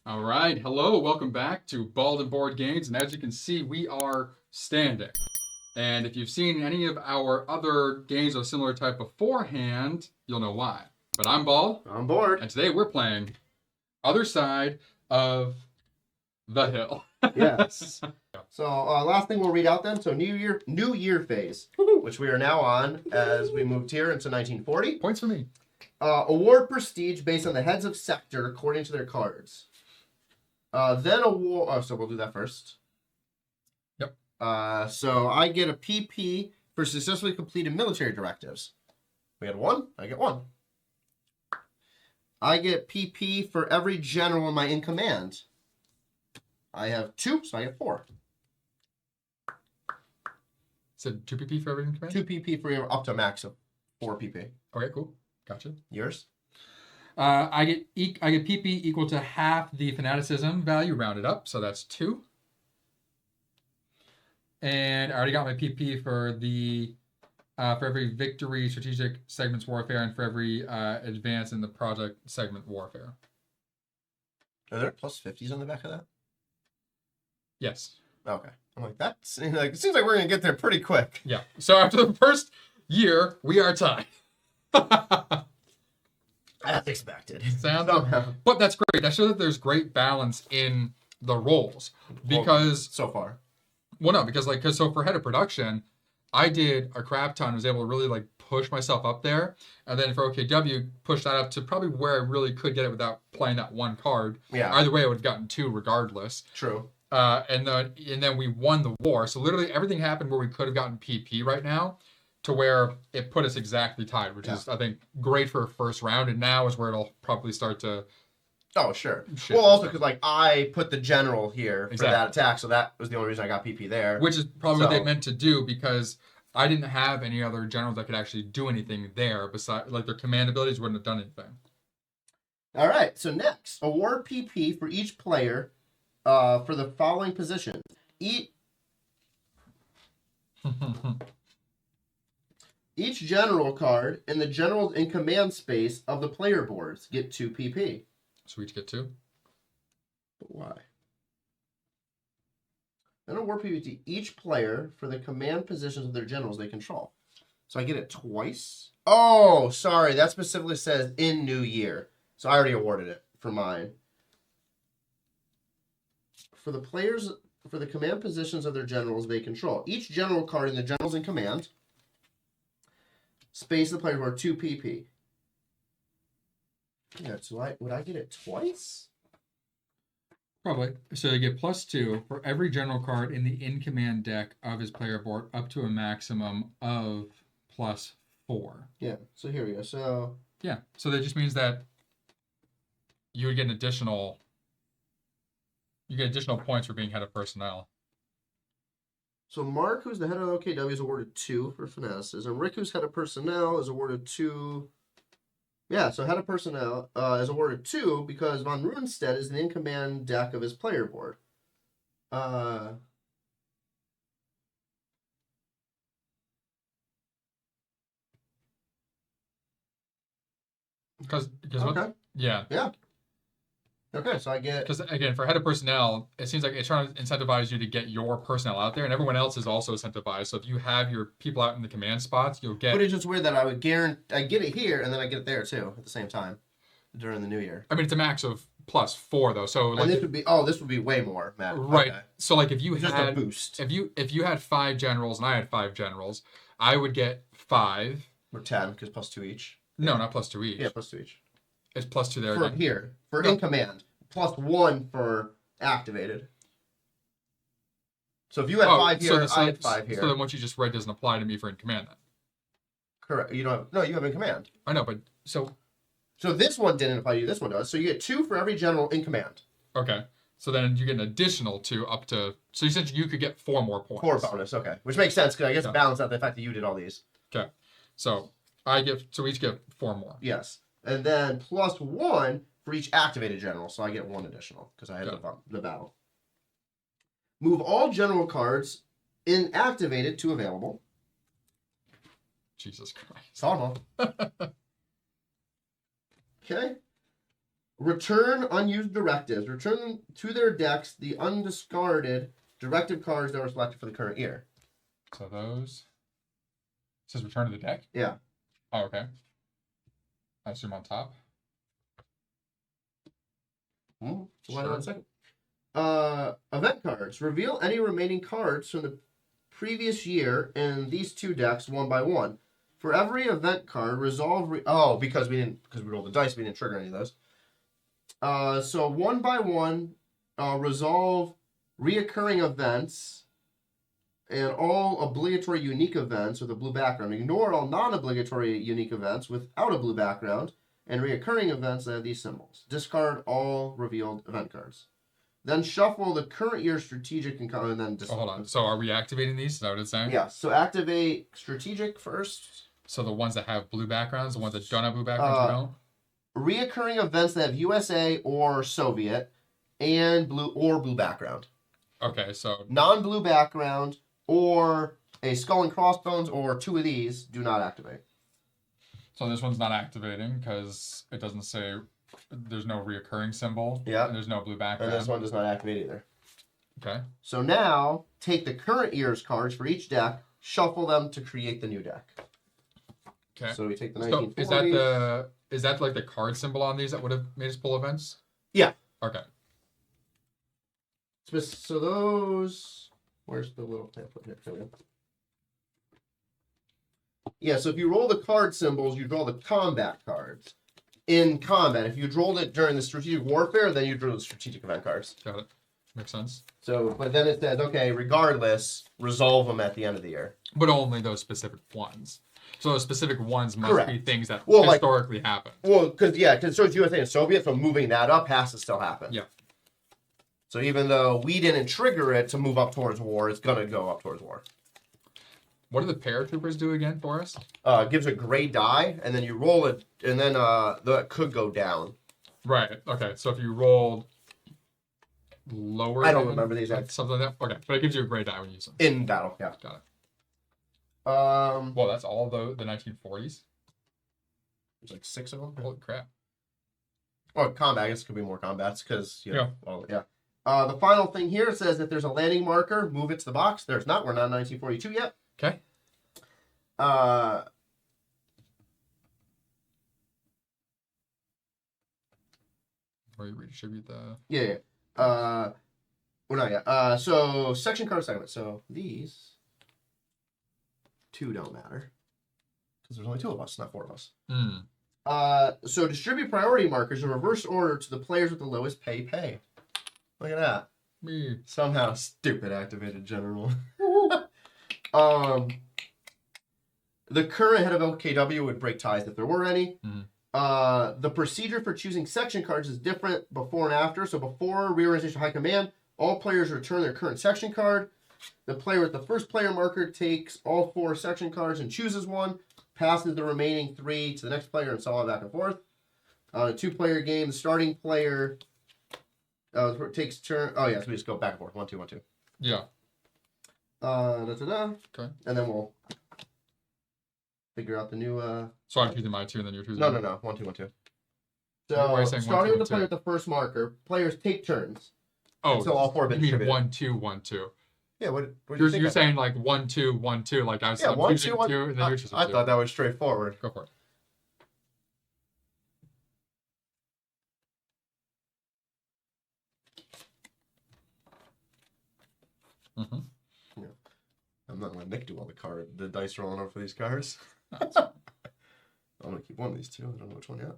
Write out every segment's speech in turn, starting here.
All right, hello, welcome back to Bald and Board Games, and as you can see, we are standing. And if you've seen any of our other games of similar type beforehand, you'll know why. But I'm Bald. On board. And today we're playing Other Side of the Hill. Yes. So last thing we'll read out then. So New Year phase, which we are now on as we moved here into 1940. Points for me. Award prestige based on the heads of sector according to their cards. Then award. Oh, so we'll do that first. Yep. So I get a PP for successfully completed military directives. We had 1. I get 1. I get PP for every general in command. I have 2, so I get 4. So 2 PP for everything command? 2 PP for up to a max of 4 PP. Okay, cool. Gotcha. Yours? I get PP equal to half the fanaticism value rounded up, so that's 2. And I already got my PP for the for every victory, strategic segments warfare, and for every advance in the project segment warfare. Are there plus 50s on the back of that? Yes. Okay. I'm like, it seems like we're gonna get there pretty quick. Yeah. So after the first year, we are tied. As expected. But that's great. That shows that there's great balance in the roles because so far. Well, no, because so for head of production, I did a crap ton. Was able to really push myself up there, and then for OKW, push that up to probably where I really could get it without playing that one card. Yeah. Either way, I would have gotten 2 regardless. True. And then we won the war. So literally everything happened where we could have gotten PP right now, to where it put us exactly tied, which is I think great for a first round. And now is where it'll probably start to. Oh, sure. Well, also because I put the general here for that attack, so that was the only reason I got PP there. Which is probably what they meant to do, because I didn't have any other generals that could actually do anything there besides their command abilities wouldn't have done anything. All right. So next, award PP for each player for the following positions. Each general card and the generals in command space of the player boards get 2 PP. So we each get 2? But why? Then award PP to each player for the command positions of their generals they control. So I get it twice? Oh, sorry. That specifically says in New Year. So I already awarded it for mine. For the players, for the command positions of their generals they control. Each general card in the generals in command space the player board 2 PP. Yeah, so would I get it twice? Probably. So you get +2 for every general card in the in-command deck of his player board up to a maximum of +4. Yeah, so here we go. So yeah, so that just means that you would get additional points for being head of personnel. So Mark, who's the head of OKW, is awarded 2 for fanaticism. Rick, who's head of personnel, is awarded 2. Yeah, so head of personnel is awarded 2 because Von Runstedt is the in-command deck of his player board. Because okay. Yeah. Okay, so I get... Because, again, for head of personnel, it seems like it's trying to incentivize you to get your personnel out there, and everyone else is also incentivized. So if you have your people out in the command spots, you'll get... But it's just weird that I get it here, and then I get it there, too, at the same time, during the New Year. I mean, it's a max of +4, though. So and this would be way more, Matt. Right. Okay. So, if you just had... a boost. If you had 5 generals, and I had 5 generals, I would get 5. Or 10, because +2 each. No, not +2 each. Yeah, +2 each. It's +2 there. For here. For in command. +1 for activated. So if you had 5 here, I had 5 here. So then what you just read doesn't apply to me for in command then. Correct. You have in command. I know, but so this one didn't apply to you, this one does. So you get 2 for every general in command. Okay. So then you get an additional 2 up to... So essentially you could get 4 more points. 4 bonus, okay. Which makes sense, because I guess it balances out the fact that you did all these. Okay. So we each get 4 more. Yes. And then +1 for each activated general. So I get 1 additional, because I had the battle. Move all general cards inactivated to available. Jesus Christ. Saw them all. Okay. Return unused directives. Return to their decks the undiscarded directive cards that were selected for the current year. So those. It says return to the deck? Yeah. Oh, okay. I assume on top. So why Sure. not a second? Event cards. Reveal any remaining cards from the previous year in these two decks one by one. For every event card, resolve. Because we rolled the dice, we didn't trigger any of those. So one by one, resolve reoccurring events and all obligatory unique events with a blue background. Ignore all non-obligatory unique events without a blue background and reoccurring events that have these symbols. Discard all revealed event cards. Then shuffle the current year strategic and then Oh, hold on. So are we activating these? Is that what it's saying? Yeah. So activate strategic first. So the ones that have blue backgrounds, the ones that don't have blue backgrounds, don't? Reoccurring events that have USA or Soviet and blue background. Okay, so Non-blue background or a skull and crossbones or two of these do not activate. so this one's not activating because it doesn't say there's no reoccurring symbol. Yeah. And there's no blue background. And this one does not activate either. Okay. So now take the current year's cards for each deck, shuffle them to create the new deck. Okay. So we take the So 1940s. is that like the card symbol on these that would have made us pull events? Yeah. Okay. So those. Where's the little pamphlet here? There we go. Yeah, so if you roll the card symbols, you draw the combat cards. In combat, if you rolled it during the strategic warfare, then you drew the strategic event cards. Got it. Makes sense. So, but then it says, okay, regardless, resolve them at the end of the year. But only those specific ones. So those specific ones must Correct. be things that Well, historically happen. Well, because so it's USA and Soviet, so moving that up has to still happen. Yeah. So even though we didn't trigger it to move up towards war, it's gonna go up towards war. What do the paratroopers do again for us? Gives a gray die, and then you roll it, and then that could go down. Right. Okay. So if you rolled lower, I don't than remember the exact something like that. Okay, but it gives you a gray die when you use them. in battle. Yeah. Got it. Well, that's all the 1940s. there's like 6 of them. Holy crap. Well, combat. I guess it could be more combats because Yeah. Well, yeah. The final thing here says if there's a landing marker, move it to the box. There's not. We're not in 1942 yet. Okay. Where you redistribute the. Yeah. Well, not yet. So section card segment. So these 2 don't matter because there's only 2 of us, not 4 of us. So distribute priority markers in reverse order to the players with the lowest pay. Look at that. Me. Somehow stupid activated general. The current head of LKW would break ties if there were any. The procedure for choosing section cards is different before and after. So before reorganization high command, all players return their current section card. The player with the first player marker takes all 4 section cards and chooses one, passes the remaining 3 to the next player, and so on back and forth. A 2-player game, the starting player takes turn. Oh yeah, so we just go back and forth. 1, 2, 1, 2. Yeah. Okay. And then we'll figure out the new. So I'm choosing my 2 and then you're choosing. No. 1, 2, 1, 2. Why are So you saying starting 1, 2, with the player 1, with the first marker, players take turns. Oh, So all 4 have been you mean distributed. 1, 2, 1, 2. Yeah, what do you think? You're saying like 1, 2, 1, 2. Like I was Yeah, I'm 1, choosing 2, 1. 2 and then you're choosing 2. I thought that was straightforward. Go for it. Yeah. I'm not gonna let Nick do all the dice rolling over for these cards. That's I'm gonna keep one of these 2. I don't know which one yet.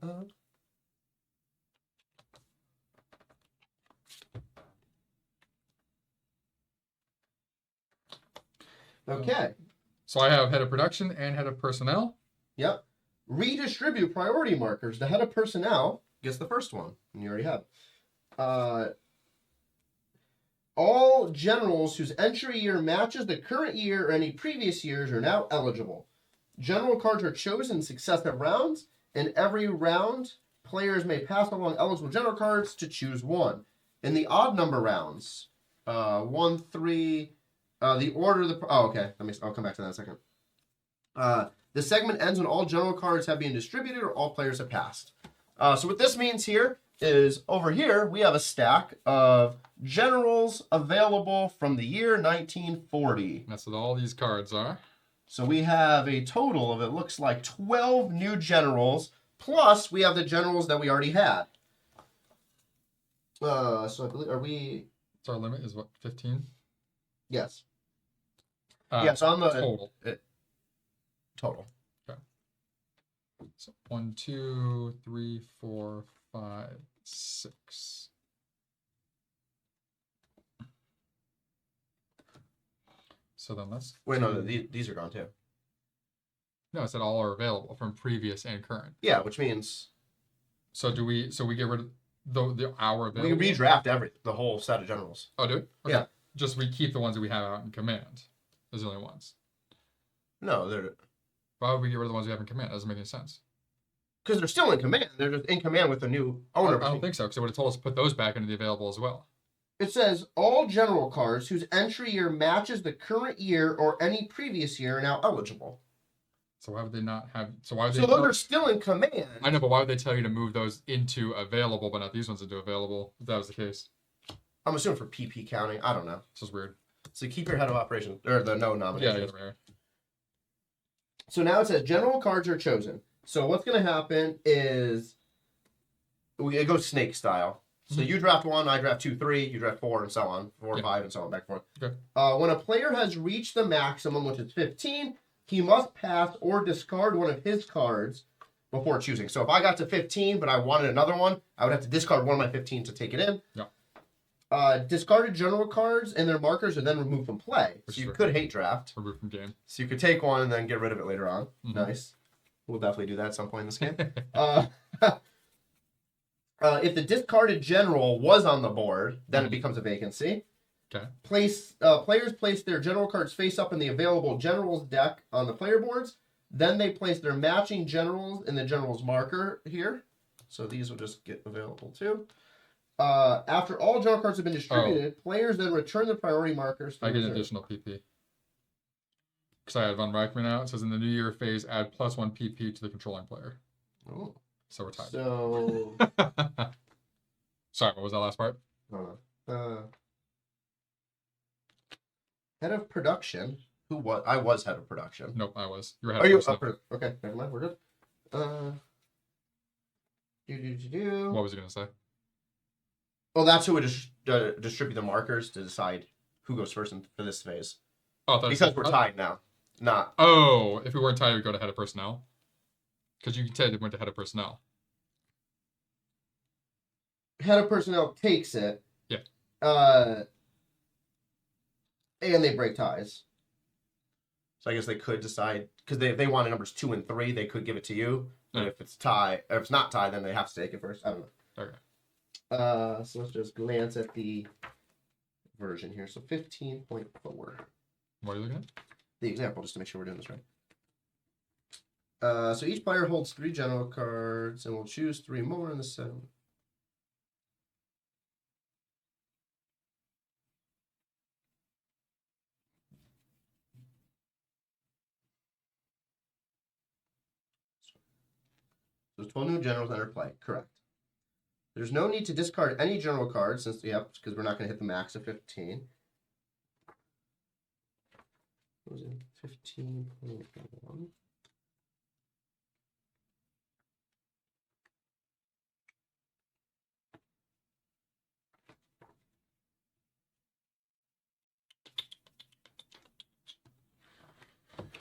Okay. So I have head of production and head of personnel. Yep. Redistribute priority markers. The head of personnel gets the first one, and you already have. All generals whose entry year matches the current year or any previous years are now eligible. General cards are chosen in successive rounds. In every round, players may pass along eligible general cards to choose one. In the odd number rounds, 1, 3, the order of the... Oh, okay. I'll come back to that in a second. The segment ends when all general cards have been distributed or all players have passed. So what this means here, is over here we have a stack of generals available from the year 1940. That's what all these cards are. So we have a total of, it looks like, 12 new generals, plus we have the generals that we already had. So I believe, are we... So our limit is what, 15? Yes. Yes, on the... Total. Total. Okay. So 1, 2, 3, 4, 5, 6. So then let's... Wait, no, these are gone too. No, it said all are available from previous and current. Yeah, which means... So do we... So we get rid of the hour available? We redraft the whole set of generals. Oh, do it? Okay. Yeah. Just we keep the ones that we have out in command. Those are the only ones. No, they're... Why would we get rid of the ones we have in command? That doesn't make any sense. Because they're still in command. They're just in command with a new owner. I don't think so, because it would have told us to put those back into the available as well. It says, all general cards whose entry year matches the current year or any previous year are now eligible. So why would they not have... So why would they... So those are still in command. I know, but why would they tell you to move those into available, but not these ones into available, if that was the case? I'm assuming for PP counting. I don't know. This is weird. So keep your head of operations, or the no nomination. Yeah. So now it says general cards are chosen. So what's going to happen is it goes snake style. So you draft 1, I draft 2, 3, you draft 4, and so on. 4, 5, and so on, back and forth. Okay. When a player has reached the maximum, which is 15, he must pass or discard one of his cards before choosing. So if I got to 15, but I wanted another one, I would have to discard one of my 15 to take it in. Yeah. Discarded general cards and their markers are then removed from play. So you could hate draft. Removed from game. So you could take one and then get rid of it later on. Mm-hmm. Nice. We'll definitely do that at some point in this game. If the discarded general was on the board, then it becomes a vacancy. Okay. Players place their general cards face up in the available generals deck on the player boards. Then they place their matching generals in the general's marker here. So these will just get available too. After all general cards have been distributed, players then return the priority markers to I get an additional PP. Because I had Von Reichman out. It says in the new year phase, add +1 PP to the controlling player. Oh. So we're tied. So... Sorry, what was that last part? Head of production. Who was? I was head of production. Nope, I was. You were head of production. Okay, never mind. We're good. What was you going to say? Well, that's who would distribute the markers to decide who goes first for this phase. Oh, because we're tied now. Not. Oh, if we weren't tied, we'd go to head of personnel. Because you said it went to head of personnel. Head of personnel takes it. Yeah. And they break ties. So I guess they could decide, because if they wanted numbers 2 and 3, they could give it to you. But if it's tie, or if it's not tied, then they have to take it first. I don't know. Okay. So let's just glance at the version here. So 15.4. What are you looking at? The example, just to make sure we're doing this right. So each player holds 3 general cards, and will choose 3 more in the set. So 12 new generals enter play. Correct. There's no need to discard any general cards since, because we're not going to hit the max of 15. What was it? 15.1.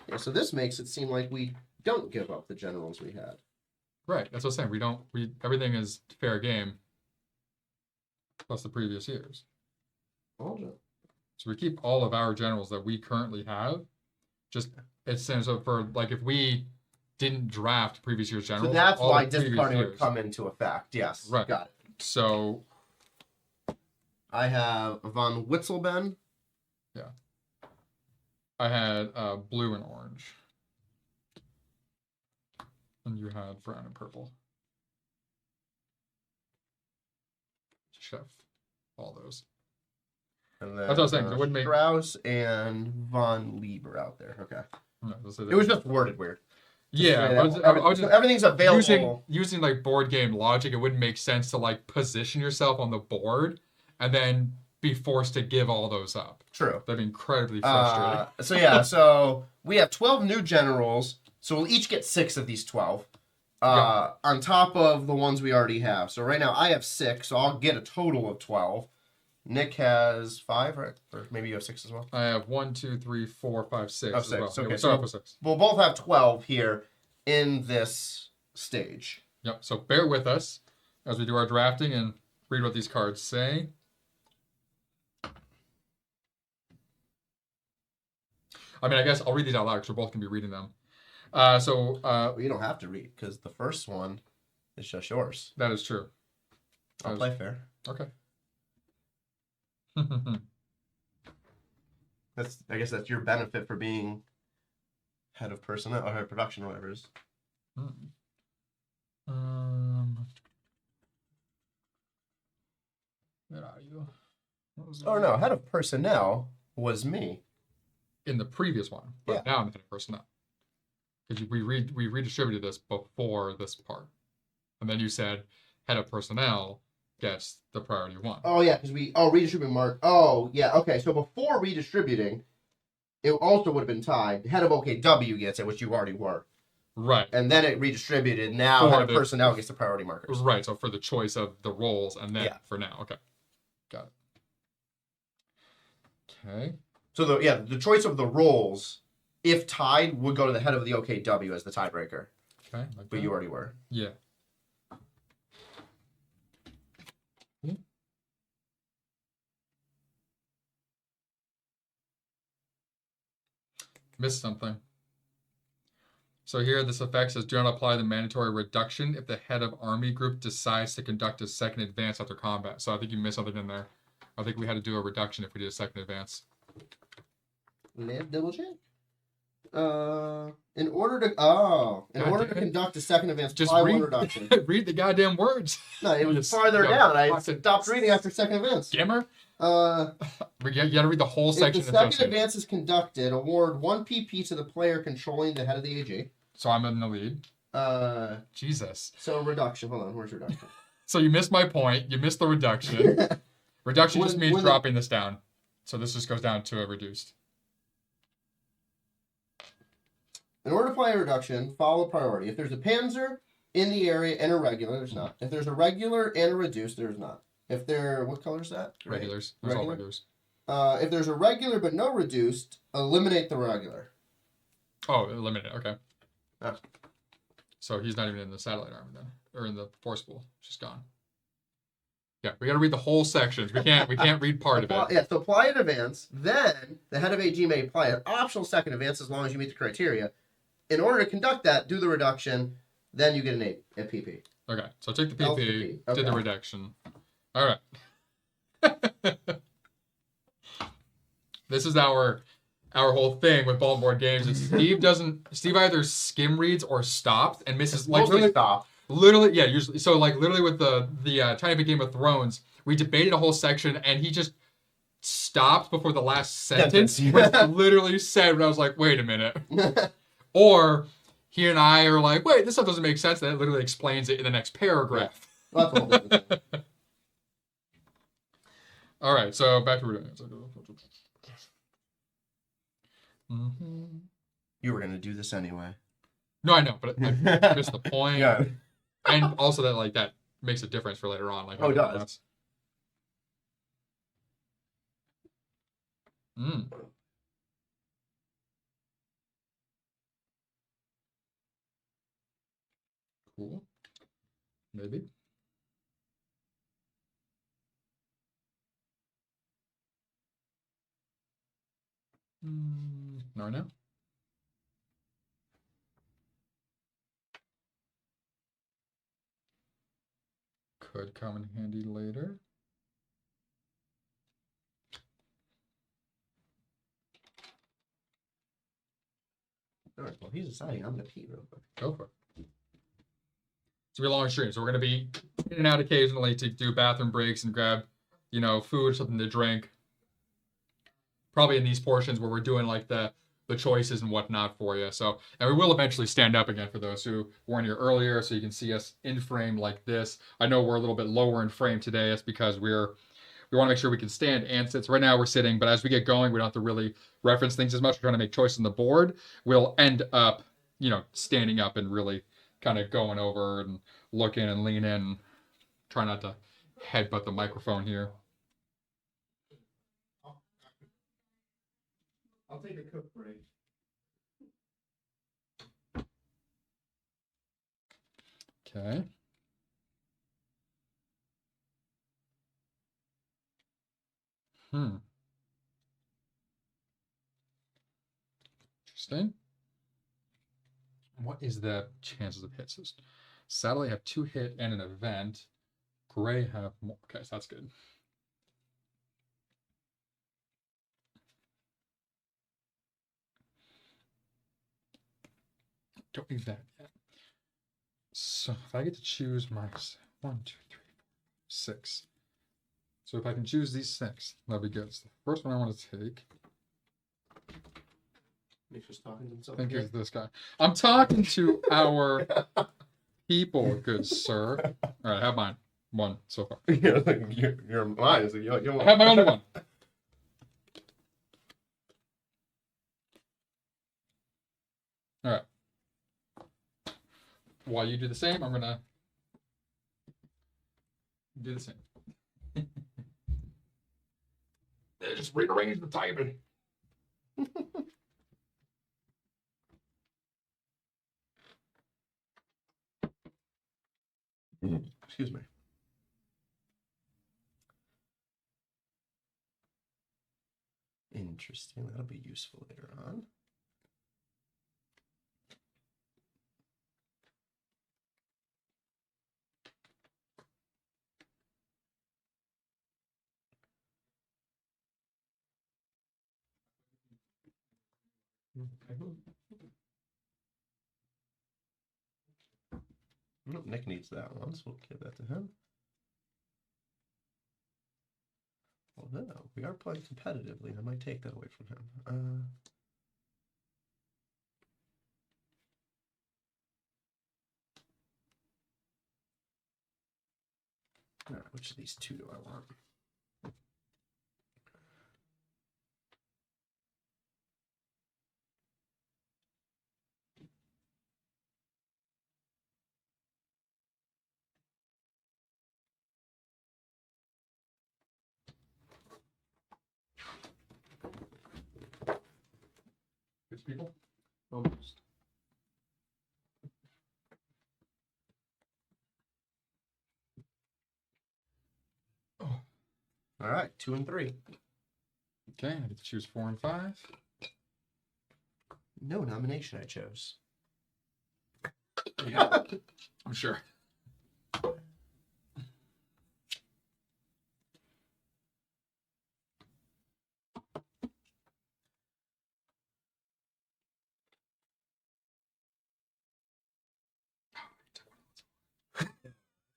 Yeah, so this makes it seem like we don't give up the generals we had. Right, that's what I'm saying. Everything is fair game. Plus the previous years. So we keep all of our generals that we currently have. Just it stands up for, like, if we didn't draft previous year's generals. So that's why discarding would come into effect. Yes. Right. Got it. So I have von Witzelben. Yeah. I had blue and orange. And you had brown and purple. Chef. All those. And then, that's what I was saying. It wouldn't make Strauss and von Lieber out there. Okay. No, it was just worded weird. Yeah, that but I was so just everything's available. using like board game logic. It wouldn't make sense to like position yourself on the board and then be forced to give all those up. True. That'd be incredibly frustrating. So we have 12 new generals. So we'll each get 6 of these 12. On top of the ones we already have. So right now I have 6, so I'll get a total of 12. Nick has 5, right? Or maybe you have 6 as well? I have 1, 2, 3, 4, 5, 6 Oh, as 6. well. Okay, Yeah, we'll so start off with 6. we'll both have 12 here in this stage. Yep, so bear with us as we do our drafting and read what these cards say. I mean, I guess I'll read these out loud because we're both going to be reading them. Well, you don't have to read because the first one is just yours. That is true. I'll play fair. Okay. I guess that's your benefit for being head of personnel or head of production or whatever it is. Where are you? Oh no, head of personnel was me. In the previous one, but Yeah. now I'm the head of personnel. Because we redistributed this before this part. And then you said head of personnel gets the priority 1. Oh yeah, because redistributing mark. Oh yeah, okay. So before redistributing, it also would have been tied. Head of OKW gets it, which you already were. Right. And then it redistributed. Now head of personnel gets the priority markers. Right. So for the choice of the roles, and then Yeah. for now, okay, got it. Okay. So the choice of the roles, if tied, would go to the head of the OKW as the tiebreaker. Okay. But you already were. Yeah. Missed something. So here, this effect says, do not apply the mandatory reduction if the head of army group decides to conduct a second advance after combat. So I think you missed something in there. I think we had to do a reduction if we did a second advance. Let's double check. In order to conduct a second advance, just apply read, 1 reduction. read the goddamn words. No, it was Just farther go down. I fucking stopped reading after second advance. Skimmer? You You gotta read the whole section. If the second advance is conducted, award 1 PP to the player controlling the head of the AG. So I'm in the lead. Jesus. So reduction. Hold on. Where's reduction? So you missed my point. You missed the reduction. Reduction just means dropping this down. So this just goes down to a reduced. In order to apply a reduction, follow priority. If there's a panzer in the area and a regular, there's not. If there's a regular and a reduced, there's not. If they're, what color is that? Regulars. There's all regulars. If there's a regular but no reduced, eliminate the regular. Oh, eliminate. Okay. Oh. So he's not even in the satellite army then, or in the force pool. She's gone. Yeah, we got to read the whole sections. We can't read part of it. Yeah, so apply an advance. Then the head of AG may apply an optional second advance as long as you meet the criteria. In order to conduct that, do the reduction. Then you get an 8 at PP. Okay, so take the PP, did the reduction. All right. This is our whole thing with Ball and Board Games. Is Steve either skim reads or stops and misses like Mostly stop. Literally, yeah, usually. So like literally with the Tiny Big Game of Thrones, we debated a whole section and he just stopped before the last sentence, which literally said, and I was like, wait a minute. Or he and I are like, wait, this stuff doesn't make sense. And it literally explains it in the next paragraph. Well, that's a whole different thing. All right, so back to what we're doing. You were going to do this anyway. No, I know, but I missed the point. Yeah. And also that makes a difference for later on. Like, oh, it does. Cool. Maybe. No, no. Could come in handy later. All right, well, he's deciding. I'm going to pee real quick. Go for it. It's gonna be a long stream, so we're gonna be in and out occasionally to do bathroom breaks and grab, food, something to drink. Probably in these portions where we're doing like the the choices and whatnot for you. So, and we will eventually stand up again for those who weren't here earlier, so you can see us in frame like this. I know we're a little bit lower in frame today. That's because we want to make sure we can stand and sit. So right now we're sitting, but as we get going, we don't have to really reference things as much. We're trying to make choices on the board. We'll end up, standing up and really kind of going over and looking and leaning and try not to headbutt the microphone here. I'll take a cook break. Okay. Interesting. What is the chances of hits? Satellite have 2 hit and an event. Gray have more. Okay, so that's good. Don't need that yet. So if I get to choose my 1, 2, 3, 4, 6. So if I can choose these 6, that'd be good. So the first one I want to take. Nick's just talking to himself. I think is this guy. I'm talking to our people, good sir. All right, I have mine. 1 so far. You're mine. So I have my only one. All right. While you do the same, I'm gonna do the same. Just rearrange the timing. Excuse me. Interesting. That'll be useful later on. Nick needs that one, so we'll give that to him. Although we are playing competitively, I might take that away from him. All right, which of these 2 do I want? Which people? Almost. Oh. All right, 2 and 3. Okay, I get to choose 4 and 5. No nomination I chose. Yeah, I'm sure.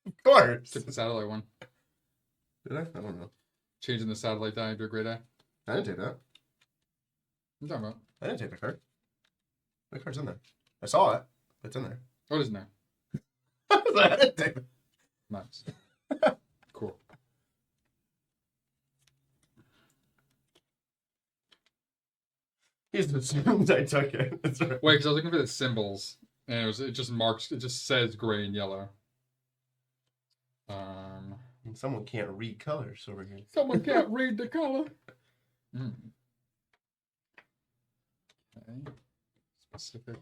Of course. Took the satellite one. Did I? I don't know. Changing the satellite die into a gray die. I didn't take that. What are you talking about? I didn't take the card. The card's in there. I saw it. It's in there. Oh, it is in there. I didn't take it. Nice. Cool. He just assumed I took it. That's right. Wait, because I was looking for the symbols, and it just says gray and yellow. And someone can't read colors over here. Someone can't read the color. Okay. Specific.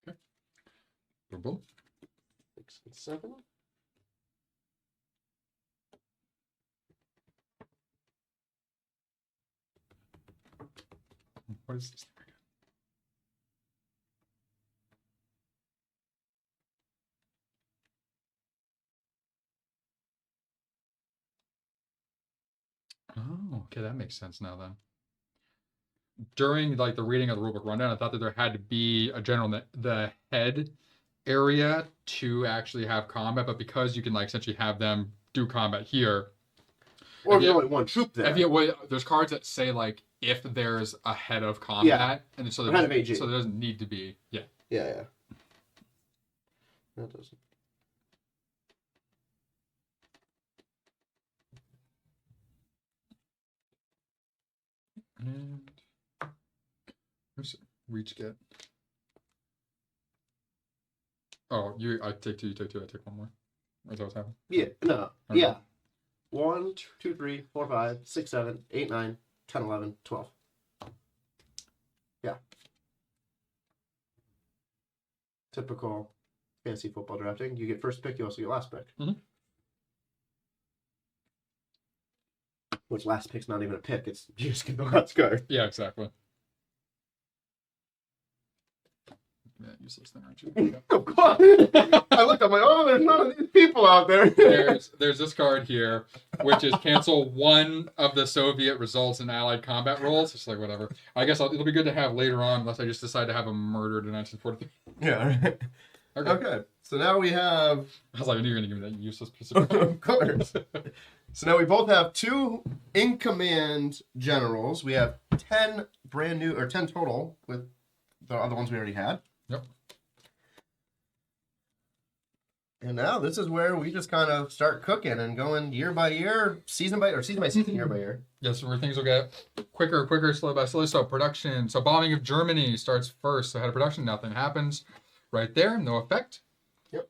Okay. Boom, boom. 6 and 7. What is this thing again? Oh, okay, that makes sense now then. during like the reading of the rulebook rundown, I thought that there had to be a general the head area to actually have combat, but because you can like essentially have them do combat here. Or if there's only one troop there. There's cards that say like if there's a head of combat, and so there doesn't need to be. Yeah. Yeah. That doesn't. And where's reach get? Oh, I take 2, you take 2, I take 1 more. Is that what's happening? Yeah, no. Okay. Yeah. 1, 2, 3, 4, 5, 6, 7, 8, 9, 10, 11, 12. Yeah. Typical fantasy football drafting. You get first pick, you also get last pick. Mm-hmm. Which last pick's not even a pick, it's you just get the last card. Yeah, exactly. Yeah, useless thing, aren't you? Oh god! I looked, I'm like, oh, there's none of these people out there. There's this card here, which is cancel 1 of the Soviet results in Allied combat rolls. It's like whatever. I guess it'll be good to have later on, unless I just decide to have them murdered in 1943. Yeah. Right. Okay. So now we have. I was like, I knew you were gonna give me that useless piece of Of course. So now we both have 2 in command generals. We have 10 brand new, or 10 total with the other ones we already had. Yep. And now this is where we just kind of start cooking and going year by year, season by season, year by year. Yes, where things will get quicker, slow by slow. So production. So bombing of Germany starts first. So head of production, nothing happens. Right there, no effect. Yep.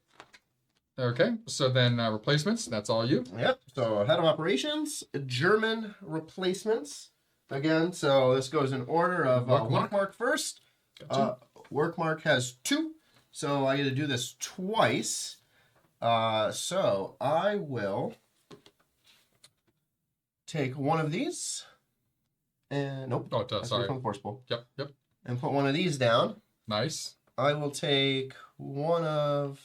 Okay, so then replacements, that's all you. Yep. So head of operations, German replacements. Again, so this goes in order of Workmark first. Workmark has 2, so I get to do this twice. So I will take one of these, and nope. Oh, it does. Sorry. From the force pool. Yep. And put one of these down. Nice. I will take one of.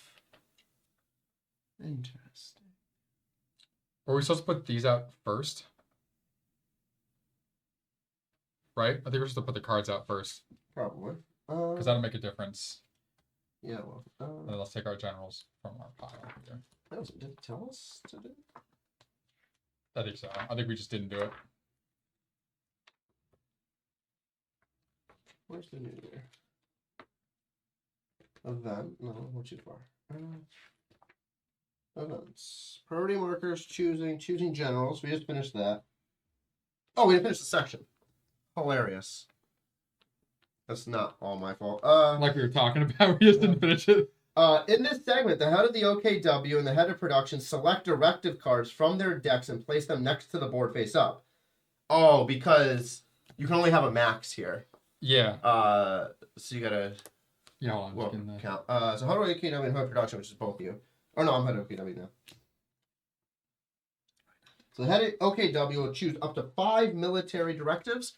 Interesting. Were we supposed to put these out first? Right? I think we're supposed to put the cards out first. Probably. Because that'll make a difference. Yeah, well. And then let's take our generals from our pile here. Did it tell us to do it? I think so. I think we just didn't do it. Where's the new year? Event? No, we're too far. Events. Priority markers, choosing generals. We just finished that. Oh, we didn't finish the section. Hilarious. That's not all my fault. Like we were talking about, we just didn't finish it. In this segment, the head of the OKW and the head of production select directive cards from their decks and place them next to the board face up. Oh, because you can only have a max here. Yeah. So you gotta. Yeah, hold on. Well, count. So head of OKW and head of production, which is both of you. Oh no, I'm head of OKW now. So the head of OKW will choose up to 5 military directives.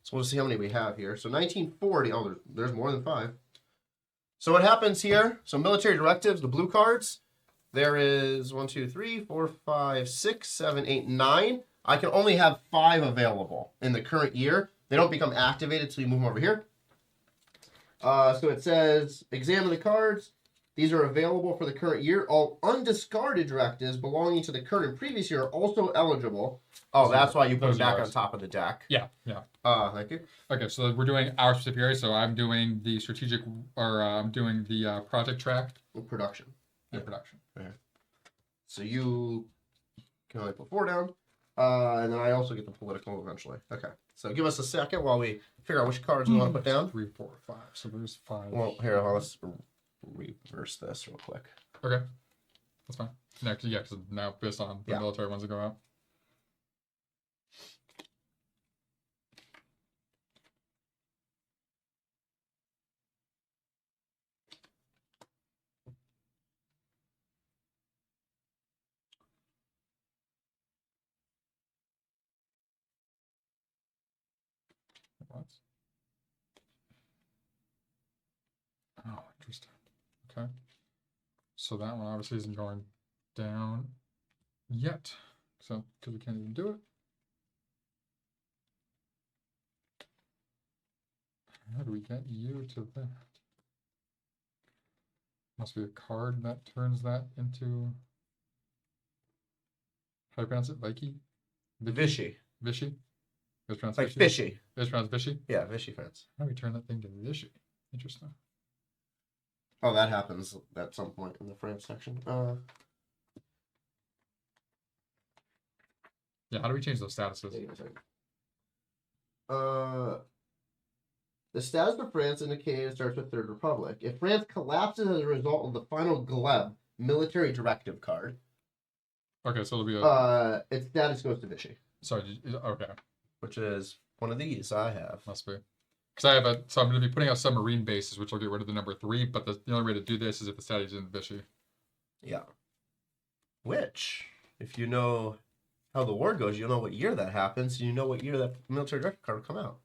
So we'll see how many we have here. So 1940. Oh, there's more than 5. So what happens here? So military directives, the blue cards. There is 1, 2, 3, 4, 5, 6, 7, 8, 9. I can only have 5 available in the current year. They don't become activated until you move them over here. So it says, examine the cards. These are available for the current year. All undiscarded directives belonging to the current and previous year are also eligible. Oh, so that's why you put them back on top of the deck. Yeah. Thank you. Okay, so we're doing our specific area. So I'm doing the strategic, or I'm doing the project track. Production. Yeah, production. Okay. So you can only put 4 down. And then I also get the political eventually. Okay. So give us a second while we figure out which cards we want to put down. 3, 4, 5. So there's 5. Well, here, let's reverse this real quick. Okay. That's fine. Next, yeah, because now based on the military ones that go out. What? Oh, interesting. Okay. So that one obviously isn't going down yet. So, because we can't even do it. How do we get you to that? Must be a card that turns that into. How do you pronounce it? Vicky? Vichy. Vichy? It's pronounced Like Vichy? fishy. It's pronounced Vichy? Yeah, Vichy France. How do we turn that thing to Vichy? Interesting. Oh, that happens at some point in the France section. Yeah, how do we change those statuses? The status of France indicated starts with Third Republic. If France collapses as a result of the final Gleb military directive card, Okay, so it'll be a. its status goes to Vichy. Sorry, okay. Which is one of these I have. Must be. Because I have a. So I'm going to be putting out submarine bases, which will get rid of the number 3, but the only way to do this is if the status is in Vichy. Yeah. Which, if you know how the war goes, you'll know what year that happens, and you know what year that military directive card will come out.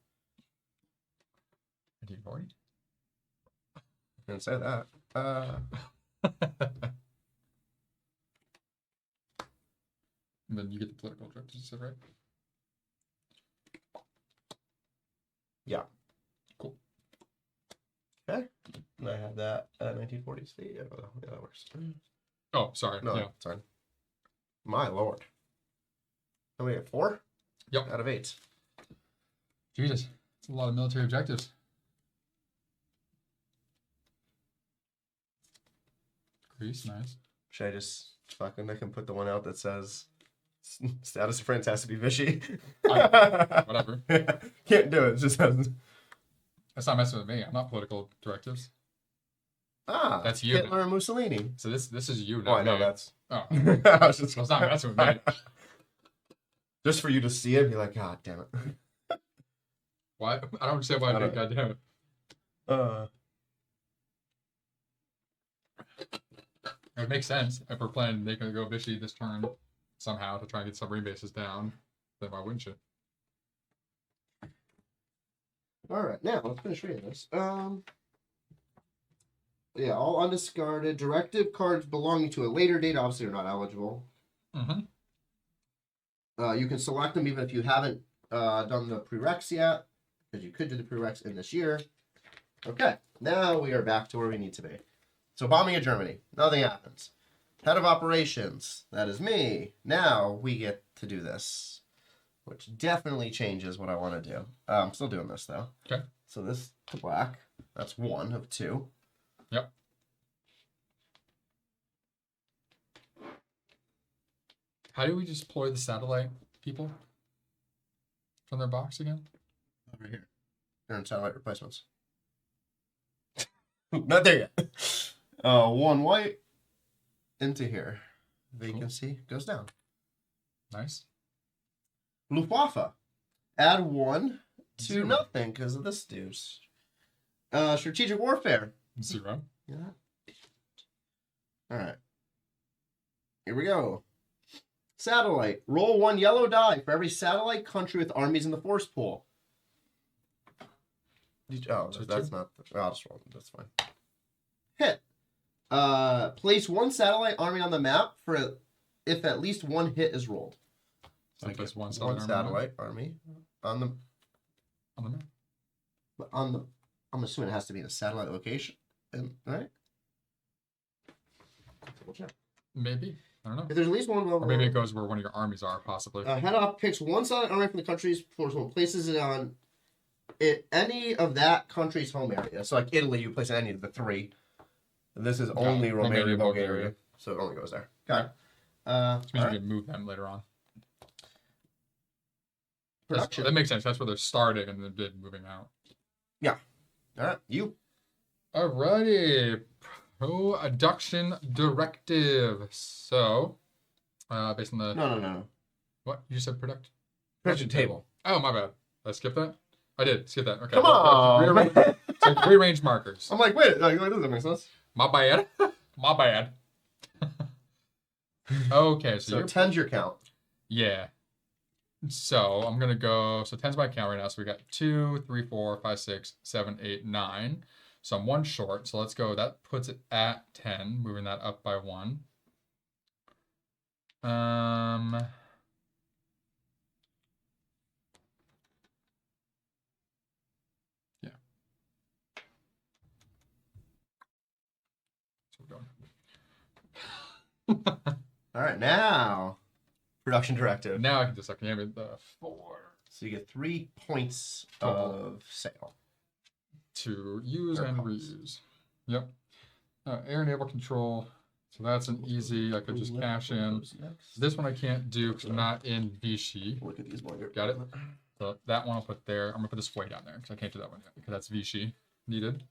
1940? Didn't say that. And then you get the political directives, right? Yeah. Cool. Okay. And I have that 1940s. Yeah, that works. Oh, sorry. No, Yeah. sorry. My lord. How many get 4? Yep. Out of 8. Jesus. It's a lot of military objectives. Greece, nice. Should I just fucking I can put the one out that says status of France has to be Vichy? Whatever. Can't do it. It just says. That's not messing with me. I'm not political directives. Ah, that's you. Hitler and Mussolini. So this is you. Oh, I know me. that's. Oh, I was just... so it's not messing with me. Just for you to see it, and be like, God damn it. Why? I don't understand why. God damn it. It makes sense if we're planning they're gonna go Vichy this turn somehow to try and get submarine bases down. Then why wouldn't you? All right, now let's finish reading this. Yeah, all undiscarded directive cards belonging to a later date obviously are not eligible. Mm-hmm. You can select them even if you haven't done the prereqs yet, because you could do the prereqs in this year. Okay, now we are back to where we need to be. So bombing of Germany, nothing happens. Head of operations, that is me. Now we get to do this, which definitely changes what I want to do. I'm still doing this though. Okay. So this to black, that's 1 of 2. Yep. How do we just deploy the satellite people from their box again? Over here. They're in satellite replacements. Not there yet. 1 white into here. Vacancy goes down. Nice. Luftwaffe. Add 1 to 0. nothing because of this deuce. Strategic warfare. 0. Yeah. All right. Here we go. Satellite. Roll 1 yellow die for every satellite country with armies in the force pool. Oh, that's not. I'll just roll. That's fine. Hit. Place 1 satellite army on the map for if at least 1 hit is rolled. So place one satellite army on the map. I'm assuming it has to be in a satellite location, right? Double check. Maybe. I don't know. If there's at least one, or maybe it goes where one of your armies are, possibly. Head off picks 1 satellite army from the country's force pool, places it on any of that country's home area. So like Italy, you place any of the 3. And this is only Romania, Bulgaria, so it only goes there. Got it. Which means you can move them later on. Production. That makes sense. That's where they're starting and then moving out. Yeah. All right. You. Alrighty. Production directive. So, based on the. No. What? You said Production table. Oh, my bad. I skipped that? I did. Skip that. Okay. Come on. So rearrange markers. I'm like, wait. That doesn't make sense. My bad. My bad. Okay. So 10's your count. Yeah. So I'm gonna go. So 10's my count right now. So we got 2, 3, 4, 5, 6, 7, 8, 9. So I'm 1 short. So let's go. That puts it at 10. Moving that up by 1. Yeah. All right, now production directive. Now I can just name it the 4 So you get 3 points Total. of sale. To use and points. reuse. Yep. Air naval control. So that's an easy. I could just cash in. This one I can't do because I'm not in Vichy. Look at these longer. Got it. So that one I'll put there. I'm gonna put this way down there because I can't do that one yet because that's Vichy needed.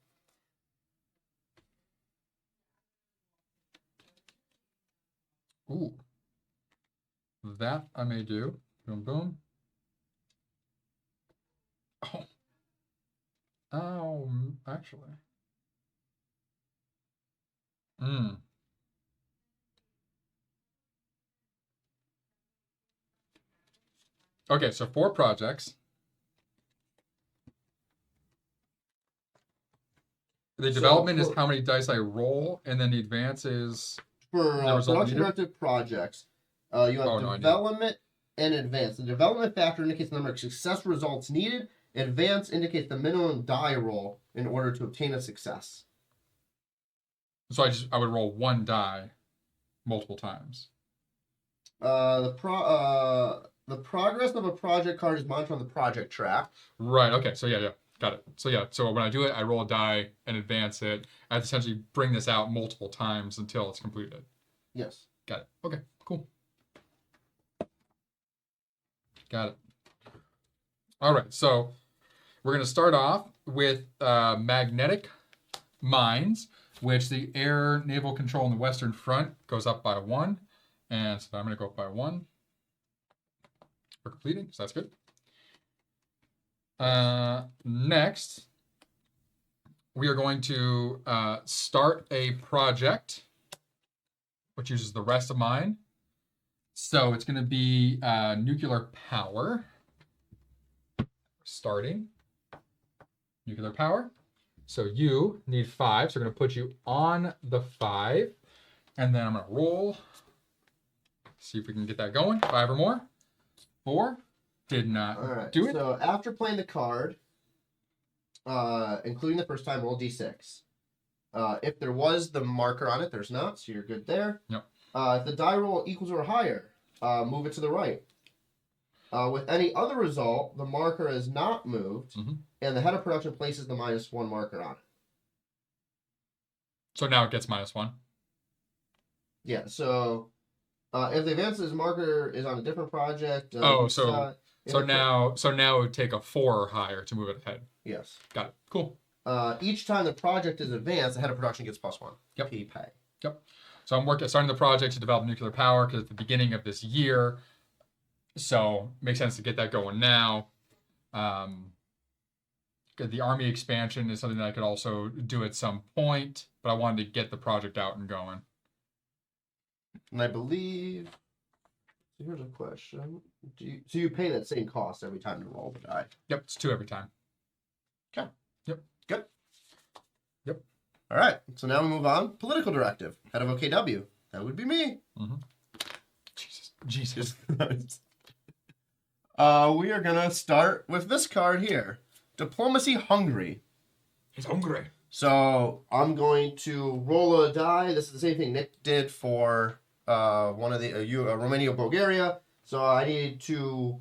Ooh. That I may do. Boom, boom. Oh. Oh, actually. Okay, so 4 projects. The development is how many dice I roll, and then the advance is for the result production needed? directive projects. You have development and advance. The development factor indicates the number of success results needed. Advance indicates the minimum die roll in order to obtain a success. So I would roll 1 die multiple times. The progress of a project card is monitored on the project track. Right. Okay. So yeah, got it. So yeah, so when I do it, I roll a die and advance it. I essentially bring this out multiple times until it's completed. Yes. Got it. Okay. Cool. Got it. All right. So we're gonna start off with magnetic mines, which the air naval control on the western front goes up by 1, and so I'm gonna go up by 1 for completing. So that's good. Next, we are going to start a project which uses the rest of mine. So it's going to be nuclear power. Starting nuclear power. So you need 5. So we're going to put you on the 5. And then I'm going to roll. See if we can get that going. 5 or more. 4. Did not do it. So after playing the card, including the first time, roll d6. If there was the marker on it, there's not, so you're good there. Yep. If the die roll equals or higher, move it to the right. With any other result, the marker is not moved, and the head of production places the -1 marker on it. So now it gets -1. Yeah, so if the advances marker is on a different project... So now it would take a 4 or higher to move it ahead. Yes. Got it. Cool. Each time the project is advanced, the head of production gets +1. Yep. P pay. Yep. So I'm starting the project to develop nuclear power because it's the beginning of this year. So it makes sense to get that going now. The army expansion is something that I could also do at some point, but I wanted to get the project out and going. And I believe... So here's a question. So you pay that same cost every time you roll the die? Yep, it's 2 every time. Okay. Yep. Good. Yep. All right. So now we move on. Political directive. Head of OKW. That would be me. Jesus. We are going to start with this card here. Diplomacy hungry. He's hungry. So I'm going to roll a die. This is the same thing Nick did for one of the Romania, Bulgaria. So I need to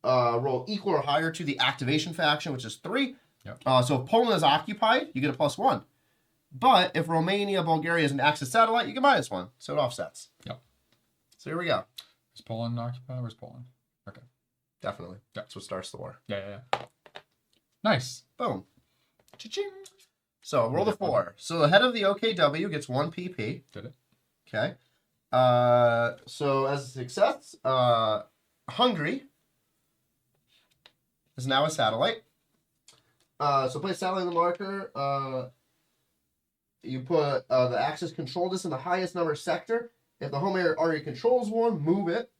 roll equal or higher to the activation faction, which is 3. Yep. So if Poland is occupied, you get a +1. But if Romania, Bulgaria is an Axis satellite, you get -1. So it offsets. Yep. So here we go. Is Poland occupied? Where's Poland? Okay. Definitely. Yeah. That's what starts the war. Yeah. Nice. Boom. Cha-ching. So roll the 4. So the head of the OKW gets 1 PP. Did it? Okay. So as a success, Hungary is now a satellite. So place satellite in the marker. You put the Axis control this in the highest number sector. If the home area already controls one, move it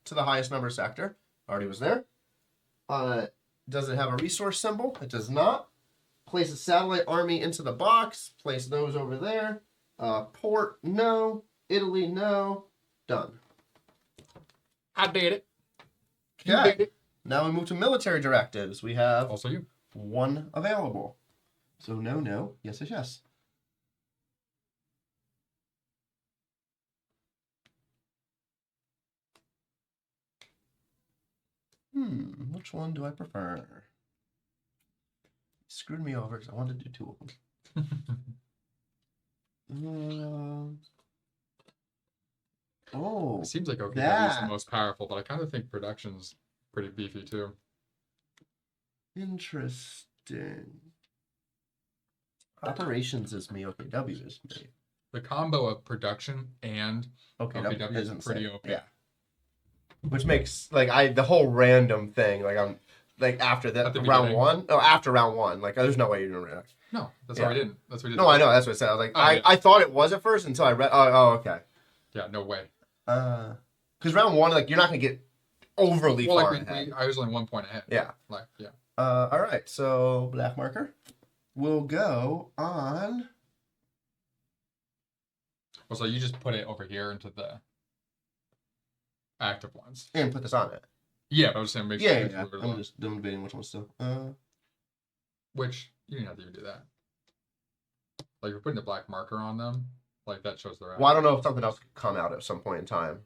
to the highest number sector. Already was there. Does it have a resource symbol? It does not. Place a satellite army into the box. Place those over there. Port, no. Italy, no. Done. I did it. Okay. Now we move to military directives. We have Also you. 1 available. So no, yes is yes. Which one do I prefer? Screwed me over because I wanted to do 2 of them. It seems like OKW is the most powerful, but I kind of think production's pretty beefy too. Interesting. Operations is me, OKW is me. The combo of production and OKW is pretty OP. Yeah. Which makes the whole random thing I'm after that round one. Oh, after round one, there's no way you're gonna react. No, that's why we didn't. That's what we did. No, I know. That's what I said. I was I thought it was at first until I read. Oh, okay. Yeah, no way. Because round one, you're not gonna get overly far ahead. I was only 1 point ahead. Yeah. All right. So black marker will go on. Well, so you just put it over here into the active ones and put this on it. Yeah, but I was saying make sure. Yeah. I'm just debating which one still. Which you didn't have to even do that. You're putting the black marker on them. That shows they're out. Well, I don't know if something else could come out at some point in time.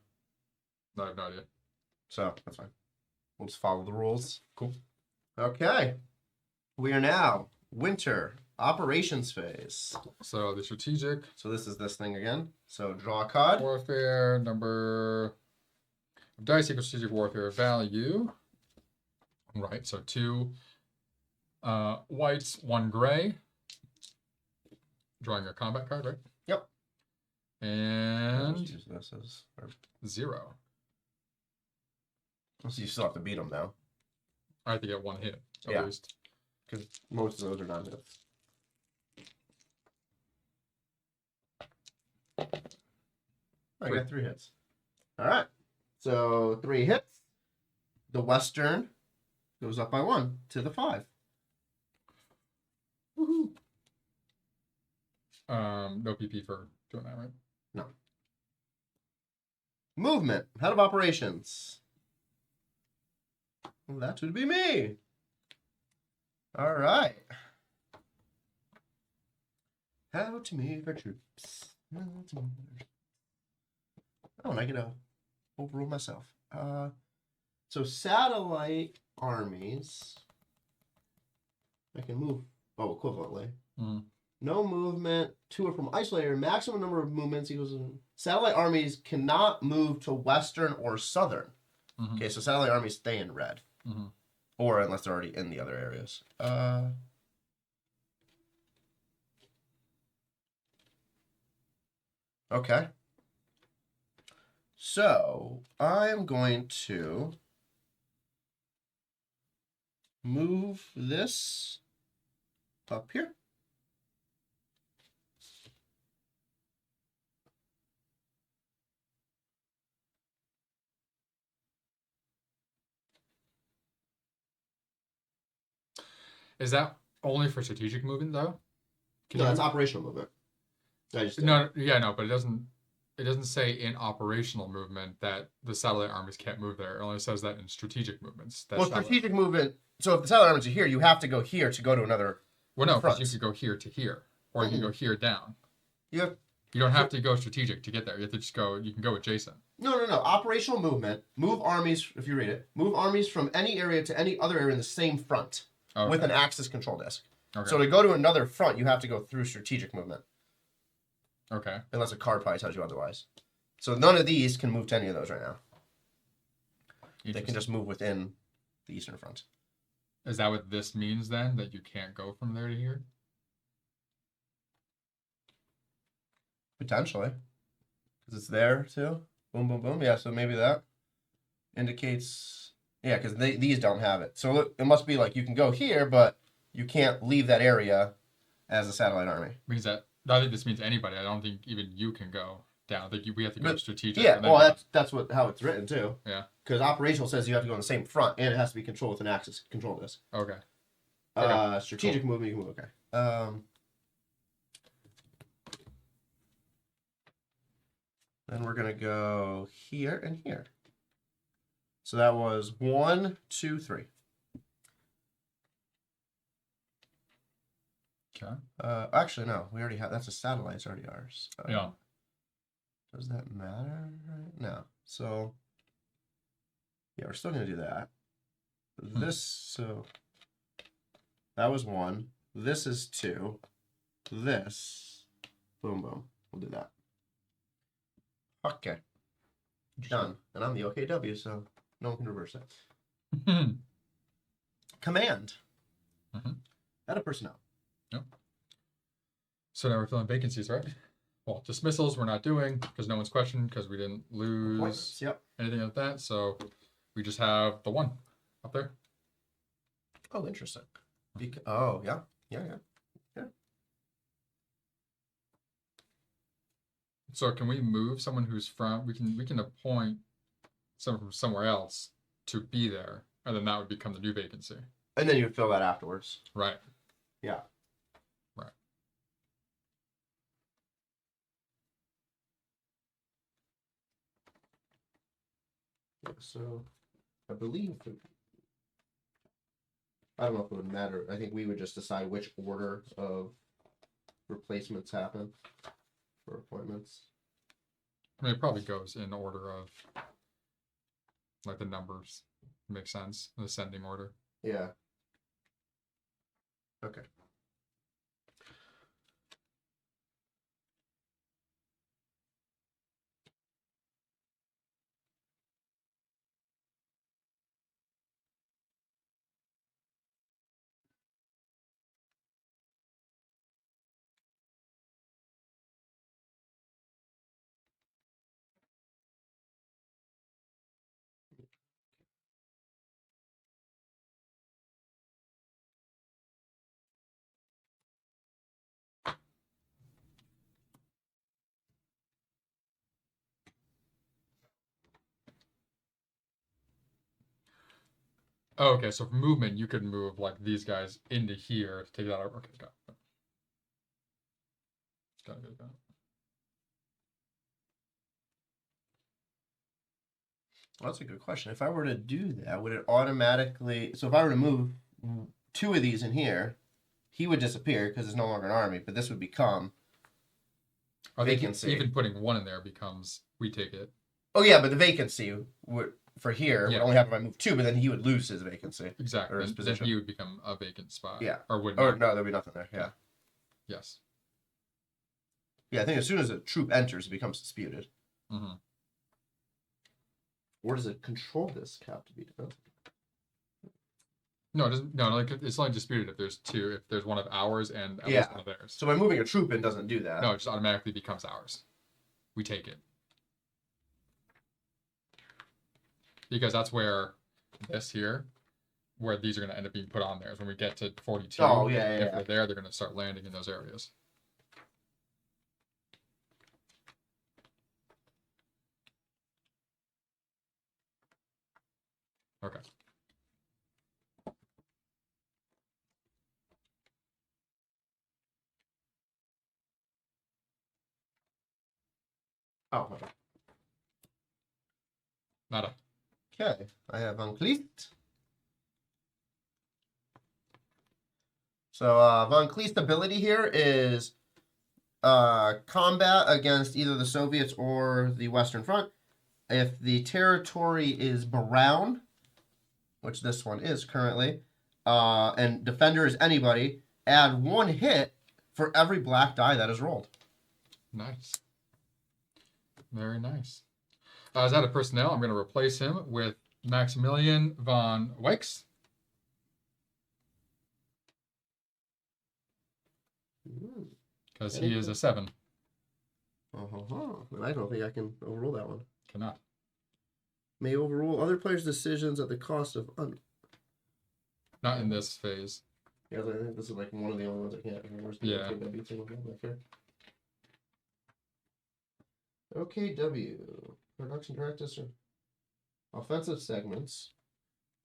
No, I have no idea. So that's fine. We'll just follow the rules. Cool. Okay. We are now winter operations phase. So the strategic. So this is this thing again. So draw a card. Warfare number of dice equals strategic warfare value. Right. So 2 whites, 1 gray. Drawing your combat card, right? Yep. And this is 0. So you still have to beat them though. I have to get 1 hit at least. Because most of those are not hits. I got 3 hits. All right. So 3 hits. The Western goes up by 1 to the 5. Woohoo. No PP for doing that, right? No. Movement. Head of operations. Well, that would be me. All right. How to move our troops. Oh, and I get to overrule myself. So satellite armies. I can move. Oh, equivalently. No movement. 2 are from isolator. Maximum number of movements equals. Satellite armies cannot move to western or southern. Okay, so satellite armies stay in red. Or unless they're already in the other areas. Okay. So I am going to move this up here. Is that only for strategic movement though? No, that's operational movement. But it doesn't say in operational movement that the satellite armies can't move there. It only says that in strategic movements. Strategic movement. So if the satellite armies are here, you have to go here to go to another. Well, no, because you could go here to here, or you can go here down. You don't have to go strategic to get there. You have to just go. You can go adjacent. No. Operational movement. Move armies. If you read it, move armies from any area to any other area in the same front with an axis control disk. Okay. So to go to another front, you have to go through strategic movement. Okay. Unless a card probably tells you otherwise. So none of these can move to any of those right now. They can just move within the Eastern Front. Is that what this means then? That you can't go from there to here? Potentially. Because it's there too. Boom, boom, boom. Yeah, so maybe that indicates... Yeah, because these don't have it. So it must be you can go here, but you can't leave that area as a satellite army. Means that... I think this means anybody. I don't think even you can go down. I think we have to go strategic. Yeah, well, that's how it's written too. Yeah. Because operational says you have to go on the same front, and it has to be controlled with an axis control disk. Okay. Strategic movement, you can move. Okay. Then we're gonna go here and here. So that was 1, 2, 3. Okay. Actually, no. We already have. That's a satellite. It's already ours. Yeah. Does that matter? No. So, yeah, we're still gonna do that. This, so that was 1. This is 2. This, boom, boom. We'll do that. Okay. Done. And I'm the OKW, so no one can reverse it. Command. Head of personnel. Yep. So now we're filling vacancies, right? Well, dismissals we're not doing because no one's questioned because we didn't lose anything like that. So we just have the 1 up there. Oh, interesting. Oh, yeah. So can we move someone who's from? We can appoint someone from somewhere else to be there, and then that would become the new vacancy. And then you would fill that afterwards. Right. Yeah. Right. Yeah, so I believe I don't know if it would matter. I think we would just decide which order of replacements happen for appointments. I mean, it probably goes in order of like the numbers. Makes sense. The ascending order. Yeah. Okay. Oh, okay, so for movement, you could move like these guys into here to take that out. Okay, got it. Got it. Well, that's a good question. If I were to do that, would it automatically? So if I were to move 2 of these in here, he would disappear because it's no longer an army. But this would become vacancy. Even putting 1 in there becomes we take it. Oh yeah, but the vacancy would for here would only happen if I move 2, but then he would lose his vacancy. Exactly. Or his position. Then he would become a vacant spot. Yeah. Or would Or not. no, there'd be nothing there. Yeah. Yes. Yeah, I think as soon as a troop enters, it becomes disputed. Mm-hmm. Or does it control this cap to be defensive? No, it doesn't. No, like it's only disputed if there's 2. If there's one of ours and at least one of theirs. So by moving a troop in doesn't do that. No, it just automatically becomes ours. We take it. Because that's where this here, where these are going to end up being put on there, is when we get to 42. Oh, yeah. If we're there, they're going to start landing in those areas. Okay. Oh, okay. Nada. Okay, I have Van Kleist. So Van Kleist's ability here is combat against either the Soviets or the Western Front. If the territory is brown, which this one is currently, and defender is anybody, add 1 hit for every black die that is rolled. Nice. Very nice. As out of personnel, I'm going to replace him with Maximilian von Weix. Because he is a 7. And I don't think I can overrule that one. Cannot. May overrule other players' decisions at the cost of... Not in this phase. Yeah, I think this is like one of the only ones I can't remember. Yeah. OKW. Production practice or offensive segments.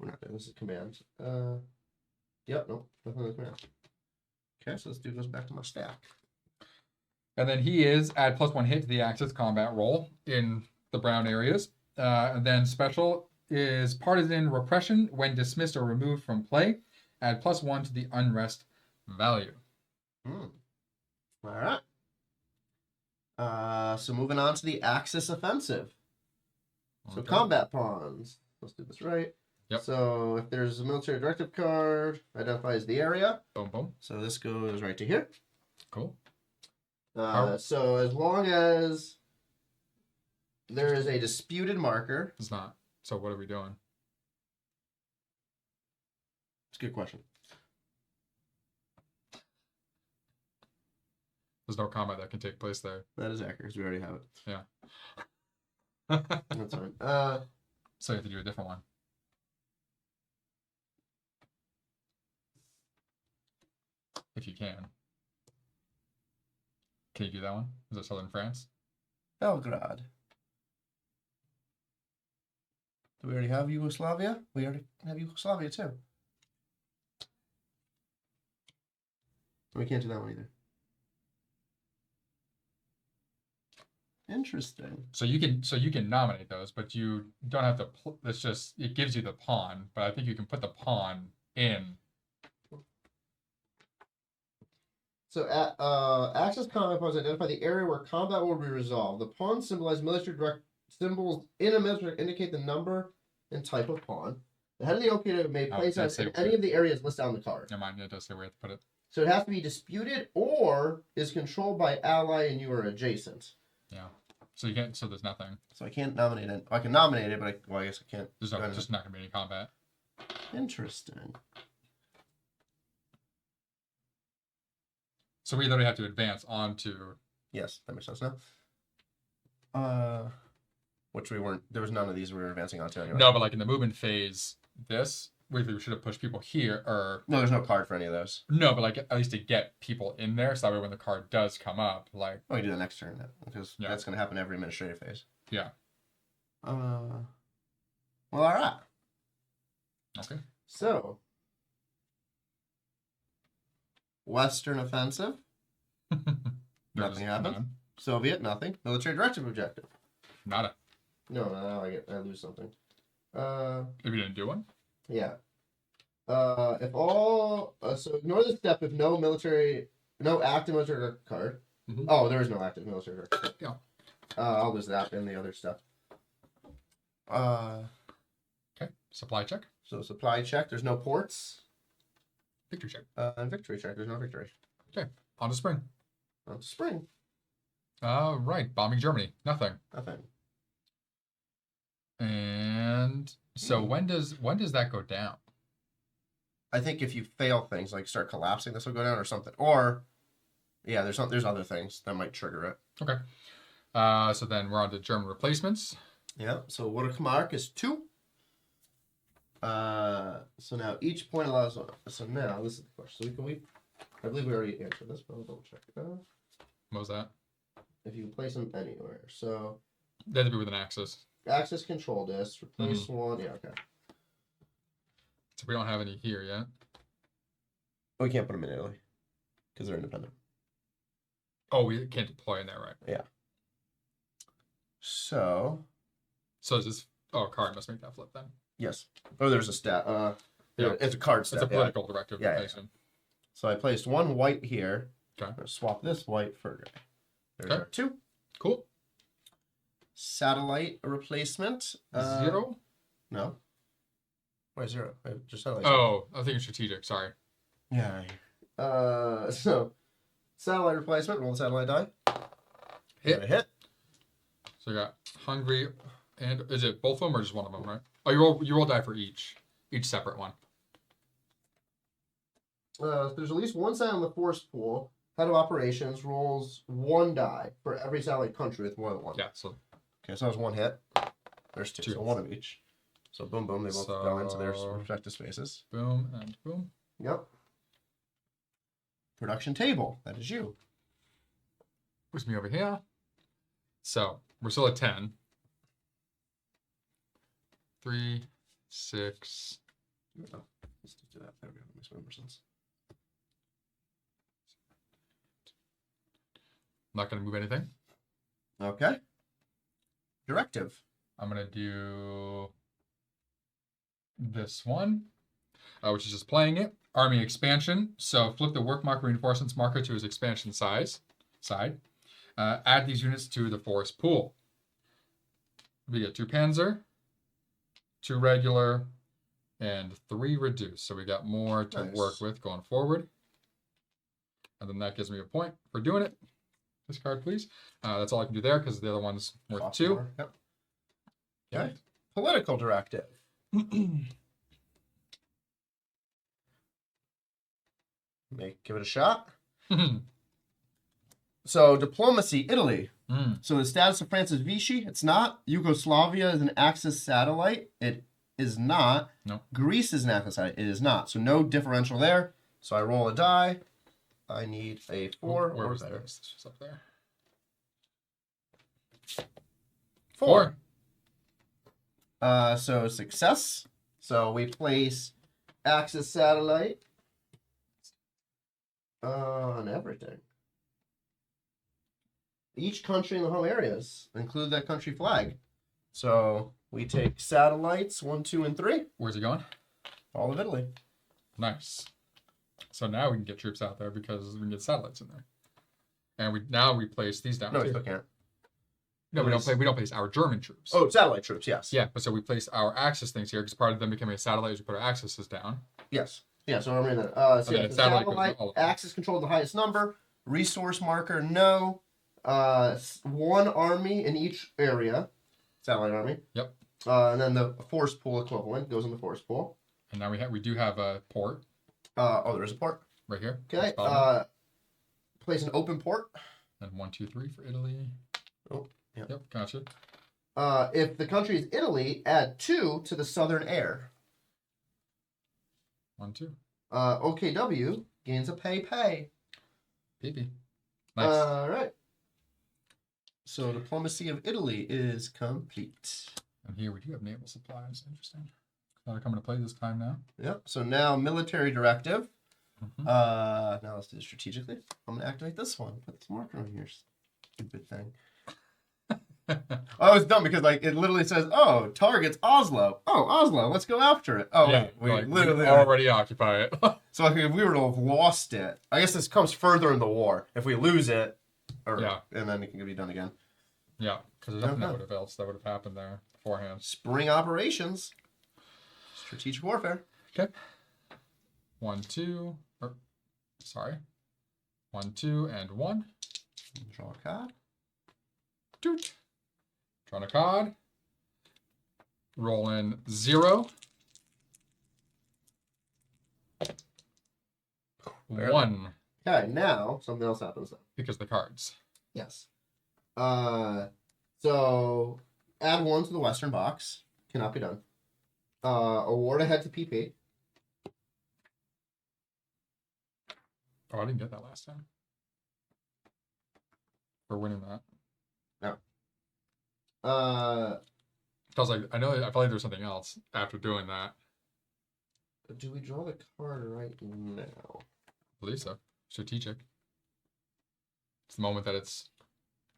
We're not doing this is command. Yep, nope, nothing in the command. Okay, so this dude goes back to my stack. And then he is add +1 hit to the Axis combat roll in the brown areas. And then special is partisan repression when dismissed or removed from play. Add +1 to the unrest value. All right. So moving on to the Axis offensive. So combat pawns. Let's do this right. Yep. So if there's a military directive card, identifies the area. Boom, boom. So this goes right to here. Cool. So as long as there is a disputed marker. It's not. So what are we doing? It's a good question. There's no combat that can take place there. That is accurate, 'cause we already have it. Yeah. That's fine. So you have to do a different one. If you can. Can you do that one? Is it southern France? Belgrade. Do we already have Yugoslavia? We already have Yugoslavia too. We can't do that one either. Interesting. So you can nominate those, but you don't have to. It's just it gives you the pawn, but I think you can put the pawn in. So, access combat pawns identify the area where combat will be resolved. The pawns symbolize military direct symbols in a military indicate the number and type of pawn. The head of the OKW may place that's in it. any of the areas listed on the card. Never mind, it does say where to put it. So it has to be disputed or is controlled by ally and you are adjacent. Yeah. So you can't. So there's nothing. So I can't nominate it. I can nominate it, but I guess I can't. There's no. Just not gonna be any combat. Interesting. So we literally have to advance onto. Yes, that makes sense now. Which we weren't. There was none of these we were advancing onto anyway. No, but like in the movement phase, we should have pushed people here, or No, there's no card for any of those. no, but like at least to get people in there, so that way when the card does come up, like Oh, we do that next turn then, because Yeah. that's going to happen every administrative phase. yeah, Well, all right. okay, So, Western offensive. Nothing happened. Soviet, nothing. Military directive objective. Nada. No, I lose something. If you didn't do one, Yeah. If all so ignore the step if no active military directive card. Mhm. Oh, there is no active military directive card. Yeah. I'll lose that and the other stuff. okay. Supply check, So supply check. There's no ports. victory check. And victory check. There's no victory. On to spring. On to spring. Right. Bombing Germany. Nothing. Nothing. And so when does that go down? I think if you fail things like start collapsing, this will go down or something. Or yeah, there's other things that might trigger it. Okay. So then we're on to German replacements. Yeah. So what a mark is 2. So now each point allows. So now this is the question. So I believe we already answered this, but I'll double check. What was that? If you can place them anywhere. So They have to be with an axis. access control disc. Replace one. Yeah. Okay. So we don't have any here yet. We can't put them in Italy because they're independent. Oh, we can't deploy in there, right? Yeah. So So is this? Oh, card must make that flip then. yes. Oh, there's a stat. Yeah. It's a card It's stat. a political directive. Yeah, yeah. Replacement. So I placed one white here. Okay. I'm gonna swap this white for gray. There's Okay. our 2. Cool. Satellite replacement. 0. No. Why 0? I just satellite. Oh, I think it's strategic. Sorry. Yeah. So satellite replacement. Roll the satellite die. Hit. Got a hit. So we got Hungary, and is it both of them or just one of them? Right. Oh, you roll die for each separate one. There's at least one side on the force pool. Head of operations rolls 1 die for every satellite country with more than 1. Yeah. So Okay, so that was 1 hit. There's 2, Two. so 1 of each. So boom, boom, they both go into their So- respective spaces. boom and boom. Yep. Production table. That is you. Push me over here. So we're still at 10. 3, 6. Oh, let's just do that. There we go. Makes more sense. I'm not gonna move anything. Okay. Directive. I'm gonna do this one, which is just playing it. Army expansion. So flip the work marker reinforcements marker to its expansion side. Add these units to the forest pool. We get 2 Panzer, 2 regular, and 3 reduced. So we got more to Nice. work with going forward. And then that gives me a point for doing it. This card, please. That's all I can do there because the other one's worth Cost 2. more. Yep. Okay. Political directive. Give it a shot. So, diplomacy, Italy. So, the status of France is Vichy. It's not. Yugoslavia is an Axis satellite. It is not. No. Greece is an Axis satellite. It is not. So, no differential there. So, I roll a die. I need a 4 Where or was better. this? This was up there. 4. So, success. So, we place Axis satellite on everything. Each country in the home areas include that country flag. So we take satellites 1, 2, and 3. Where's it going? All of Italy. Nice. So now we can get troops out there because we can get satellites in there. And we place these down. No, we too. still can't. No, we don't place our German troops. Oh, satellite troops, yes. Yeah, but so we place our Axis things here because part of them becoming a satellite is we put our Axis down. Yes. Yeah, so I'm reading that. So then yeah, it's the satellite satellite goes to all of them. axis control the highest number. Resource marker, no. 1 army in each area. Satellite army. Yep. And then the force pool equivalent goes in the force pool. And now we do have a port There is a port. right here. Okay. Place an open port. And 1, 2, 3 for Italy. Oh, yeah. Yep, gotcha. If the country is Italy, add 2 to the southern air. 1, 2. OKW gains a pay. PP. Nice. All right. So diplomacy of Italy is complete. And here we do have naval supplies. Interesting. They're coming to play this time now. Yep. So now military directive. Mhm. Now let's do it strategically. I'm gonna activate this one. Put this marker on here. Stupid thing. Oh, it's dumb because like it literally says, "Oh, target's Oslo. Oh, Oslo. Let's go after it." Oh, yeah, wait, we like, literally we already occupy it. So like, if we were to have lost it, I guess this comes further in the war. If we lose it, Yeah. and then it can be done again. Yeah, because there's nothing that would have happened there beforehand. Spring operations, strategic warfare. Okay. 1, 2. Sorry. 1, 2, and 1. Draw a card. Doot. Drawing a card. Roll in 0. Barely. 1. Okay, now something else happens though. Because the cards. Yes. So add 1 to the western box. Cannot be done. Award ahead to PP. Oh, I didn't get that last time. For winning that. I was like, I felt like there was something else after doing that. Do we draw the card right now? I believe so. Strategic. It's the moment that it's.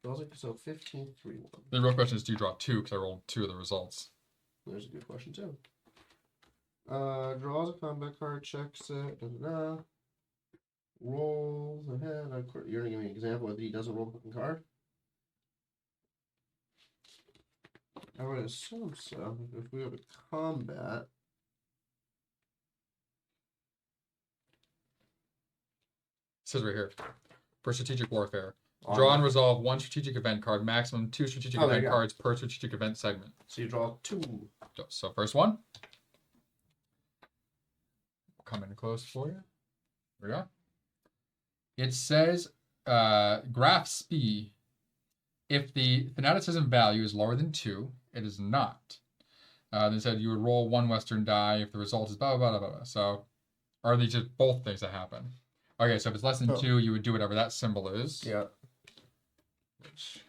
Draws like so 15, 3, 1. The real question is, do you draw 2? Because I rolled 2 of the results. There's a good question too. Draws a combat card, checks it, rolls ahead. You're gonna give me an example if he doesn't roll the fucking card? I would assume so. If we go to combat. It says right here. For strategic warfare. Draw and resolve 1 strategic event card, maximum 2 strategic event cards per strategic event segment. So you draw 2. So first one. Come in close for you. Here we go. It says graph speed. If the fanaticism value is lower than 2, it is not. Then it said you would roll 1 Western die if the result is blah, blah, blah, blah, blah. So, are these just both things that happen? Okay, so if it's less than 2, you would do whatever that symbol is. Yeah. Which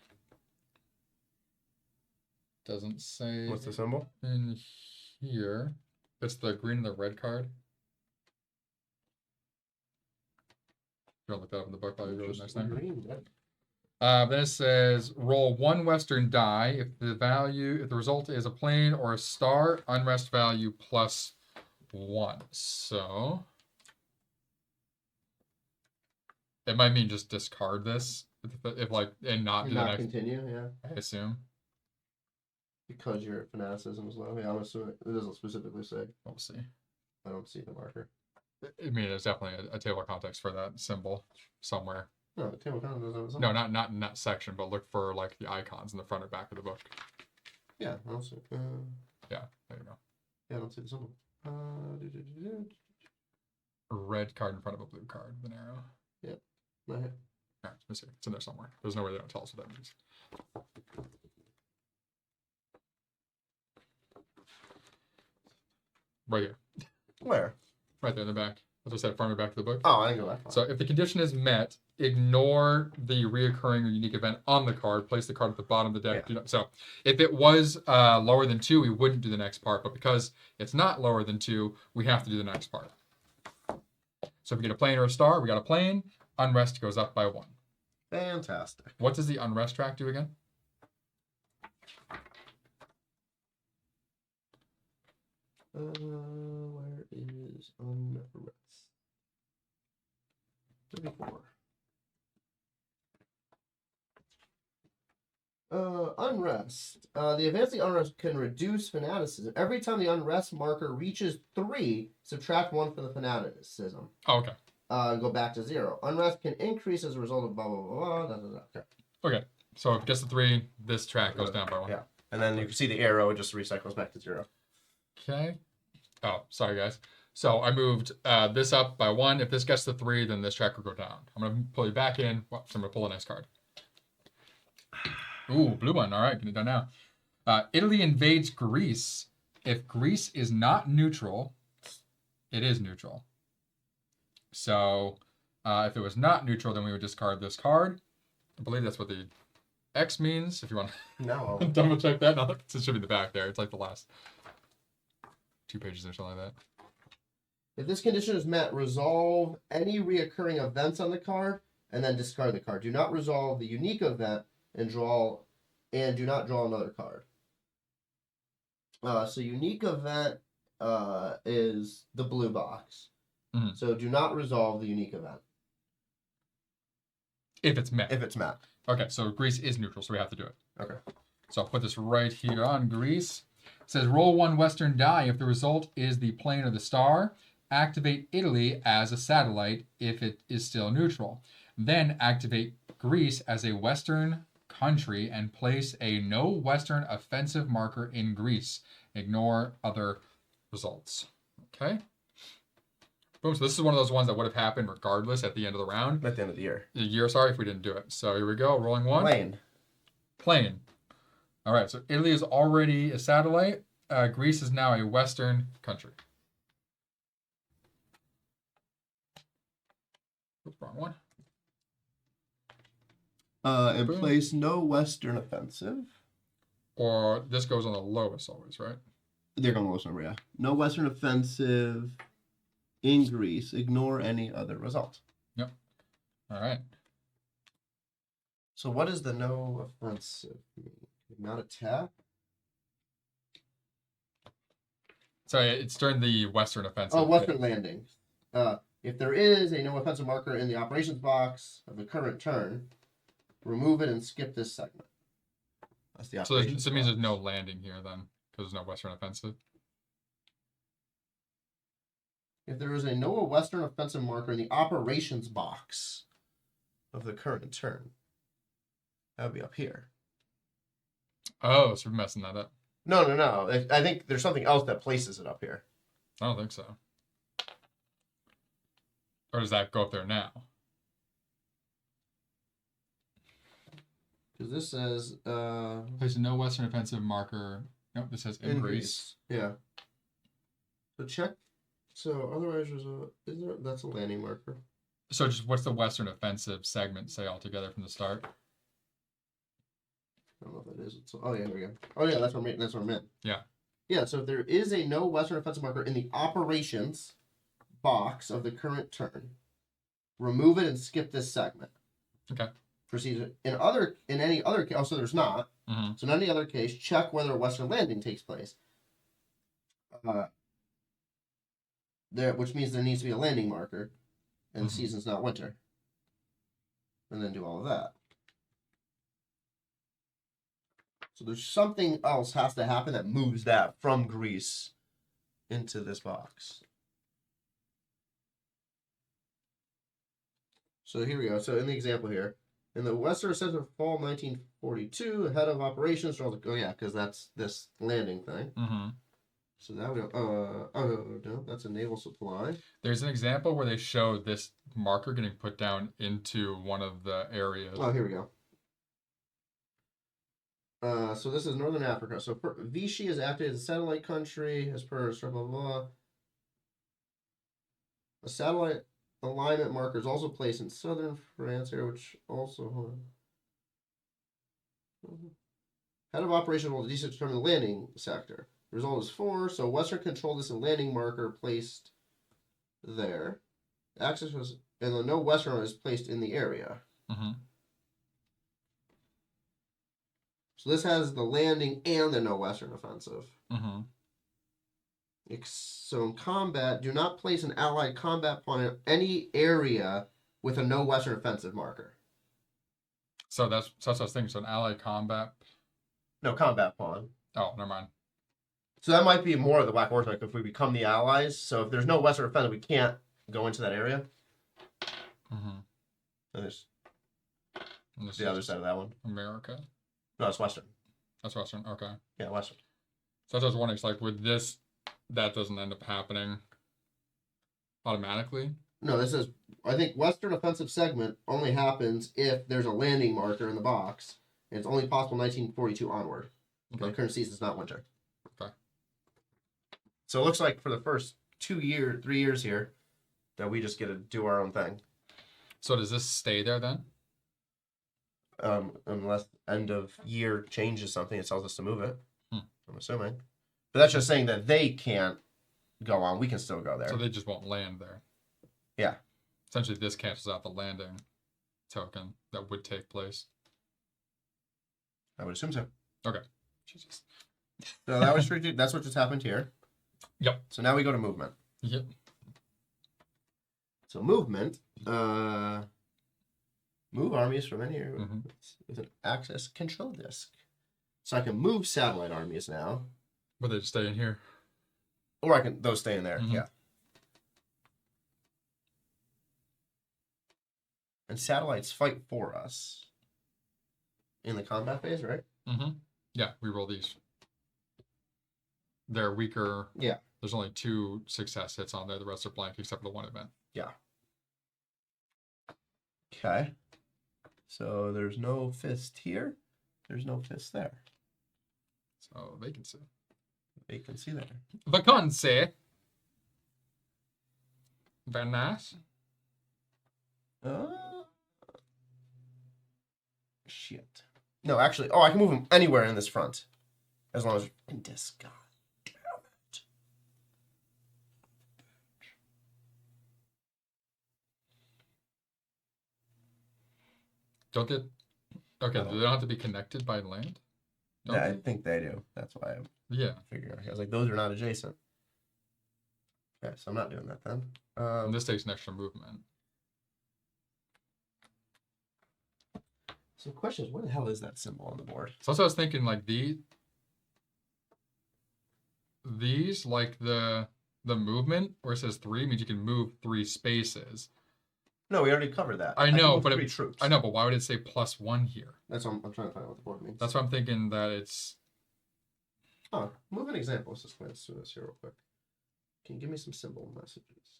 doesn't say. What's the symbol? In here. It's the green and the red card. You want to look that up in the book while you go to the next thing? Green, yeah. Then it says roll 1 Western die if the result is a plane or a star, unrest value +1. So it might mean just discard this if like and not do the next. Continue, yeah. I assume. Because your fanaticism is low. Yeah, I'm assuming it doesn't specifically say. We'll see. I don't see the marker. I mean, there's definitely a table of context for that symbol somewhere. No, the table of contents doesn't have a No, symbol. not in that section, but look for like the icons in the front or back of the book. Yeah, I don't see. Yeah, there you go. Yeah, I don't see the symbol. A red card in front of a blue card with an arrow. Not here. All right, let me see. It's in there somewhere. There's no way they don't tell us what that means. Right here. Where? Right there in the back. As I said, front or back of the book. Oh, I didn't go that far. So if the condition is met, ignore the reoccurring or unique event on the card. Place the card at the bottom of the deck. Yeah. So if it was lower than 2, we wouldn't do the next part. But because it's not lower than 2, we have to do the next part. So if we get a plane or a star, we got a plane. Unrest goes up by 1. Fantastic. What does the unrest track do again? Where is unrest? 34. Unrest. The advancing unrest can reduce fanaticism. Every time the unrest marker reaches 3, subtract 1 from the fanaticism. Oh, okay. Go back to 0. Unrest can increase as a result of blah, blah, blah, blah. Da, da, da. Okay. Okay. So if it gets to 3, this track goes down by 1. Yeah. And then you can see the arrow, it just recycles back to 0. Okay. Oh, sorry, guys. So I moved this up by 1. If this gets to 3, then this track will go down. I'm going to pull you back in. Well, so I'm going to pull a nice card. Ooh, blue one. All right, get it done now. Italy invades Greece. If Greece is not neutral, it is neutral. So if it was not neutral, then we would discard this card. I believe that's what the X means. If you want No. to double check that. No, it should be the back there. It's like the last 2 pages or something like that. If this condition is met, resolve any reoccurring events on the card and then discard the card. Do not resolve the unique event and do not draw another card. So unique event is the blue box. Mhm. So do not resolve the unique event If it's met. if it's met. Okay, so Greece is neutral, so we have to do it. Okay. So I'll put this right here on Greece. It says roll 1 Western die if the result is the plane or the star. Activate Italy as a satellite if it is still neutral. Then activate Greece as a Western country and place a no Western offensive marker in Greece. Ignore other results. Okay. Boom. So this is one of those ones that would have happened regardless at the end of the round. At the end of the year. The year, sorry, if we didn't do it. So here we go. Rolling 1. Plane. Plane. All right. So Italy is already a satellite. Greece is now a Western country. Oops, wrong one. And Boom. place no Western offensive. Or this goes on the lowest always, right? They're going to lowest number, yeah. No Western offensive in Greece. Ignore any other result. Yep. All right. So what does the no offensive mean? Not attack? So it's during the Western offensive. Oh, Western landing. If there is a no offensive marker in the operations box of the current turn, remove it and skip this segment. That's the So operations it means box. there's no landing here then, because there's no Western offensive. If there is a no Western offensive marker in the operations box of the current turn, that would be up here. Oh, so we're messing that up. No. I think there's something else that places it up here. I don't think so. Or does that go up there now? Because this says Place no Western offensive marker. Nope, this says in Greece. Yeah. So check. So otherwise, that's a landing marker. So just what's the Western offensive segment say altogether from the start? I don't know if that is. Oh yeah, here we go. Oh yeah, that's what I'm in. Yeah. Yeah. So if there is a no Western offensive marker in the operations box of the current turn, remove it and skip this segment. Okay. Proceed in any other case. Oh, so there's not. Mm-hmm. So in any other case, check whether a Western landing takes place. Which means there needs to be a landing marker, and the season's not winter. And then do all of that. So there's something else has to happen that moves that from Greece into this box. So here we go. So in the example here, in the Western Center Fall 1942, head of operations. So I was like, oh yeah, because that's this landing thing. Mm-hmm. So now we go, no, that's a naval supply. There's an example where they show this marker getting put down into one of the areas. Oh, here we go. So this is Northern Africa. So Vichy is active as a satellite country as per blah blah blah. A satellite alignment marker is also placed in southern France here, which also head of operations will determine the landing sector. The result is 4, so Western controlled this landing marker placed there. Access was, and the no Western is placed in the area. Mm-hmm. So this has the landing and the no Western offensive. Mm-hmm. So in combat, do not place an allied combat pawn in any area with a no Western offensive marker. So that's what I was thinking. So an allied combat. No combat pawn. Oh, never mind. So that might be more of the Black Horse, like if we become the allies. So if there's no Western offensive, we can't go into that area. Mm-hmm. And there's And the other side of that one. America. No, it's Western. That's Western. Okay. Yeah, Western. So that's what I was wondering. It's like with this, that doesn't end up happening automatically. No, this is, I think Western offensive segment only happens if there's a landing marker in the box. And it's only possible 1942 onward. Okay. The current season is not winter. Okay. So it looks like for the first 3 years here, that we just get to do our own thing. So does this stay there then? Unless end of year changes something, it tells us to move it. I'm assuming. But that's just saying that they can't go on. We can still go there. So they just won't land there. Yeah. Essentially, this cancels out the landing token that would take place. I would assume so. Okay. Jesus. So that was that's what just happened here. Yep. So now we go to movement. Yep. So movement, move armies from any area with an access control disk. So I can move satellite armies now. But they just stay in here. Or I can, those stay in there, yeah. And satellites fight for us in the combat phase, right? Mm-hmm. Yeah, we roll these. They're weaker. Yeah. There's only 2 success hits on there. The rest are blank except for the one event. Yeah. Okay. So there's no fist here. There's no fist there. So vacancy. Vacancy there. Vacancy. Very nice. Shit. No, actually, I can move him anywhere in this front. As long as in disguise. Damn it. Don't they? Okay, do they don't have to be connected by land? Yeah, I think they do. That's why I'm figuring out. I was like, those are not adjacent. Okay, so I'm not doing that then. And this takes an extra movement. So the question is, where the hell is that symbol on the board? So I was thinking, like these like the movement where it says 3 means you can move 3 spaces. No, we already covered that. I know, but troops. I know, but why would it say +1 here? That's what I'm trying to find out what the board means. That's why I'm thinking that it's. Oh, move an example. Let's just glance through this here real quick. Can you give me some symbol messages?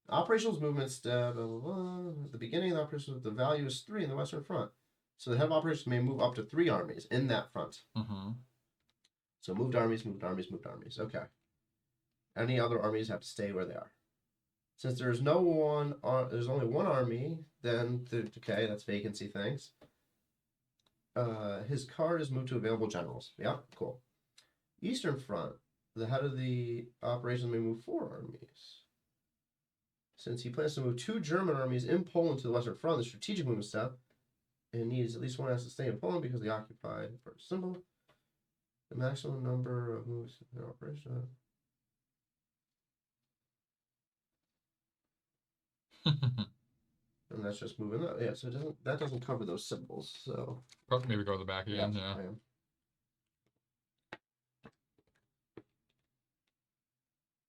Operations movements, blah, blah, blah. At the beginning of the operations, the value is 3 in the Western Front. So the head of operations may move up to 3 armies in that front. Mm-hmm. So moved armies, moved armies, moved armies. Okay. Any other armies have to stay where they are. Since there's no one, there's only 1 army, then, okay, that's vacancy things. His card is moved to available generals. Yeah, cool. Eastern Front, the head of the operation may move 4 armies. Since he plans to move 2 German armies in Poland to the Western Front, the strategic movement step, and needs at least 1 has to stay in Poland because they occupied for symbol. The maximum number of moves in the operation. And that's just moving up. Yeah, so that doesn't cover those symbols. So Probably maybe go to the back again. Yeah. I am.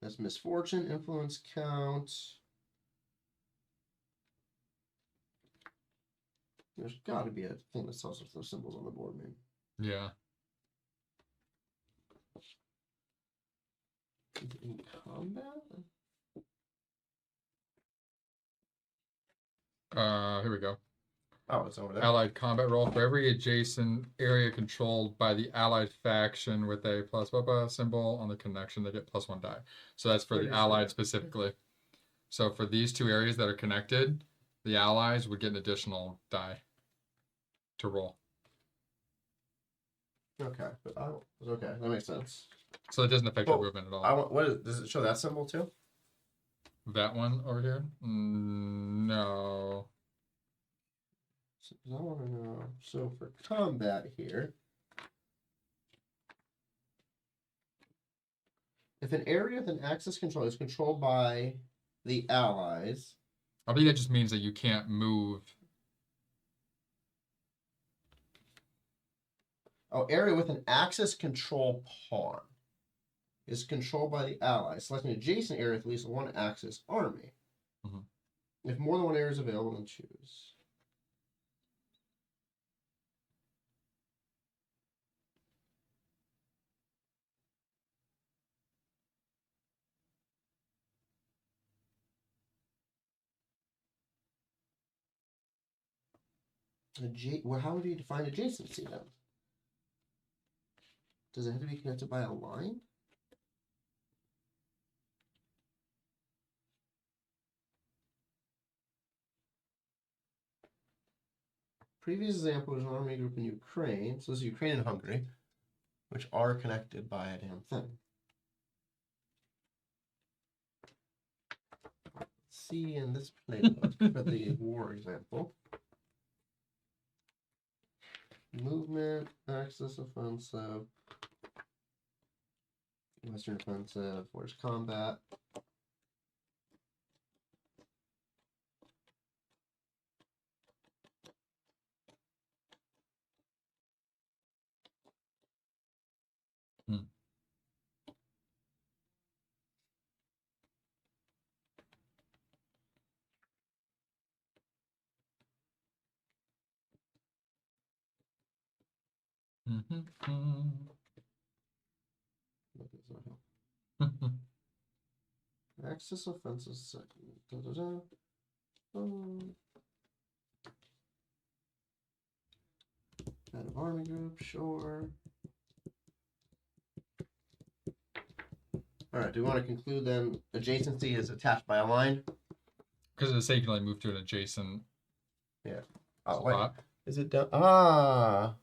That's misfortune, influence count. There's got to be a thing that tells us those symbols on the board, man. Yeah. In combat? Here we go. Oh, it's over there. Allied combat roll for every adjacent area controlled by the allied faction with a plus blah, blah symbol on the connection. They get +1 die. So that's for the allied specifically. So for these two areas that are connected, the allies would get an additional die to roll. Okay, but okay, that makes sense. So it doesn't affect your movement at all. Does it show that symbol too? That one over here? No. I want to know. So for combat here, if an area with an axis control is controlled by the allies, I think that just means that you can't move. Oh, area with an axis control pawn is controlled by the allies. Select an adjacent area with at least one axis army. Mhm. If more than one area is available, then choose. Well, how do you define adjacency then? Does it have to be connected by a line? Previous example was an army group in Ukraine. So this is Ukraine and Hungary, which are connected by a damn thing. Let's see in this playbook for the war example. Movement, Axis offensive, Western offensive, where's combat? That does not help. Axis offensive second. Head of army group, sure. Alright, do we want to conclude then adjacency is attached by a line? Because of the sake, you can only move to an adjacent spot. Is it done? Ah.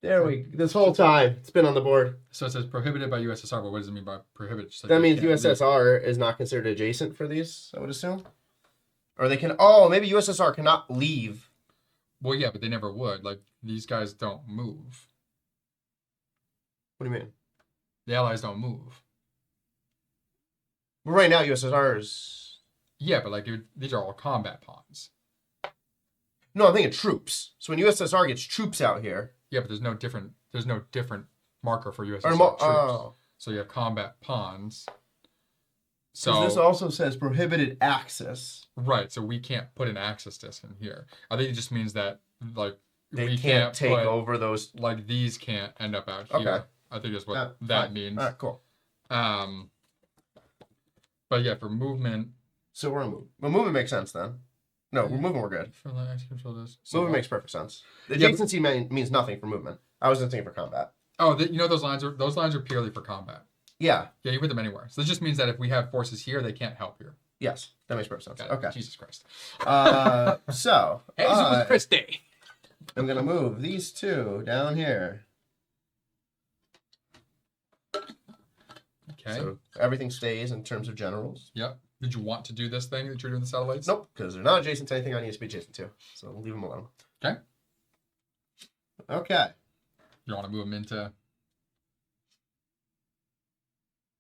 There we go. This whole time, it's been on the board. So it says prohibited by USSR, but what does it mean by prohibited? Just like that means USSR is not considered adjacent for these, I would assume. Or they can, maybe USSR cannot leave. Well, yeah, but they never would. Like, these guys don't move. What do you mean? The Allies don't move. Well, right now, USSR is... Yeah, but like these are all combat pawns. No, I'm thinking troops. So when USSR gets troops out here... Yeah, but there's no different marker for USSR troops. So you have combat pawns. So this also says prohibited axis. Right, so we can't put an axis disc in here. I think it just means that like we can't take over those. Like these can't end up out here. Okay. I think is what that means. All right, cool. But yeah, for movement. So we're on move. Well, movement makes sense then. No, we're moving. We're good. For control this. Movement makes perfect sense. The adjacency means nothing for movement. I was thinking for combat. Oh, those lines are purely for combat. Yeah. Yeah, you put them anywhere. So this just means that if we have forces here, they can't help here. Yes, that makes perfect sense. Okay. Jesus Christ. So. Jesus Christi. I'm gonna move these two down here. Okay. So everything stays in terms of generals. Yep. Did you want to do this thing that you're doing the satellites? Nope, because they're not adjacent to anything I need to be adjacent to. So leave them alone. Okay. Okay. You want to move them into...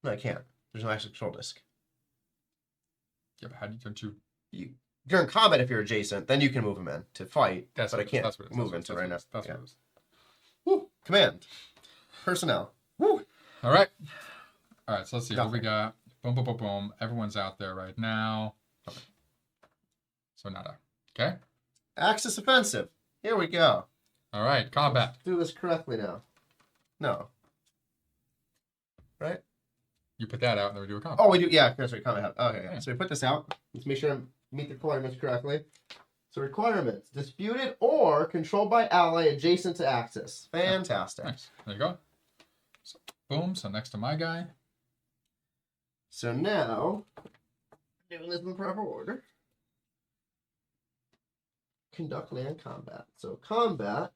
No, I can't. There's no actual control disk. Yeah, but how don't you... during combat, if you're adjacent, then you can move him in to fight. That's but what I can't that's what it is. move That's into what right now. it is. That's Yeah. what it is. Woo. Command. Personnel. Woo. All right. All right. So let's see what we Nothing. got. Boom, boom, boom, boom. Everyone's out there right now. Okay. So nada. Okay. Axis offensive. Here we go. All right. Combat. Let's do this correctly now. No. Right? You put that out, and then we do a combat. Oh, we do. Yeah, that's right. Combat. Okay. Yeah. Yeah. So we put this out. Let's make sure I meet the requirements correctly. So requirements: disputed or controlled by ally adjacent to Axis. Fantastic. Nice. There you go. So, boom. So next to my guy. So now, doing this in the proper order. Conduct land combat. So combat.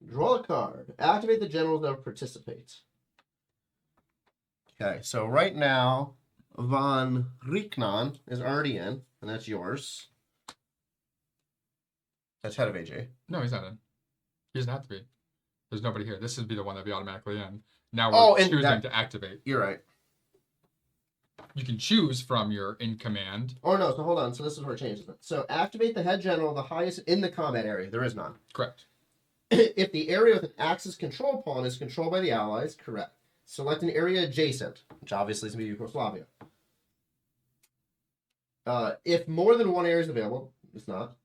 Draw a card. Activate the generals that participate. Okay, so right now, Von Rieknan is already in, and that's yours. That's head of AJ. No, he's not in. He doesn't have to be. There's nobody here. This would be the one that'd be automatically in. Now we're and choosing that- to activate. You're right. You can choose from your in command. Oh no, so hold on. So this is where it changes it. So activate the head general, the highest in the combat area. There is none. Correct. If the area with an Axis control pawn is controlled by the Allies, correct. Select an area adjacent, which obviously is going to be Yugoslavia. If more than one area is available, it's not.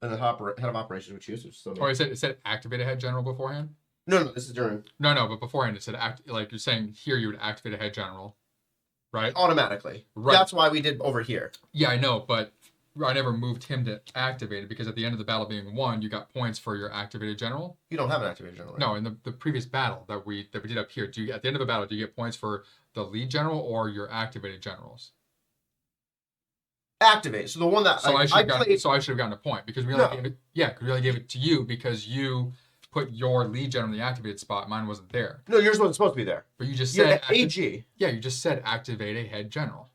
Then the head of operations would choose. So Or it said activate a head general beforehand. no, this is during No, but beforehand it said like you're saying here you would activate a head general, right? automatically. Right. That's why we did over here. Yeah, I know, but I never moved him to activate it because at the end of the battle being won, you got points for your activated general. You don't have an activated general. Right? No, in the previous battle that we did up here, do you at the end of the battle do you get points for the lead general or your activated generals? Activate. So the one that So I should played. have gotten a point because we only No. gave it. Yeah, because we only gave it to you because you put your lead general in the activated spot. Mine wasn't there. No, yours wasn't supposed to be there. But you just You're said at AG. Yeah, you just said activate a head general.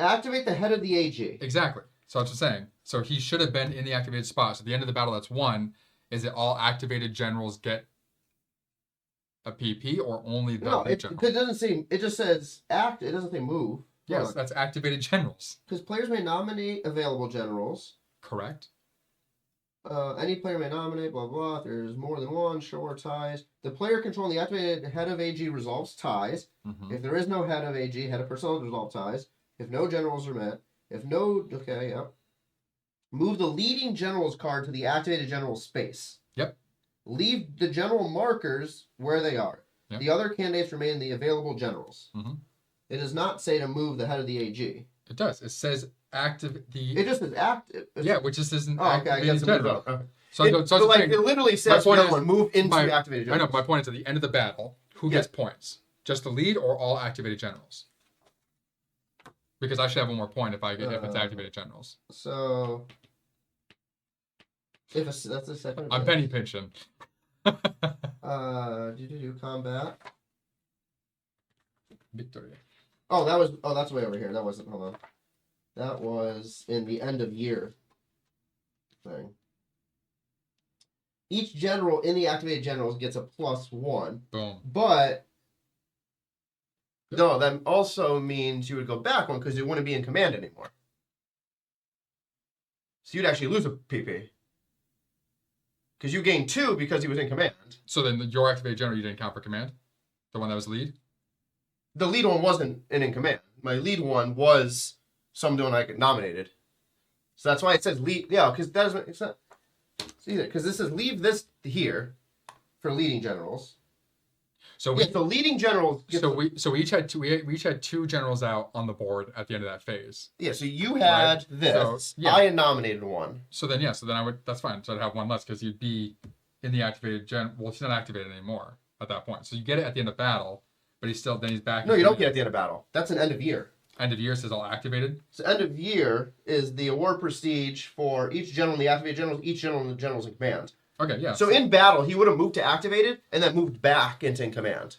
Activate the head of the AG. Exactly. So that's what I'm saying. So he should have been in the activated spot. So at the end of the battle that's won, is it all activated generals get a PP or only the No, lead it general? doesn't say. It just says act. It doesn't say move. Yes, that's activated generals. Because players may nominate available generals. Correct. Any player may nominate, blah, blah. If there's more than one, sure, ties. The player controlling the activated head of AG resolves ties. Mm-hmm. If there is no head of AG, head of personnel resolve ties. If no generals are met. If no, okay, yep. Move the leading generals card to the activated general space. Yep. Leave the general markers where they are. Yep. The other candidates remain the available generals. Mm-hmm. It does not say to move the head of the AG. It does. It says active the. It just says act. Yeah, which just isn't Oh, okay, I activated guess general. okay. So, It, so but like, saying, it literally says point no is- one move into my- the activated I know. generals. My point is at the end of the battle, who Yeah. gets points? Just the lead or all activated generals? Because I should have one more point if it's activated generals. So, that's the second. I'm penny pinching. Do combat. Victory. That's way over here. That wasn't. Hold on. That was in the end of year thing. Each general in the activated generals gets a +1, Boom. but no, that also means you would go back one because you wouldn't be in command anymore. So you'd actually lose a PP. Because you gained 2 because he was in command. So then your activated general you didn't count for command? The one that was lead? The lead one wasn't in command. My lead one was someone I nominated. So that's why it says lead. Yeah, because that doesn't. It's not. See that? Because this says leave this here for leading generals. So we Yeah, so leading generals. we each had two generals out on the board at the end of that phase. Yeah, so you had Right. this. So, yeah. I had nominated one. So then I would that's fine. So I'd have one less because you'd be in the activated well, he's not activated anymore at that point. So you get it at the end of battle, but he's back. No, you don't get it at the end of battle. That's an end of year. End of year says all activated. So end of year is the award prestige for each general in the activated generals, each general in the generals in command. Okay, yeah. So in battle, he would have moved to activated and then moved back into in command.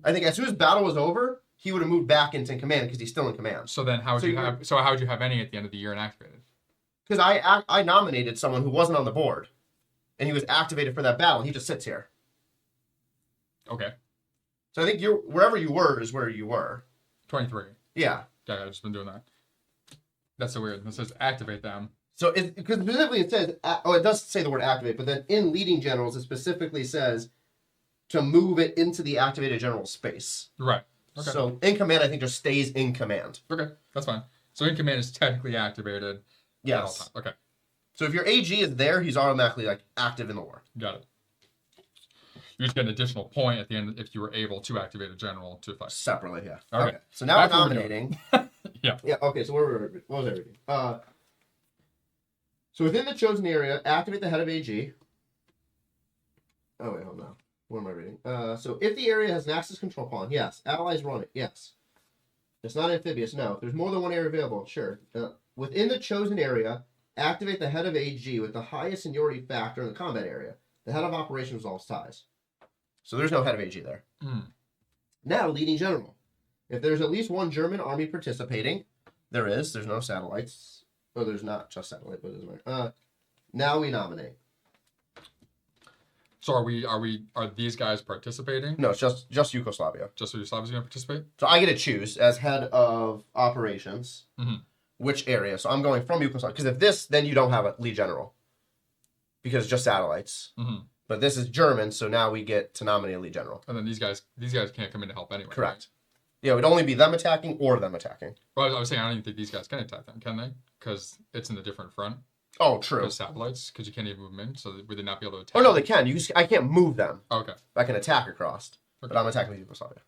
I think as soon as battle was over, he would have moved back into in command because he's still in command. So then how would you have any at the end of the year and activated? Because I nominated someone who wasn't on the board, and he was activated for that battle. He just sits here. Okay. So I think you're wherever you were is where you were. 23. Yeah. Yeah, I've just been doing that. That's so weird. It says activate them. So because specifically it says, it does say the word activate, but then in leading generals it specifically says to move it into the activated general space. Right. Okay. So in command, I think just stays in command. Okay, that's fine. So in command is technically activated at all Yes. times. Okay, So if your AG is there, he's automatically like active in the war. got it. You just get an additional point at the end if you were able to activate a general to fight. Separately, yeah. Okay. So now That's we're what we're nominating. Yeah. Yeah. Okay. So what was I reading? So within the chosen area, activate the head of AG. Oh wait, hold on. What am I reading? So if the area has an axis control pawn, yes. Allies run it, yes. It's not amphibious, no. If there's more than one area available, sure. Within the chosen area, activate the head of AG with the highest seniority factor in the combat area. The head of operation resolves ties. So there's no head of AG there. Now, leading general. If there's at least one German army participating, there is. There's no satellites. Oh, there's not just satellite, but it doesn't matter. Now we nominate. So are these guys participating? No, it's just Yugoslavia. Just so Yugoslavia's going to participate? So I get to choose as head of operations which area. So I'm going from Yugoslavia. Because if this, then you don't have a lead general. Because it's just satellites. But this is German, so now we get to nominate a lead general. And then these guys can't come in to help anyway. Correct. Right? Yeah, it would only be them attacking or them attacking. Well, I was saying I don't even think these guys can attack them, can they? Because it's in a different front. Oh, true. Because satellites, because you can't even move them in, so would they not be able to attack? Oh, no, they can. I can't move them. Oh, okay. I can attack across. Okay. But I'm attacking with Yugoslavia.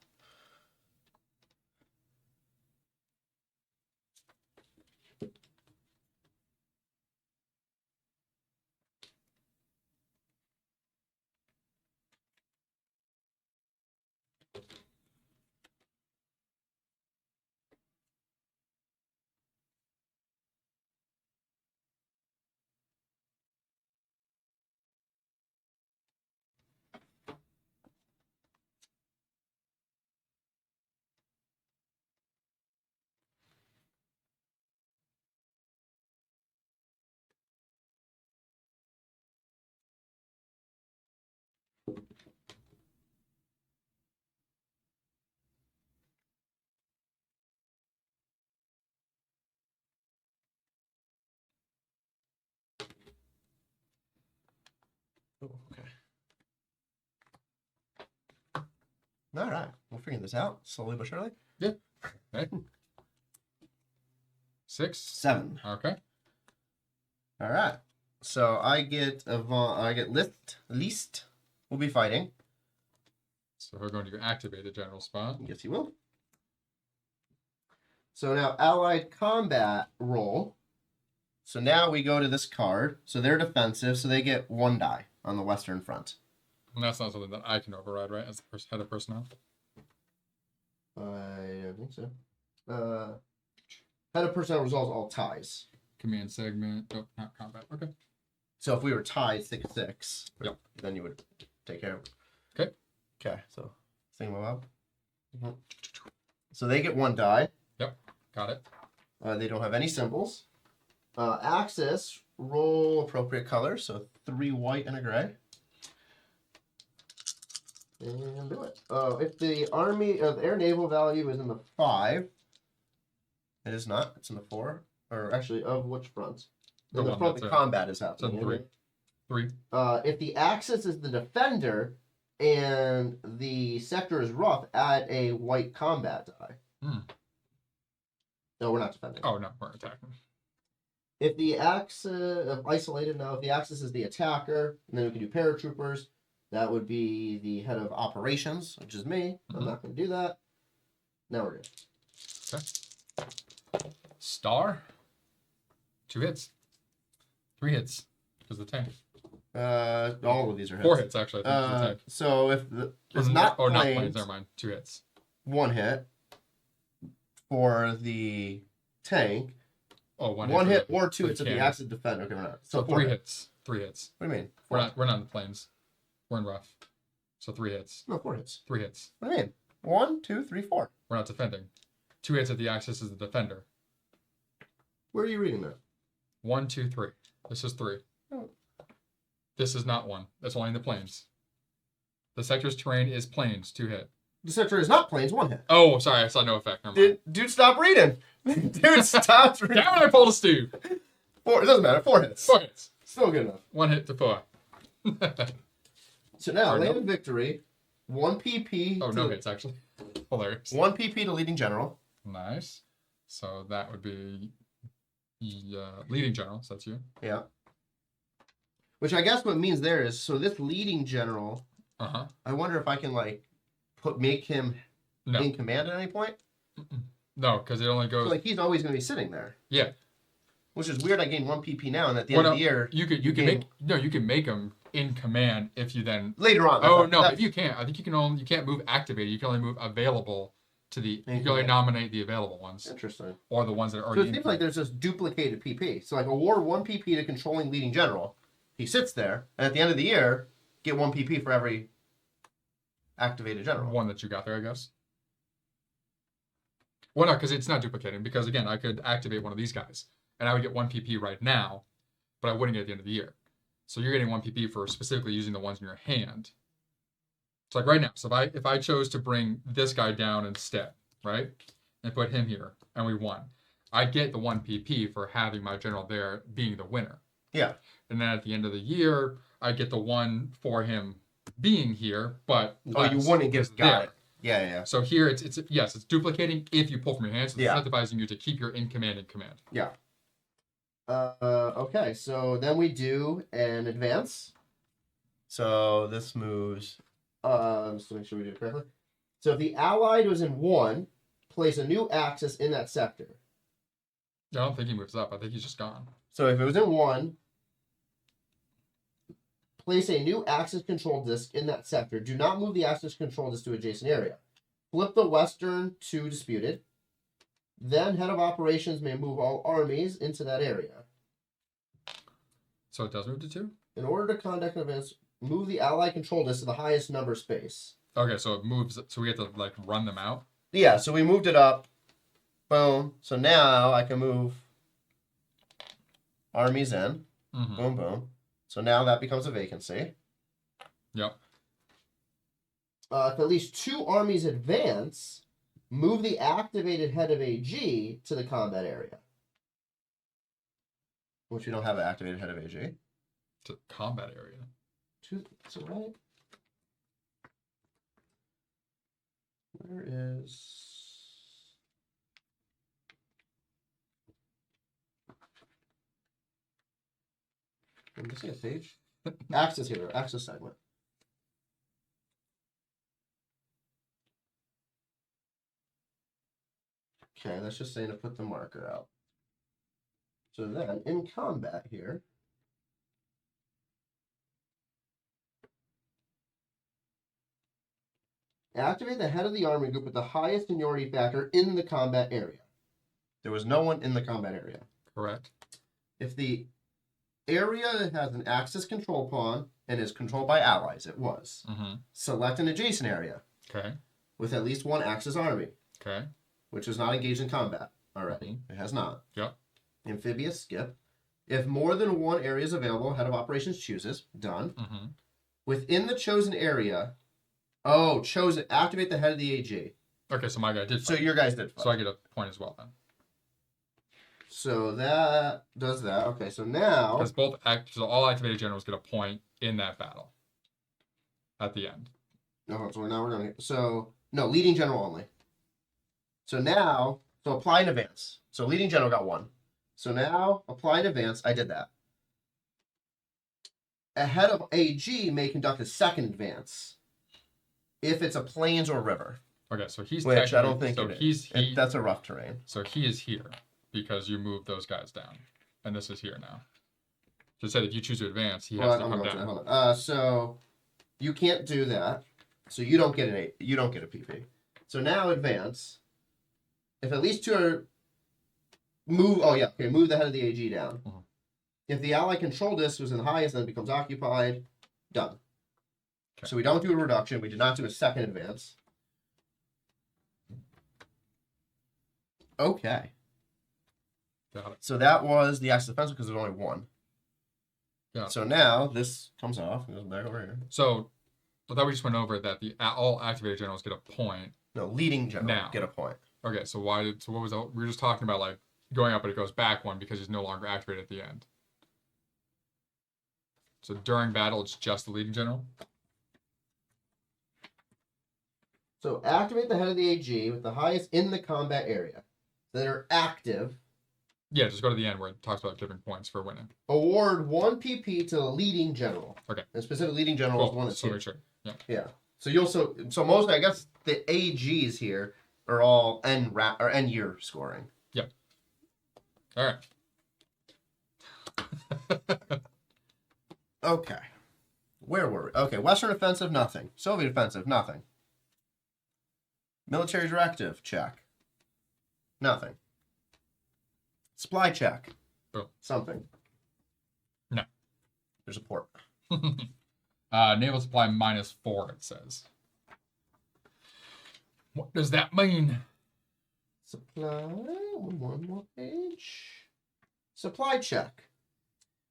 Oh, okay. All right. We'll figure this out slowly but surely. Yeah. Okay. 6. 7. Okay. All right. So I get List. We'll be fighting. So we're going to activate a general spot. Yes, you will. So now Allied combat roll. So now we go to this card. So they're defensive, so they get 1 die on the Western Front. And that's not something that I can override, right? As the head of personnel. I don't think so. Head of personnel resolves all ties. Command segment. Oh, not combat. Okay. So if we were tied 6-6, Yep. then you would take care of it. Okay. Okay, so thingamabob. So they get 1 die. Yep. Got it. They don't have any symbols. Axis, roll appropriate color, so 3 white and a gray. And do it. If the army of air naval value is in the 5, it is not. It's in the 4. Or actually, of which front? In the front the combat is happening. So 3. 3. If the axis is the defender and the sector is rough, add a white combat die. No, we're not defending. Oh, no, we're attacking. If the axis isolated now, if the axis is the attacker, and then we can do paratroopers, that would be the head of operations, which is me. I'm not going to do that. Now we're good. Okay. Star. 2 hits. 3 hits. Because the tank. All of these are hits. 4 hits actually. I think, 'cause the tank. So if it's not planes, not planes, planes. Never mind. 2 hits. 1 hit for the tank. Oh, 1 hit or 2 hits if the axis defender. Okay, we're not. So 3 hits. 3 hits. What do you mean? We're not in the planes. We're in rough. So 3 hits. No, 4 hits. 3 hits. What do you mean? 1, 2, 3, 4. We're not defending. 2 hits if the axis is the defender. Where are you reading that? 1, 2, 3. This is 3. Oh. This is not 1. That's only in the planes. The sector's terrain is planes. 2 hit. The Centaur is not planes, 1 hit. Oh, sorry, I saw no effect. Never mind. Dude, stop reading. Dude, stop reading. Damn it, I pulled a Steve. 4, it doesn't matter, 4 hits. 4 hits. Still good enough. 1 hit to 4. So now, Or land no. of victory, 1 PP. Oh, no hits, actually. Hilarious. 1 PP to leading general. Nice. So that would be the leading general, so that's you. Yeah. Which I guess what it means there is, so this leading general, Uh-huh. I wonder if I can, like, make him No. in command at any point. No, because it only So, goes... like, he's always going to be sitting there. Yeah. Which is weird. I gain 1 PP now, and at the Well, end of no, the year, You can gain- make him in command if you then... later on. Oh, no, if you can't. I think you can't move activated. You can only move available to the... You can only nominate the available ones. Interesting. Or the ones that are So already it seems like there's just duplicated PP. So, like, award 1 PP to controlling leading general. He sits there, and at the end of the year, get 1 PP for every activated general. one that you got there, I guess. Well, no, because it's not duplicating. Because, again, I could activate one of these guys, and I would get 1 PP right now, but I wouldn't get at the end of the year. So you're getting 1 PP for specifically using the ones in your hand. It's like right now. So if I chose to bring this guy down instead, right, and put him here, and we won, I get the 1 PP for having my general there being the winner. Yeah. And then at the end of the year, I get the 1 for him being here, but Oh, you wouldn't get got it. Yeah, yeah. So here it's yes, it's duplicating if you pull from your hand, so it's Yeah. incentivizing you to keep your in command. Yeah. Okay, so then we do an advance. So this moves. Just to make sure we do it correctly. So if the allied was in 1, place a new axis in that sector. I don't think he moves up. I think he's just gone. So if it was in 1, place a new axis control disk in that sector. Do not move the axis control disk to adjacent area. Flip the western to disputed. Then head of operations may move all armies into that area. So it does move to 2? In order to conduct an advance, move the allied control disk to the highest number space. Okay, so it moves. So we have to like run them out. Yeah, so we moved it up. Boom. So now I can move armies in. Mm-hmm. Boom, boom. So now that becomes a vacancy. Yep. If at least 2 armies advance, move the activated head of AG to the combat area. Which we don't have an activated head of AG. To combat area. So right. Where is... I'm missing a page. Axis here, axis segment. Okay, that's just saying to put the marker out. So then, in combat here, activate the head of the army group with the highest seniority factor in the combat area. There was no one in the combat area. Correct. If the area has an axis control pawn and is controlled by allies, it was. Mm-hmm. Select an adjacent area Okay. with at least 1 axis army, Okay. which is not engaged in combat already. It has not. Yep. Amphibious, skip. If more than 1 area is available, head of operations chooses. Done. Mm-hmm. Within the chosen area, chosen. Activate the head of the AG. Okay, so my guy did. So fight. your guys did. So I get a point as well then. So that does that. Okay, so now Because so all activated generals get a point in that battle. At the end. so now we're going to no, leading general only. So now apply in advance. So leading general got 1. So now apply in advance. I did that. A head of AG may conduct a second advance if it's a plains or river. Okay, so he's Which I don't think so it is. That's a rough terrain. So he is here because you moved those guys down, and this is here now. Just said if you choose to advance, he has to come down. Hold on. So you can't do that. So you don't get a PP. So now advance. If at least 2 are move. Oh yeah. Okay. Move the head of the AG down. Mm-hmm. If the ally control disk was in the highest, then it becomes occupied. Done. Okay. So we don't do a reduction. We did not do a second advance. Okay. Got it. So that was the axis defensive because there's only 1. Yeah. So now this comes off and goes back over here. So I thought we just went over that all activated generals get a point. No, leading general Now. get a point. Okay, so what was that? We were just talking about like going up, but it goes back one because he's no longer activated at the end. So during battle, it's just the leading general. So activate the head of the AG with the highest in the combat area that are active. Yeah, just go to the end where it talks about giving points for winning. Award 1 PP to the leading general. Okay. And specific leading general is 1 and 2. So make sure. Yeah. Yeah. So so most, I guess the AGs here are all end year scoring. Yeah. All right. Okay. Where were we? Okay, Western offensive, nothing. Soviet offensive, nothing. Military directive, check. Nothing. Supply check. Oh. Something. No. There's a port. Naval supply -4, it says. What does that mean? Supply, one more page. Supply check.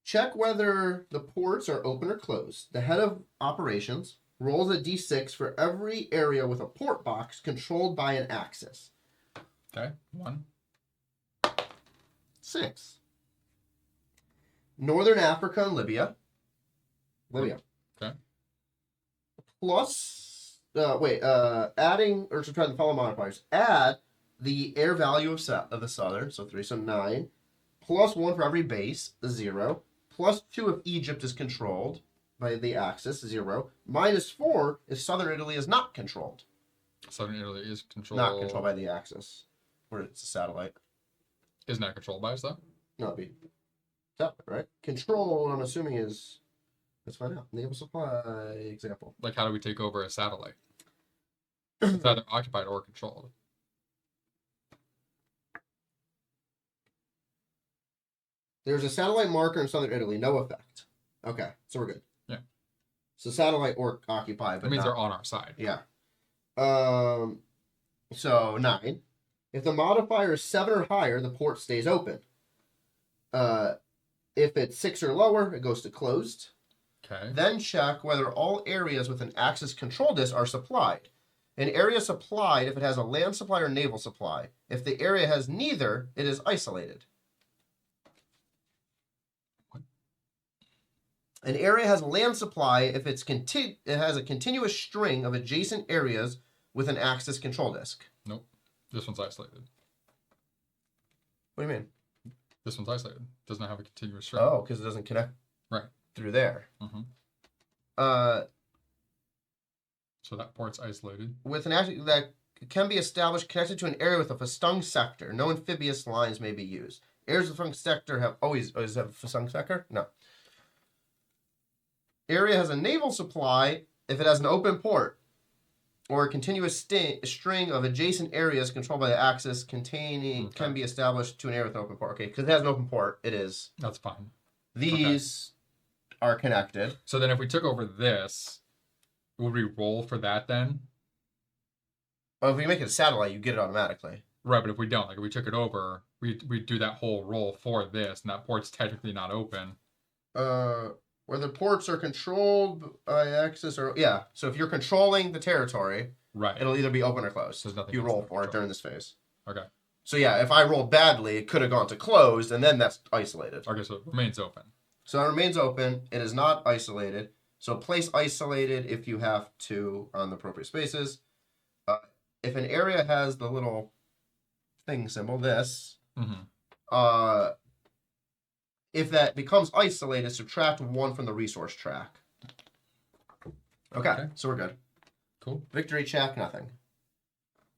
Check whether the ports are open or closed. The head of operations rolls a d6 for every area with a port box controlled by an axis. Okay, 1. 6. Northern Africa and Libya. Okay. Plus, adding, or subtract the following modifiers. Add the air value of the southern, so 3, so 9. Plus 1 for every base, 0. Plus 2 if Egypt is controlled by the axis, 0. -4 if southern Italy is not controlled. Southern Italy is controlled. Not controlled by the axis. Where it's a satellite. Isn't that controlled by us, though? No, it'd be separate, right? Control, I'm assuming, is... Let's find out. Naval supply example. Like, how do we take over a satellite? It's either occupied or controlled. There's a satellite marker in southern Italy. No effect. Okay, so we're good. Yeah. So satellite or occupied, but That means not... they're on our side. Yeah. So 9. If the modifier is 7 or higher, the port stays open. If it's 6 or lower, it goes to closed. Okay. Then check whether all areas with an axis control disk are supplied. An area supplied if it has a land supply or naval supply. If the area has neither, it is isolated. What? An area has land supply if it has a continuous string of adjacent areas with an axis control disk. Nope. This one's isolated. What do you mean? This one's isolated. Does not have a continuous string. Oh, because it doesn't connect through there. Mm-hmm. So that port's isolated. With an axis that can be established connected to an area with a Festung sector. No amphibious lines may be used. Areas with Festung sector have always have a Festung sector? No. Area has a naval supply if it has an open port or a continuous string of adjacent areas controlled by the axis containing can be established to an area with an open port. Okay, because it has an open port, it is. That's fine. These are connected. So then if we took over this, would we roll for that then? Well, if you make it a satellite, you get it automatically. Right, but if we don't, like if we took it over, we do that whole roll for this, and that port's technically not open. Where the ports are controlled by axis or... Yeah, so if you're controlling the territory, right, it'll either be open or closed. So nothing you roll for it during this phase. Okay. So yeah, if I rolled badly, it could have gone to closed, and then that's isolated. Okay, so it remains open. So it remains open. It is not isolated. So place isolated if you have to on the appropriate spaces. If an area has the little thing symbol, this, if that becomes isolated, subtract 1 from the resource track. Okay, so we're good. Cool. Victory check, nothing.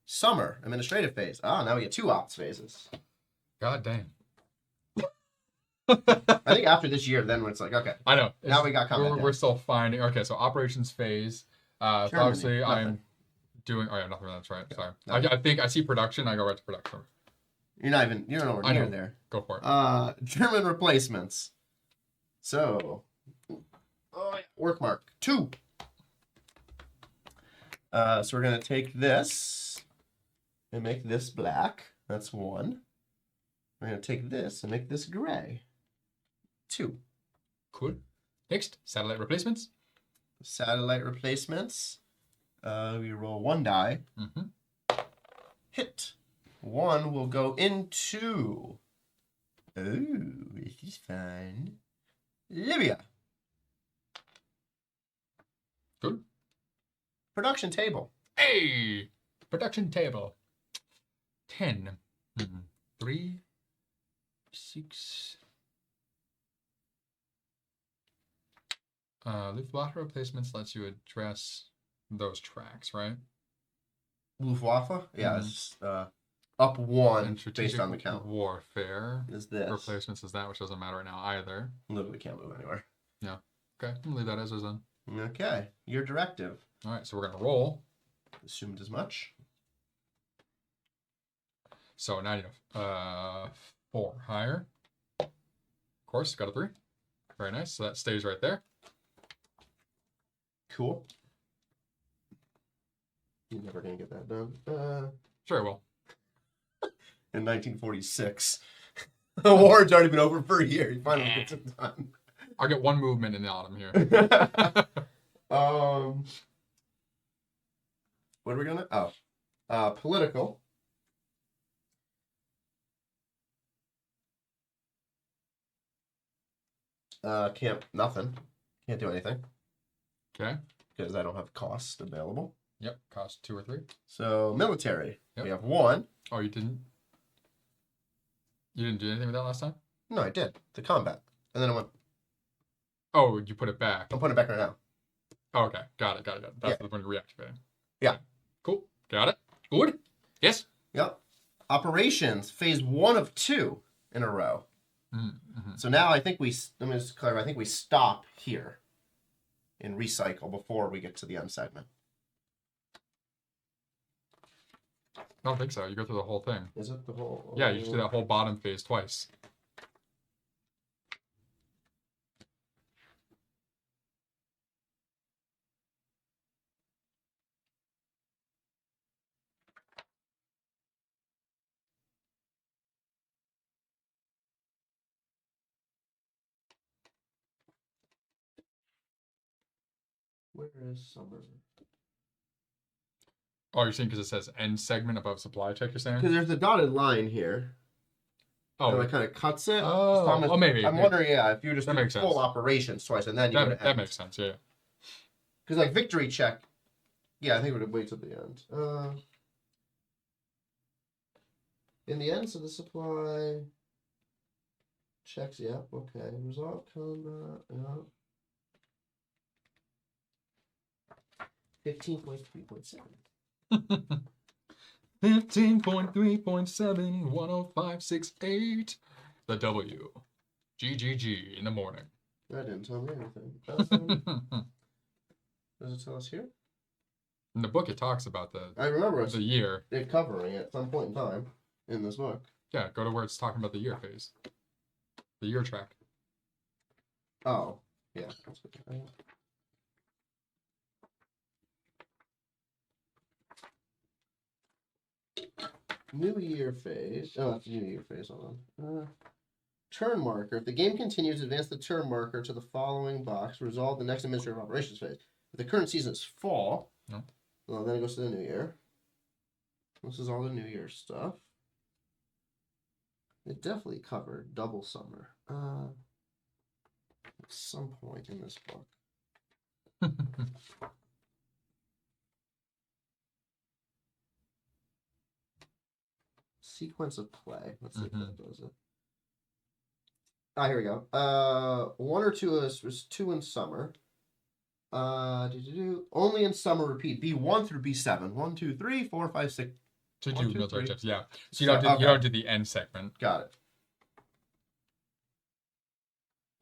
Summer, administrative phase. Now we get 2 ops phases. God damn. I think after this year, then when it's like, okay. I know. Now we got combat. We're still finding. Okay, so operations phase. Obviously, I'm doing. Oh yeah, nothing. That's right. Sorry. I think I see production. I go right to production. You're nowhere near there. Go for it. German replacements. So, work mark 2. So we're gonna take this and make this black. That's 1. We're gonna take this and make this gray. 2. Cool. Next, satellite replacements. Satellite replacements. We roll 1 die. Mm-hmm. Hit. 1 will go into... Oh, this is fun. Libya. Good. Production table. Hey! Production table. 10. 3, 6. Luftwaffe replacements lets you address those tracks, right? Luftwaffe? Yeah, it's up 1 And based on the count. Warfare. Is this. Replacements is that, which doesn't matter right now either. Literally can't move anywhere. Yeah. Okay, I'm gonna leave that as is then. Okay, your directive. All right, so we're gonna roll. Assumed as much. So now you have 4 higher. Of course, got a 3. Very nice. So that stays right there. Cool. You're never gonna get that done. Sure, I will. In 1946, the war's already been over for a year. You finally get it done. I'll get 1 movement in the autumn here. What are we gonna? Oh, political. Nothing. Can't do anything. Okay. Because I don't have cost available. Yep, cost 2 or 3. So military. Yep. We have 1. Oh, you didn't? You didn't do anything with that last time? No, I did. The combat. And then I went, Oh, you put it back. I'm putting it back right now. Oh, okay, got it. That's the one you're reactivating. Yeah. Cool, got it. Good. Yes. Yep. Operations, phase 1 of 2 in a row. Mm-hmm. So now I think let me just clarify, I think we stop here in recycle before we get to the end segment. I don't think so. You go through the whole thing. Is it the whole? Yeah, you just do that whole bottom phase twice. Where is summer? Oh, you're saying because it says end segment above supply check, you're saying? Because there's a dotted line here. Oh, and it kind of cuts it. Oh, so maybe. I'm wondering, if you just That do makes full sense. operations twice and then you would that makes sense, yeah. Because like victory check, yeah, I think we would wait till the end. In the ends of the supply checks, yep, okay. Resolve combat, yep. 15.3.7. 15.3.7, 105.68. The W. GGG in the morning. That didn't tell me anything. Does it tell us here? In the book, it talks about I remember the year. It covering it at some point in time in this book. Yeah, go to where it's talking about the year phase. The year track. Oh, yeah. New year phase. Oh, that's new year phase. Hold on. Turn marker. If the game continues, advance the turn marker to the following box. Resolve the next administrative operations phase. If the current season is fall, well, then it goes to the new year. This is all the new year stuff. It definitely covered double summer. At some point in this book. Sequence of play. Let's see if that does it. Ah, here we go. 1 or 2 was 2 in summer. Only in summer repeat B1 through B7. 1, 2, 3, 4, 5, 6. To 1, do 2, military 3. checks, yeah. So you don't do the end segment. Got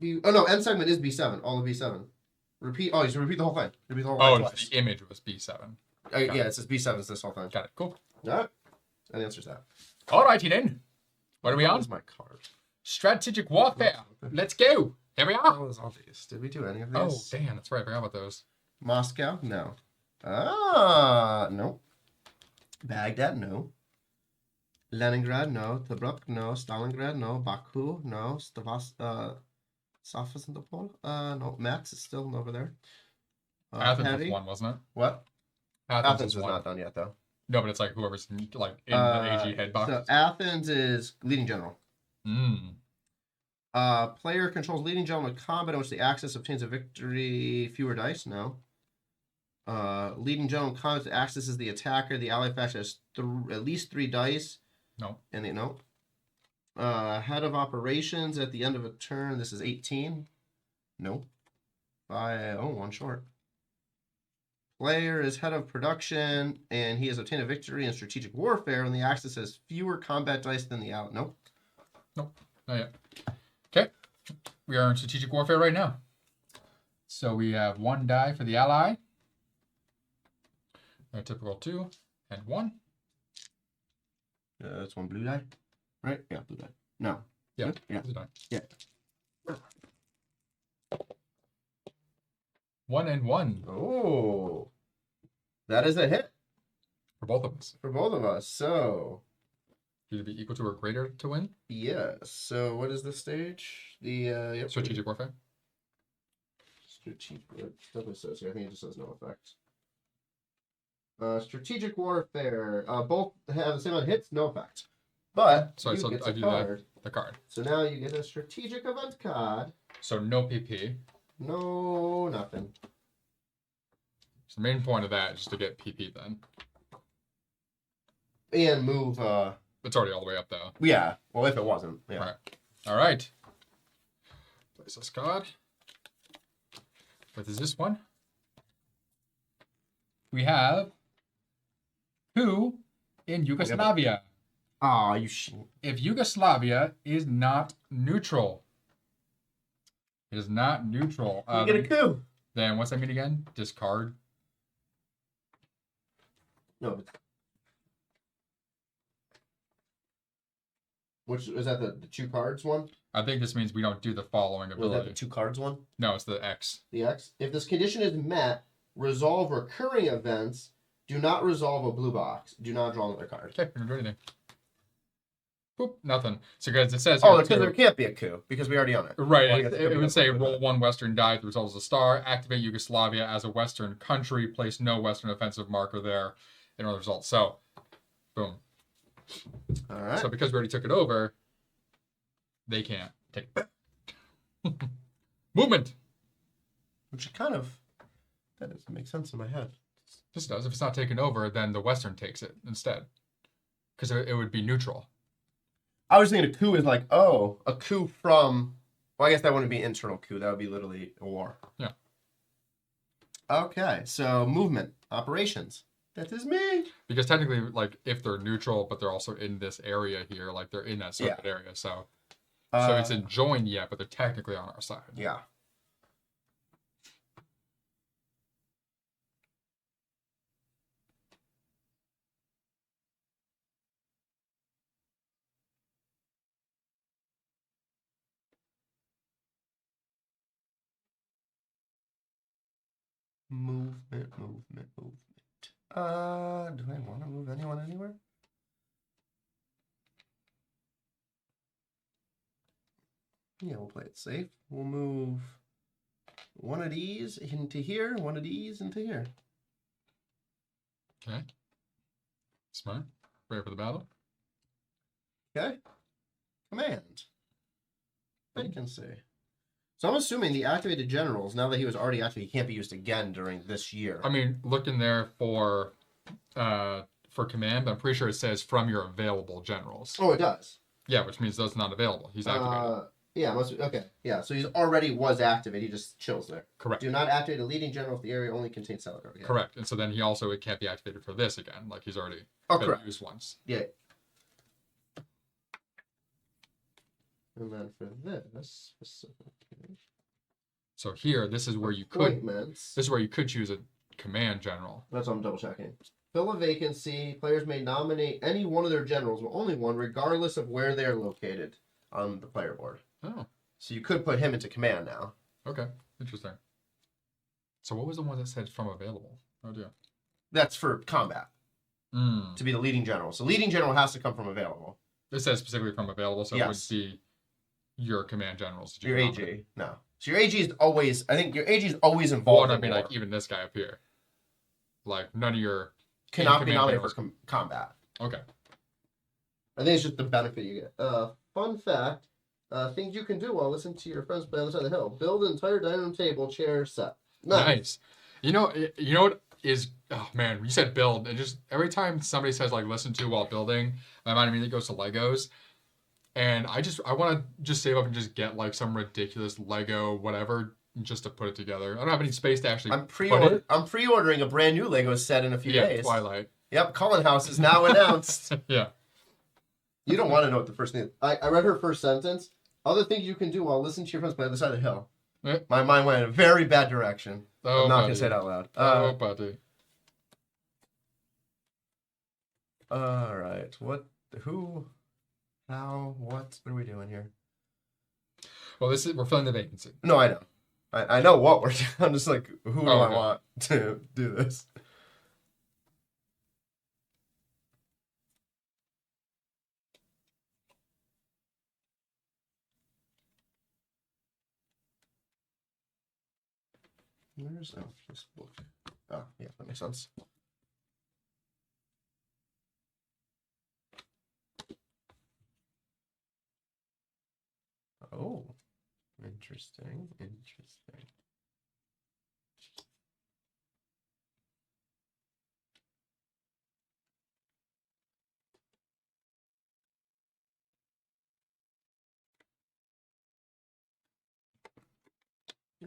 it. End segment is B7. All of B7. Repeat. Oh, you should repeat the whole thing. Repeat the whole line twice. The image was B7. It says B7 is this whole thing. Got it. Cool. All right. That answers that. Alrighty then. What are we on? Where's my card? Strategic warfare. Let's go. Here we are. What was all these? Did we do any of Oh, these? damn. That's right. I forgot about those. Moscow? No. No. Baghdad? No. Leningrad? No. Tobruk? No. Stalingrad? No. Baku? No. Sevastopol? No. Max is still over there. Athens was Petty. one, wasn't it? What? Athens is one. not done yet, though. No, but it's like whoever's like in the AG head box. So Athens is leading general. Player controls leading general in a combat in which the axis obtains a victory. Fewer dice? No. Leading general in combat, the axis is the attacker. The ally faction has at least 3 dice. No. And they no. Head of operations at the end of a turn. This is 18. No. One short. Player is head of production, and he has obtained a victory in strategic warfare when the axis has fewer combat dice than the ally. Nope. Nope. Not yet. Okay. We are in strategic warfare right now. So we have 1 die for the ally. A typical 2 and 1. That's 1 blue die, right? Yeah, blue die. No. Yeah. Yeah. Blue die. Yeah. 1 and 1. Oh, that is a hit For both of us. for both of us. So, Either be equal to or greater to win. yes. So, what is the stage? The yep. Strategic warfare. Strategic. It definitely says here. I think it just says no effect. Strategic warfare. Both have the same amount of hits, no effect. But So you get I a do card. the card. So now you get a strategic event card. So no PP. No, nothing. So the main point of that is just to get PP then. And move. It's already all the way up though. Yeah. Well, if it wasn't. Yeah. Right. All right. Place this card. What is this one? We have who in Yugoslavia? Ah, you. If Yugoslavia is not neutral, it is not neutral. You get a coup. Then what's that mean again? Discard. No. Which is that the 2 cards one? I think this means we don't do the following Was that ability. the 2 cards one? No, it's the X. The X. If this condition is met, resolve recurring events. Do not resolve a blue box. Do not draw another card. Okay, we don't do anything. Boop, nothing. So guys, it says Oh, here, because too- there can't be a coup because we already own it. Right, Well, I it, guess it could be would no say problem with roll 1 Western die with the result as a star, activate Yugoslavia as a Western country, place no Western offensive marker there, in order result. So, boom. that. All right. So because we already took it over, they can't take it back. Movement. Which kind of that doesn't make sense in my head. This does. If it's not taken over, then the Western takes it instead. Because it would be neutral. I was thinking a coup is like, oh, a coup from. Well, I guess that wouldn't be internal coup. That would be literally a war. Yeah. Okay, so movement operations. That is me. Because technically, like, if they're neutral, but they're also in this area here, like, they're in that separate area. So it's enjoined yet, but they're technically on our side. Yeah. Movement. Do I want to move anyone anywhere? Yeah, we'll play it safe. We'll move one of these into here, one of these into here. Okay. Smart. Ready for the battle? Okay. Command. Vacancy. So I'm assuming the activated generals, now that he was already activated, he can't be used again during this year. I mean, look in there for command, but I'm pretty sure it says from your available generals. Oh, it does. Yeah, which means those not available. He's activated. Yeah, must be, okay. Yeah, so he's already was activated. He just chills there. Correct. Do not activate a leading general if the area only contains salad guard. Yeah. Correct. And so then he also it can't be activated for this again. Like he's already been correct. used once. Yeah. And then for this specific So here, this is where you could appointments. this is where you could choose a command general. That's what I'm double checking. Fill a vacancy. Players may nominate any one of their generals, but only one, regardless of where they are located on the player board. Oh. So you could put him into command now. Okay. Interesting. So what was the one that said from available? Oh dear. That's for combat. To be the leading general. So leading general has to come from available. It says specifically from available, so Yes. it would be your command generals. Your AG. No. So your AG is always, I think your AG is always Well, involved I in mean, war. like, even this guy up here. Like, none of your... Cannot be in-command nominated for generals. combat. Okay. I think it's just the benefit you get. Fun fact, things you can do while listening to your friends play on the side of the hill. Build an entire dining room table, chair, set. Nice. You know what is... Oh, man, you said build. And just every time somebody says, like, listen to while building, my mind immediately goes to Legos. And I want to just save up and just get, like, some ridiculous Lego whatever just to put it together. I don't have any space to actually I'm put it. I'm pre-ordering a brand new Lego set in a few days. Twilight. Yep, Cullen House is now announced. Yeah. You don't want to know what the first thing is. I read her first sentence. Other things you can do while listening to your friends play on the side of the hill. Eh. My mind went in a very bad direction. Oh, I'm not buddy. going to say it out loud. Oh, buddy. All right. What? Who? How? What? What are we doing here? Well, we're filling the vacancy. No, I know. I know what we're doing. I'm just like, who do I okay. want to do this? Where's this book? Oh, yeah, that makes sense. Oh, interesting.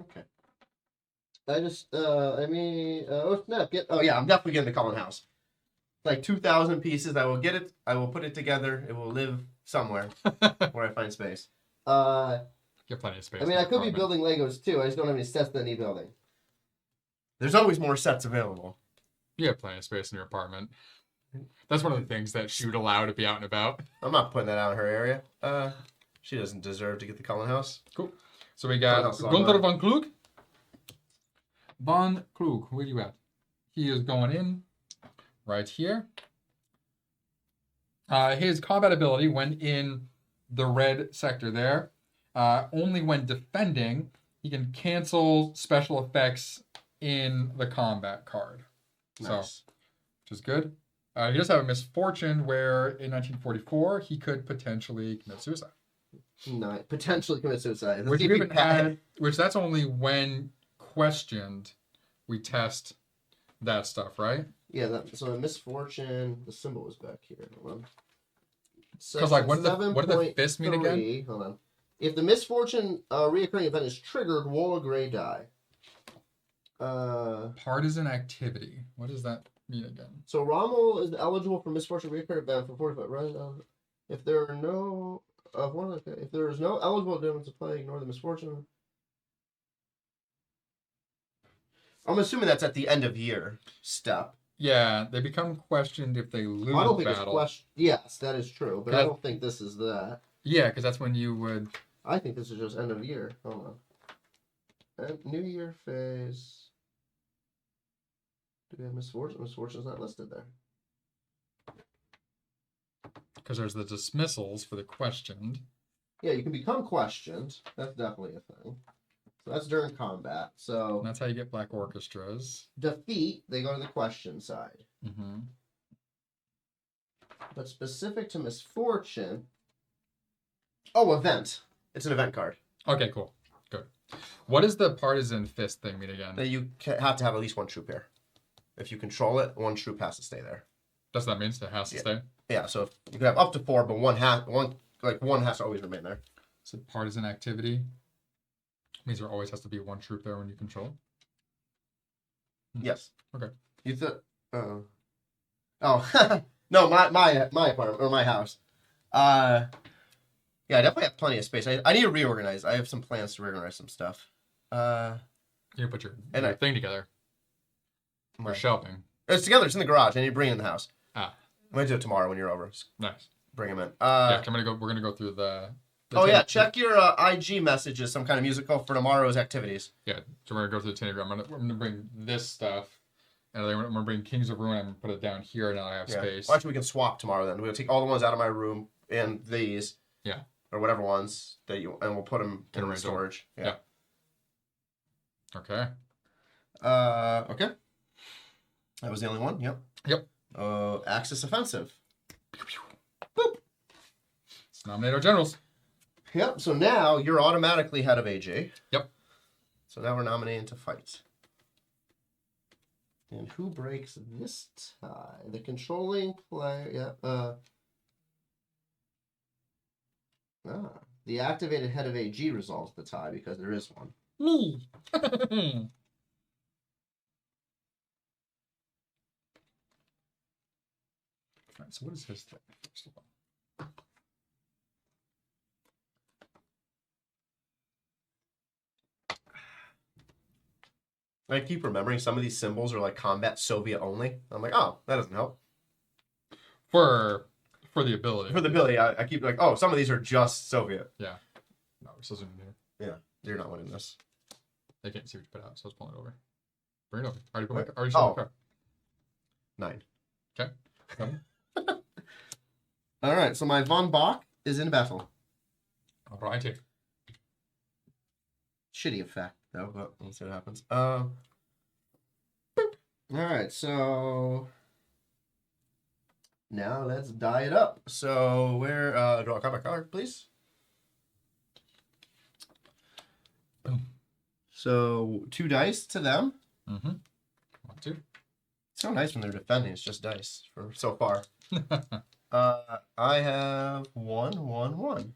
Okay. Oh snap! I'm definitely getting the Cullen House. Like 2,000 pieces. I will get it. I will put it together. It will live somewhere where I find space. You have plenty of space. I could be building Legos too. I just don't have any sets that need building. There's always more sets available. You have plenty of space in your apartment. That's one of the things that she would allow to be out and about. I'm not putting that out in her area. She doesn't deserve to get the Cullen House. Cool. So we got Gunther von Klug. Von Klug, where are you at? He is going in right here. His combat ability, when in the red sector there, only when defending, he can cancel special effects in the combat card. Nice. So, which is good. He does have a misfortune where in 1944 he could potentially commit suicide. No, potentially commit suicide. Which that's only when questioned. We test that stuff, right? Yeah. So a misfortune. The symbol is back here. Hold on. Because like, what do the fists mean again? Hold on. If the misfortune reoccurring event is triggered, roll a gray die. Partisan activity. What does that mean again? So Rommel is eligible for misfortune reoccurring event for 45. Right? If there are no if there is no eligible damage to play, ignore the misfortune. I'm assuming that's at the end of year step. Yeah, they become questioned if they lose I don't think battle. it's yes, that is true, but I don't think this is that. Yeah, because that's when you would. I think this is just end of year. Hold on. New year phase. Do we have misfortune? Misfortune's not listed there. Because there's the dismissals for the questioned. Yeah, you can become questioned. That's definitely a thing. So that's during combat. So And that's how you get black orchestras. Defeat, they go to the question side. Mm-hmm. But specific to misfortune. Oh, event. It's an event card. Okay, cool. Good. What does the partisan fist thing mean again? That you have to have at least one troop here. If you control it, one troop has to stay there. That's what that means? It has to stay? Yeah, so you can have up to 4, but one has to always remain there. So partisan activity means there always has to be one troop there when you control. Yes. Okay. You thought? Oh, no, my apartment or my house. Yeah, I definitely have plenty of space. I need to reorganize. I have some plans to reorganize some stuff. You put your thing together. Your shelving. It's together. It's in the garage. I need to bring it in the house. Ah. I'm gonna do it tomorrow when you're over. Nice. Bring them in. Yeah, we're gonna go through the check your IG messages. Some kind of musical for tomorrow's activities. Yeah, so we're gonna go through the Tanagram. I'm gonna bring this stuff, and then I'm gonna bring Kings of Ruin. I'm gonna put it down here, and now I have space. Well, actually, we can swap tomorrow. Then we'll take all the ones out of my room and these. Yeah. Or whatever ones and we'll put them in storage. Yeah. Okay. Okay. That was the only one. Yep. Yep. Axis offensive. Boop. Let's nominate our generals. Yep. So now you're automatically head of AJ. Yep. So now we're nominating to fight. And who breaks this tie? The controlling player. Yeah. The activated head of AG resolves the tie because there is one. Me. Alright, so what is his thing, first of all? I keep remembering some of these symbols are like combat Soviet only. I'm like, oh, that doesn't help. For the ability. For the ability, I keep like, oh, some of these are just Soviet. Yeah. No, we're still zooming here. Yeah, you're not winning this. They can't see what you put out, so let's pull it over. Bring it over. Already put Wait. my, already showed my card. 9. Okay. 7. All right, so my Von Bach is in battle. All righty. Shitty effect, though, but let's see what happens. All right, so now let's die it up. So where draw a combat card, please. Boom. So 2 dice to them. Mm-hmm. 1, 2. It's so nice when they're defending. It's just dice for so far. I have 1, 1, 1.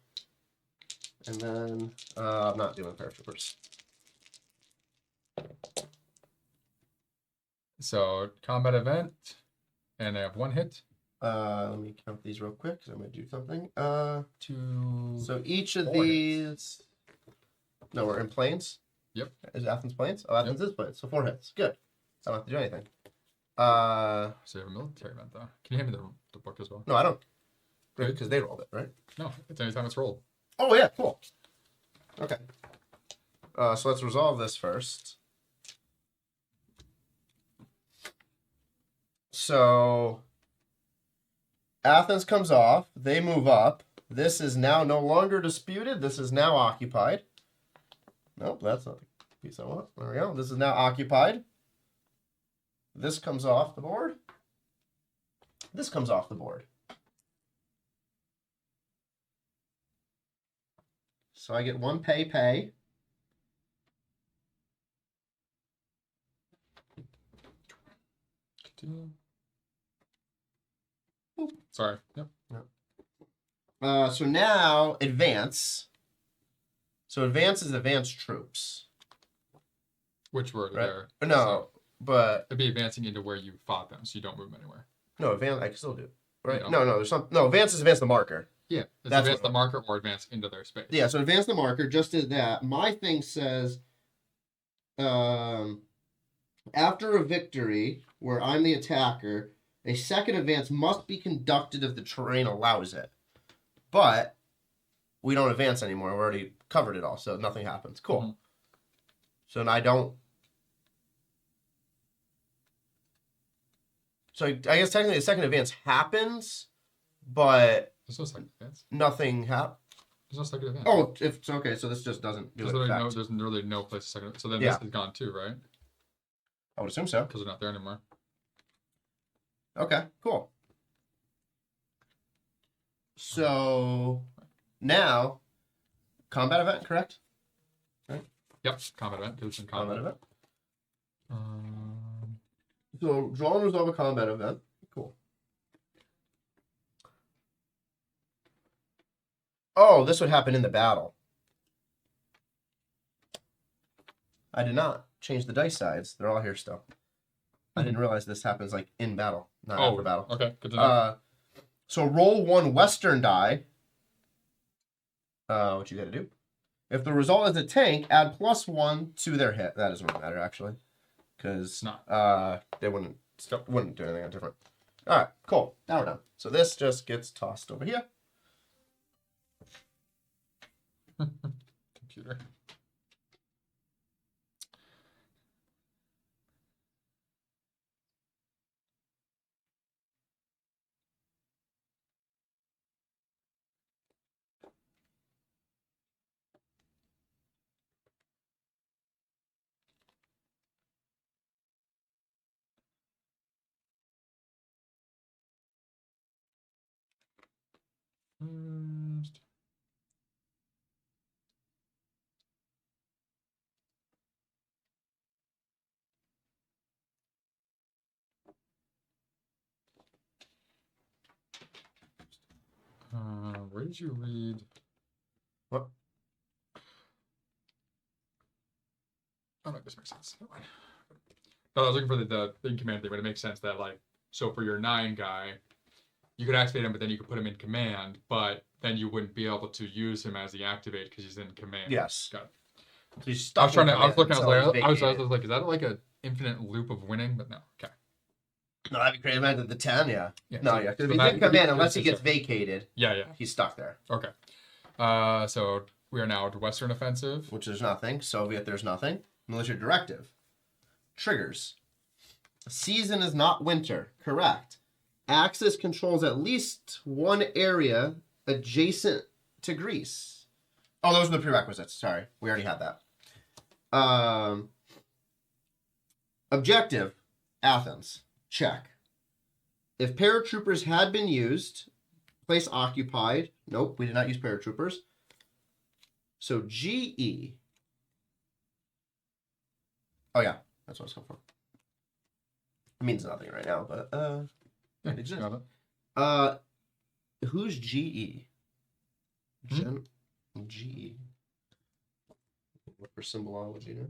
And then I'm not doing paratroopers. So combat event, and I have 1 hit. Let me count these real quick because I'm gonna do something. 2. So each of 4 these. hits. No, we're in planes. Yep. Is Athens planes? Oh, Athens is planes. So 4 hits. Good. I don't have to do anything. So you have a military event though. Can you hand me the book as well? No, I don't. Because they rolled it, right? No, it's anytime it's rolled. Oh yeah, cool. Okay. So let's resolve this first. So Athens comes off. They move up. This is now no longer disputed. This is now occupied. Nope, that's not the piece I want. There we go. This is now occupied. This comes off the board. This comes off the board. So I get 1 pay. Continue. Oop. Sorry. Yep. So now advance. So advance is advanced troops. Which were Right? there? No, So but it'd be advancing into where you fought them, so you don't move them anywhere. no, advance. I can still do it. Right? You No, there's some. No, advance is advance the marker. Yeah, it's That's advance what the marker or advance into their space. Yeah, so advance the marker. Just did that. My thing says, after a victory where I'm the attacker, a second advance must be conducted if the terrain allows it. But we don't advance anymore. We already covered it all, so nothing happens. Cool. Mm-hmm. So I don't. So I guess technically the second advance happens, but There's no second advance. nothing happens. There's no second advance. Oh, if it's okay, so this just doesn't do it. There's literally no place to second. So then Yeah. this is gone too, right? I would assume so. Because they're not there anymore. Okay, cool. So now, combat event, correct? Yep, combat event. Because it's in combat. Combat event. Um, So draw and resolve a combat event. Cool. Oh, this would happen in the battle. I did not change the dice sides. They're all here still. I didn't realize this happens like in battle, not after battle. Okay, good to know. So roll 1 Western die. What you got to do? If the result is a tank, add +1 to their hit. That doesn't really matter actually, because they wouldn't do anything different. All right, cool. Now we're done. So this just gets tossed over here. Computer. First. Where did you read? What? Oh no, this makes sense. Never mind. No, I was looking for the in command thing, but it makes sense that like so for your 9 guy, you could activate him, but then you could put him in command, but then you wouldn't be able to use him as the activate because he's in command. Yes. Got it. So he's I stuck was trying in to. I was command looking. I was until like, he's I was vacated. like, is that like a infinite loop of winning? But no. Okay. No, that'd be crazy. Imagine the 10, yeah. Yeah. No, so- yeah. so Because if he's that- in command, unless so- he gets vacated, Yeah. he's stuck there. Okay. So we are now at Western Offensive. Which is nothing. Soviet, there's nothing. Military directive. Triggers. Season is not winter. Correct. Axis controls at least one area adjacent to Greece. Oh, those are the prerequisites. Sorry. We already had that. Objective. Athens. Check. If paratroopers had been used, place occupied. Nope, we did not use paratroopers. So GE. Oh yeah, that's what I was going for. It means nothing right now, but Yeah, it exists. got it. Who's GE? GE. What for symbology now?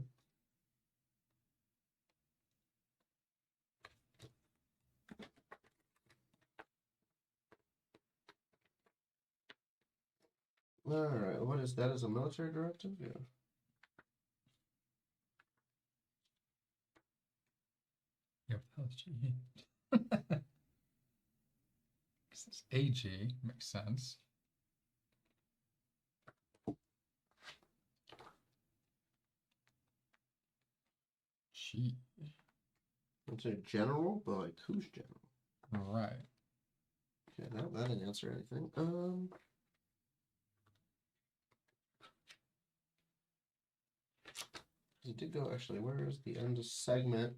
All right, what is that? As a military directive? Yeah. Yep, that was GE. This is AG. Makes sense. G. I'd say general, but like who's general? Right. Okay, that didn't answer anything. It did go actually. Where is the end of segment?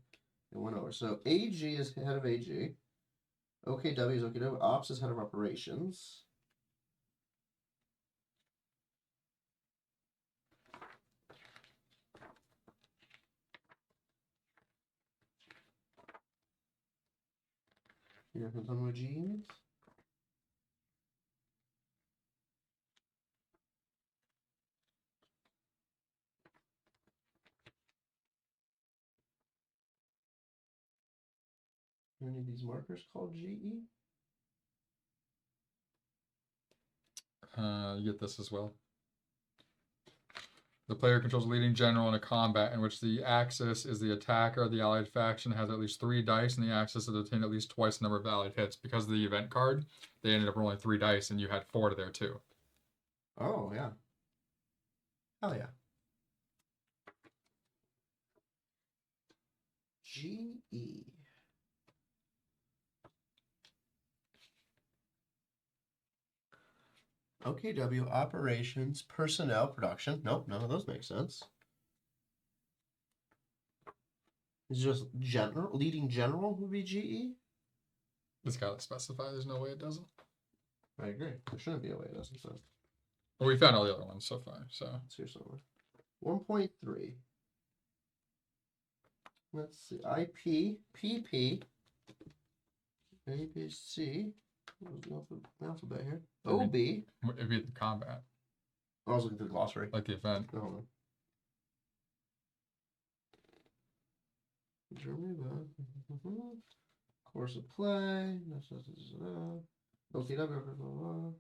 It went over. So AG is head of AG. OKW is OKW. Ops is head of operations. You know who's on what G means? Any of these markers called GE? You get this as well. The player controls a leading general in a combat in which the axis is the attacker. The allied faction has at least 3 dice, and the axis has obtained at least twice the number of allied hits. Because of the event card, they ended up rolling 3 dice, and you had 4 to there too. Oh, yeah. Hell yeah. GE. OKW, operations, personnel, production. Nope, none of those make sense. It's just general, leading general would be GE? It's got to specify. There's no way it doesn't. I agree. There shouldn't be a way it doesn't say. Well, we found all the other ones so far, so. Let's hear somewhere. 1.3. Let's see. IP, PP, ABC. Alphabet here. OB. It'd be the combat, I was looking through the glossary. like the event. Oh. Germany, course of play. OKW.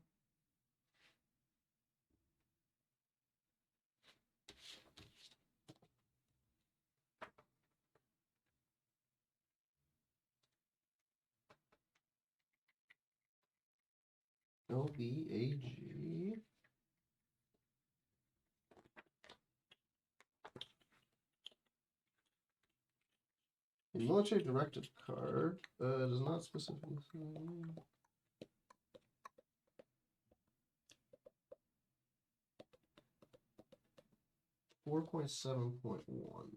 LBAG. A military directive card does not specifically. 4.7.1.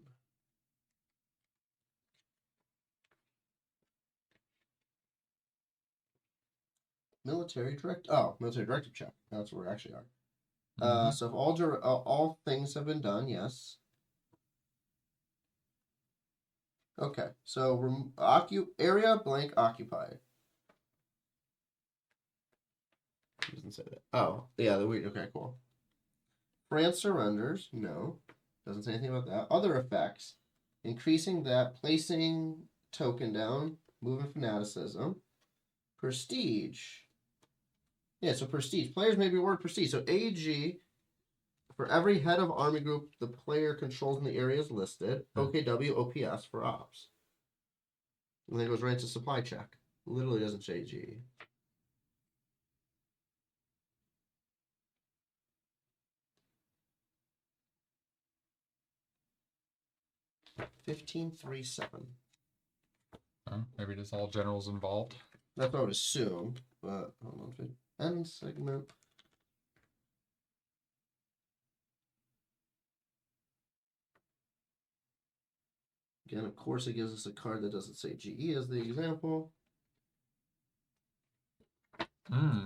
military directive check. That's where we actually are. Mhm. So if all things have been done, yes. Okay, so area blank occupied. It doesn't say that. Oh, yeah, okay, cool. France surrenders. No. Doesn't say anything about that. Other effects. Increasing that, placing token down, moving fanaticism. Prestige. Yeah, so prestige. Players may be awarded prestige. So AG, for every head of army group the player controls in the area is listed. OKW, OPS for ops. And then it goes right into supply check. Literally doesn't say G. $15.37. Maybe there's all generals involved. That's what I would assume. But hold on. End segment. Again, of course, it gives us a card that doesn't say GE as the example.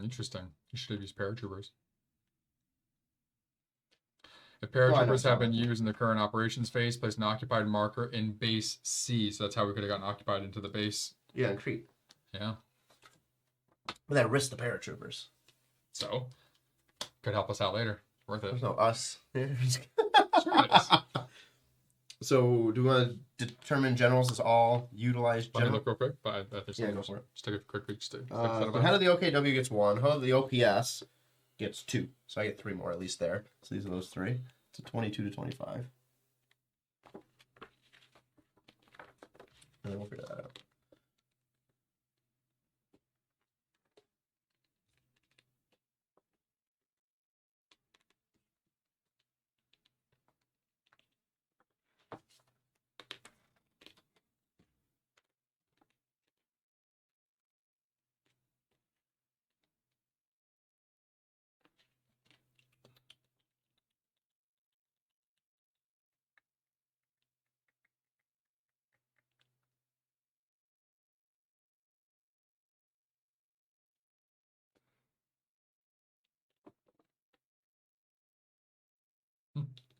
Interesting. You should have used paratroopers. If paratroopers have been used in the current operations phase, place an occupied marker in base C. So that's how we could have gotten occupied into the base. Yeah, in Crete. Yeah. But that risked the paratroopers. So, could help us out later. Worth it. There's no us. Sure it is. So, do we want to determine generals as all utilized Let me general? look real quick, but I think Yeah, go for it. Just take a quick reach to So head of the OKW gets 1. Head of the OPS gets 2. So I get 3 more at least there. So these are those 3. So 22 to 25. And then we'll figure that out.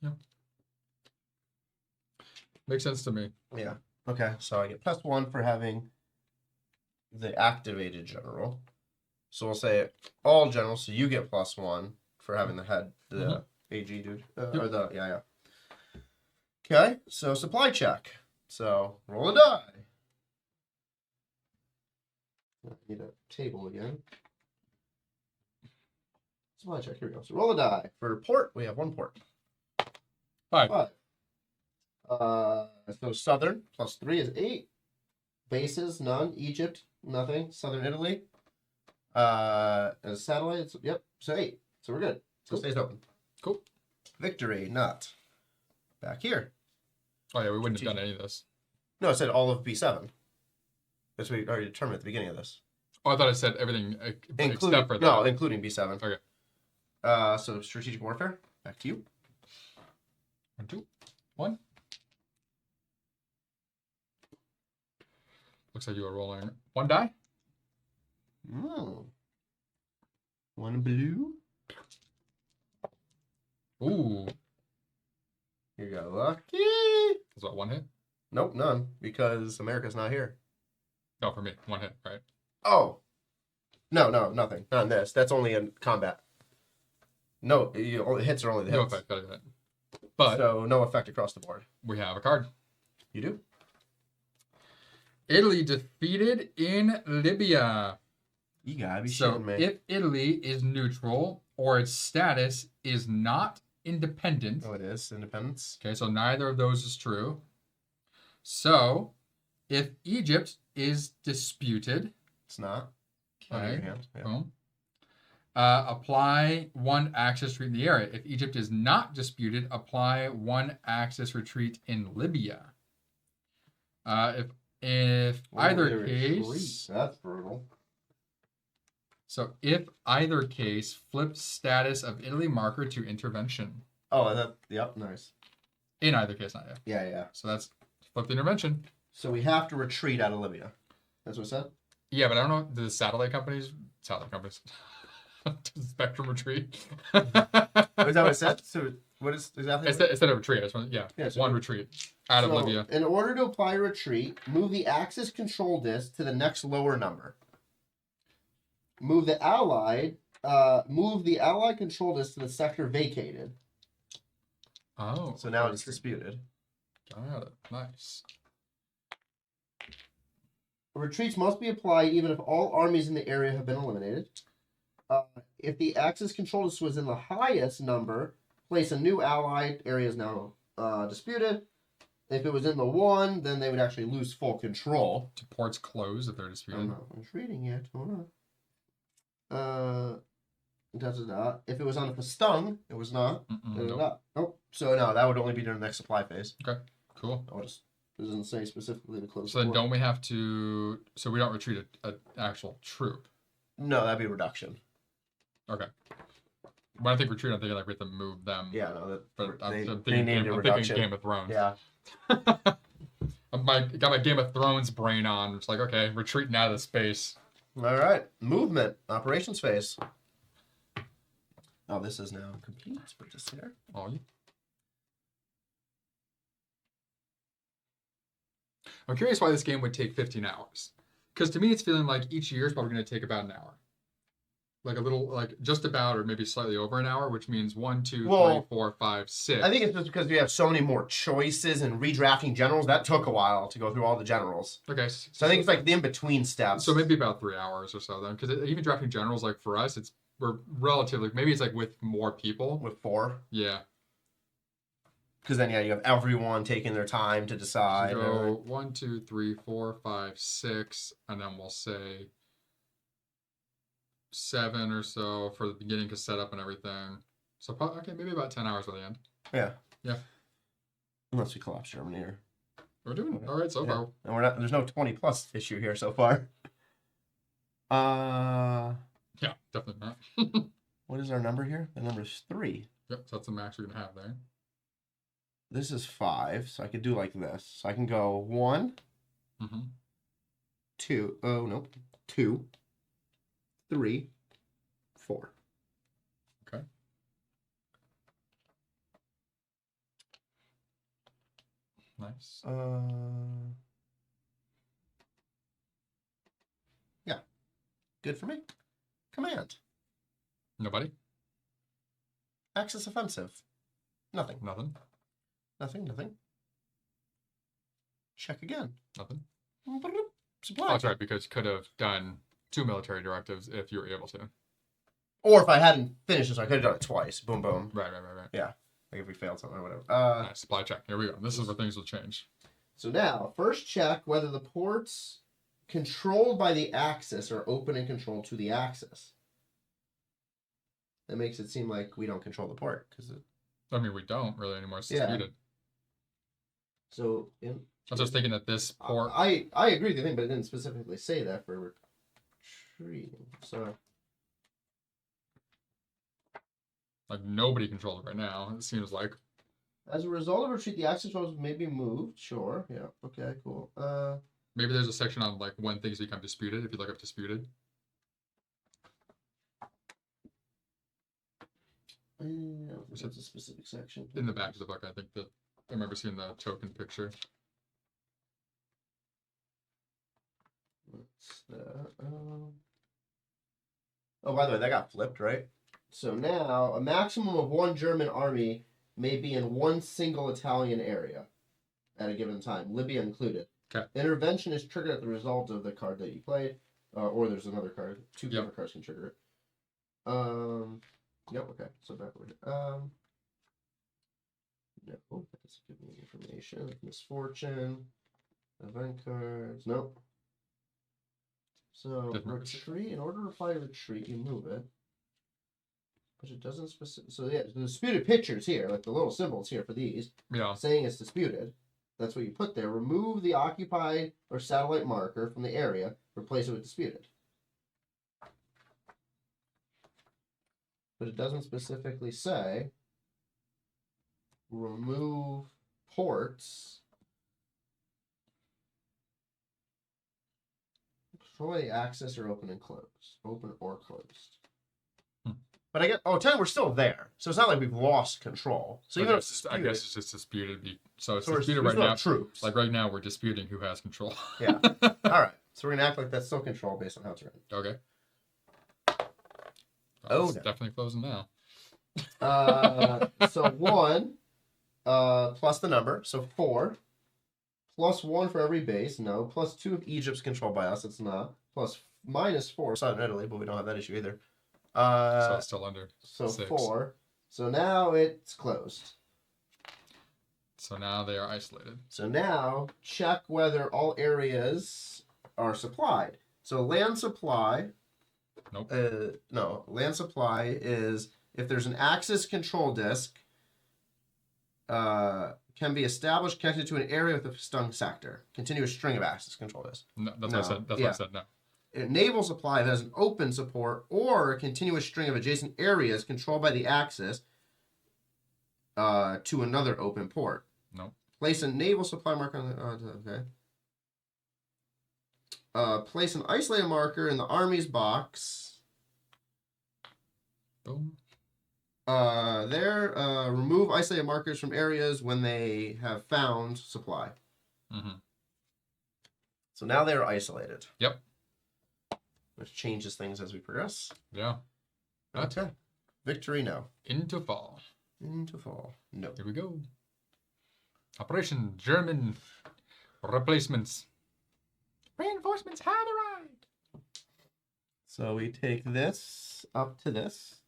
Yeah. Makes sense to me. Yeah. Okay, so I get +1 for having the activated general. So we'll say all generals, so you get +1 for having the head, the AG dude. Or the, yeah. Okay, so supply check. So roll a die. I need a table again. Supply check, here we go. So roll a die. For port, we have 1 port. 5. So southern +3 is 8. Bases, none. Egypt, nothing. Southern Italy. As satellites, yep. So 8. So we're good. So it stays open. Cool. Victory, not. Back here. Oh yeah, we wouldn't have done any of this. No, it said all of B7. That's what we already determined at the beginning of this. Oh, I thought I said everything except for that. No, including B7. Okay. So strategic warfare. Back to you. 1, 2, 1. Looks like you are rolling 1 die. Oh. 1 blue. Ooh. You got lucky. Is that 1 hit? Nope, none. Because America's not here. No, for me, 1 hit, right? Oh. No, nothing. Not in this. That's only in combat. No, hits are only the No hits. effect, got it. But So no effect across the board. we have a card. You do? Italy defeated in Libya. You gotta be So shitting me. if Italy is neutral or its status is not independent, Oh, it is. Independence. okay, so neither of those is true. So if Egypt is disputed, It's not. On okay, your hand. Yeah. boom, apply 1 axis retreat in the area. If Egypt is not disputed, apply 1 axis retreat in Libya. If either case, That's brutal. so if either case, flip status of Italy marker to intervention. Oh, yep, nice. In either case, not yet. Yeah. So that's flip the intervention. So we have to retreat out of Libya. That's what it said? Yeah, but I don't know. Do the satellite companies That's how the compass. Spectrum retreat. Is that what it said? So what is exactly? Instead of retreat, I just want, so one retreat out of Libya. In order to apply retreat, move the Axis control disk to the next lower number. Move the Allied control disk to the sector vacated. Oh. So now it's disputed. Got it. Nice. Retreats must be applied even if all armies in the area have been eliminated. If the Axis control disk was in the highest number, place a new Allied. Area is now disputed. If it was in the 1, then they would actually lose full control. Do ports close if they're disputed? I'm not reading yet. Hold on. If it was on a stung, it was not. Nope. So no, that would only be during the next supply phase. Okay. Cool. It doesn't say specifically to close. So then, don't we have to? So we don't retreat an actual troop. No, that'd be reduction. Okay. When I think retreat, I'm thinking like we have to move them. Yeah, no. I'm thinking Game of Thrones. Yeah. Got my Game of Thrones brain on. It's like, okay, retreating out of the space. All right. Movement. Operations phase. Oh, this is now complete. Let's put this there. Oh, yeah. I'm curious why this game would take 15 hours. Because to me, it's feeling like each year is probably going to take about an hour. Like a little, like just about, or maybe slightly over an hour, which means 1, 2, 3, 4, 5, 6. I think it's just because we have so many more choices and redrafting generals. That took a while to go through all the generals. Okay. So I think it's like the in-between steps. So maybe about 3 hours or so then. Because even drafting generals, like for us, we're relatively, maybe it's like with more people. With 4? Yeah. Because then, you have everyone taking their time to decide. So go 1, 2, 3, 4, 5, 6, and then we'll say 7 or so for the beginning to set up and everything. So probably, okay, maybe about 10 hours by the end. Yeah. Yeah. Unless we collapse Germany here. We're doing all right so far. And there's no 20 plus issue here so far. Yeah, definitely not. What is our number here? The number is 3. Yep, so that's the max we're gonna have there. This is 5, so I could do like this. So I can go 1, 2. Oh nope, 2, 3, 4. Okay. Nice. Yeah. Good for me. Command. Nobody? Axis offensive. Nothing. Nothing. Nothing. Check again. Nothing. Supply. Oh, that's right, because you could have done 2 military directives if you were able to. Or if I hadn't finished this, I could have done it twice. Boom, boom. Right. Yeah. Like if we failed something or whatever. Nice. Supply check. Here we go. This is where things will change. So now, first check whether the ports controlled by the Axis are open and controlled to the Axis. That makes it seem like we don't control the port. I mean, we don't really anymore. It's disputed. So, I was just thinking that this port... I agree with the thing, but it didn't specifically say that for retreating. So... Like, nobody controls it right now, it seems like. As a result of retreat, the Axis forces may be moved. Sure. Yeah. Okay, cool. Maybe there's a section on, like, when things become disputed, if you look up disputed. That's a specific section. In the back of the book, I think that I remember seeing the token picture. What's that? Oh, by the way, that got flipped, right? So now, a maximum of 1 German army may be in 1 single Italian area at a given time, Libya included. Okay. Intervention is triggered at the result of the card that you played, or there's another card. 2 different cards can trigger it. Yep, okay, so backward. No, that doesn't give me information. Misfortune, event cards, nope. So, retreat, in order to apply retreat, you move it. But it doesn't specific. So, yeah, the disputed pictures here, like the little symbols here for these, saying it's disputed. That's what you put there. Remove the occupied or satellite marker from the area, replace it with disputed. But it doesn't specifically say remove ports Control the axis or open and closed. Open or closed. Hmm. But I get 10. We're still there, so it's not like we've lost control. So even I guess it's just disputed. So it's we're disputed right now. troops. Like right now, we're disputing who has control. Yeah. All right. So we're gonna act like that's still control based on how it's written. Okay. Oh, It's no. definitely closing now. So 1 plus the number, so 4. Plus 1 for every base, no. Plus 2 if Egypt's controlled by us, it's not. Plus -4 Southern Italy, but we don't have that issue either. So it's still under. So 6. 4. So now it's closed. So now they are isolated. So now check whether all areas are supplied. So land supply. Nope. No, land supply is if there's an axis control disk. Can be established connected to an area with a stung sector. Continuous string of axis control disk. No, that's what I said. That's what I said. No. Naval supply that has an open support or a continuous string of adjacent areas controlled by the axis to another open port. Nope. Place a naval supply marker on the... okay. Place an isolated marker in the Army's box. Boom. Remove isolated markers from areas when they have found supply. Mm-hmm. So now they're isolated. Yep. Which changes things as we progress. Yeah. Okay. Victory, no. Into fall. Into fall, no. Here we go. Operation German replacements. Reinforcements have arrived. So we take this up to this.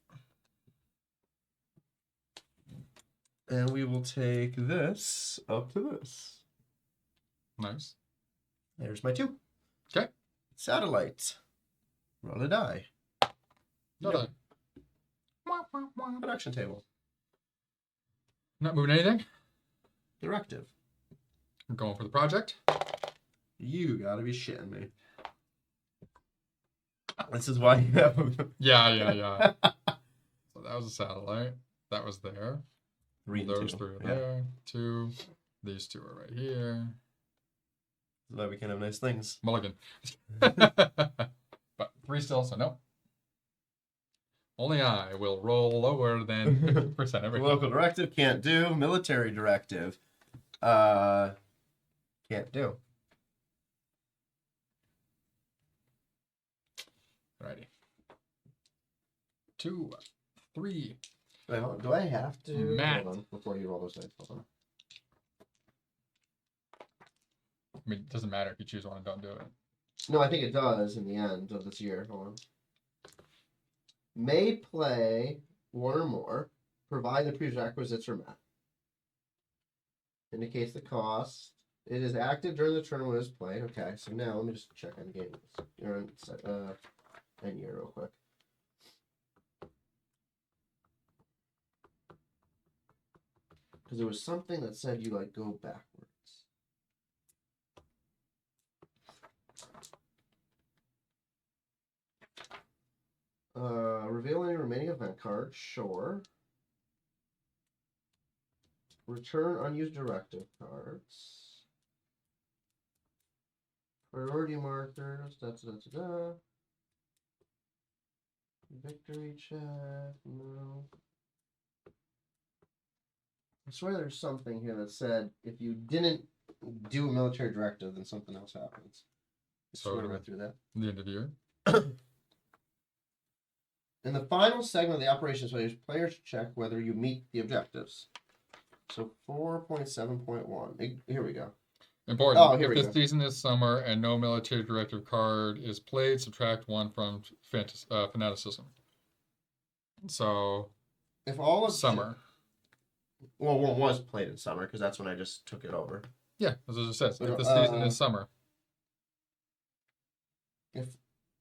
And we will take this up to this. Nice. There's my 2. Okay. Satellites. Roll a die. Not Production table. Not moving anything. Directive. I'm going for the project. You gotta be shitting me. This is why you have... Yeah. So that was a satellite. That was there. 3 and Those 2. 3 are there. 2. These 2 are right here. So that we can have nice things. Mulligan. But 3 still, so no. Only I will roll lower than 50% every time. Local directive, can't do. Military directive, can't do. Alrighty. 2, 3. Wait, hold on. Do I have to? Matt. Hold on, before you roll those dice. Hold on. I mean, it doesn't matter if you choose one and don't do it. No, I think it does in the end of this year. Hold on. May play 1 or more, provided the prerequisites are met. Indicates the cost. It is active during the turn when it is played. Okay, so now let me just check on games. End year real quick. Because there was something that said you like go backwards. Reveal any remaining event cards, sure. Return unused directive cards. Priority markers, da. Victory check, no. I swear there's something here that said if you didn't do a military directive, then something else happens. I So swear I read through that. The end of the year. In the final segment of the operations phase, players check whether you meet the objectives. So 4.7.1. Here we go. Important. Oh, here if we the go. season is summer and no military directive card is played, subtract 1 from fanaticism. So, If all of summer. Well, one was played in summer because that's when I just took it over. Yeah, that's what it says. If the Uh, season is summer.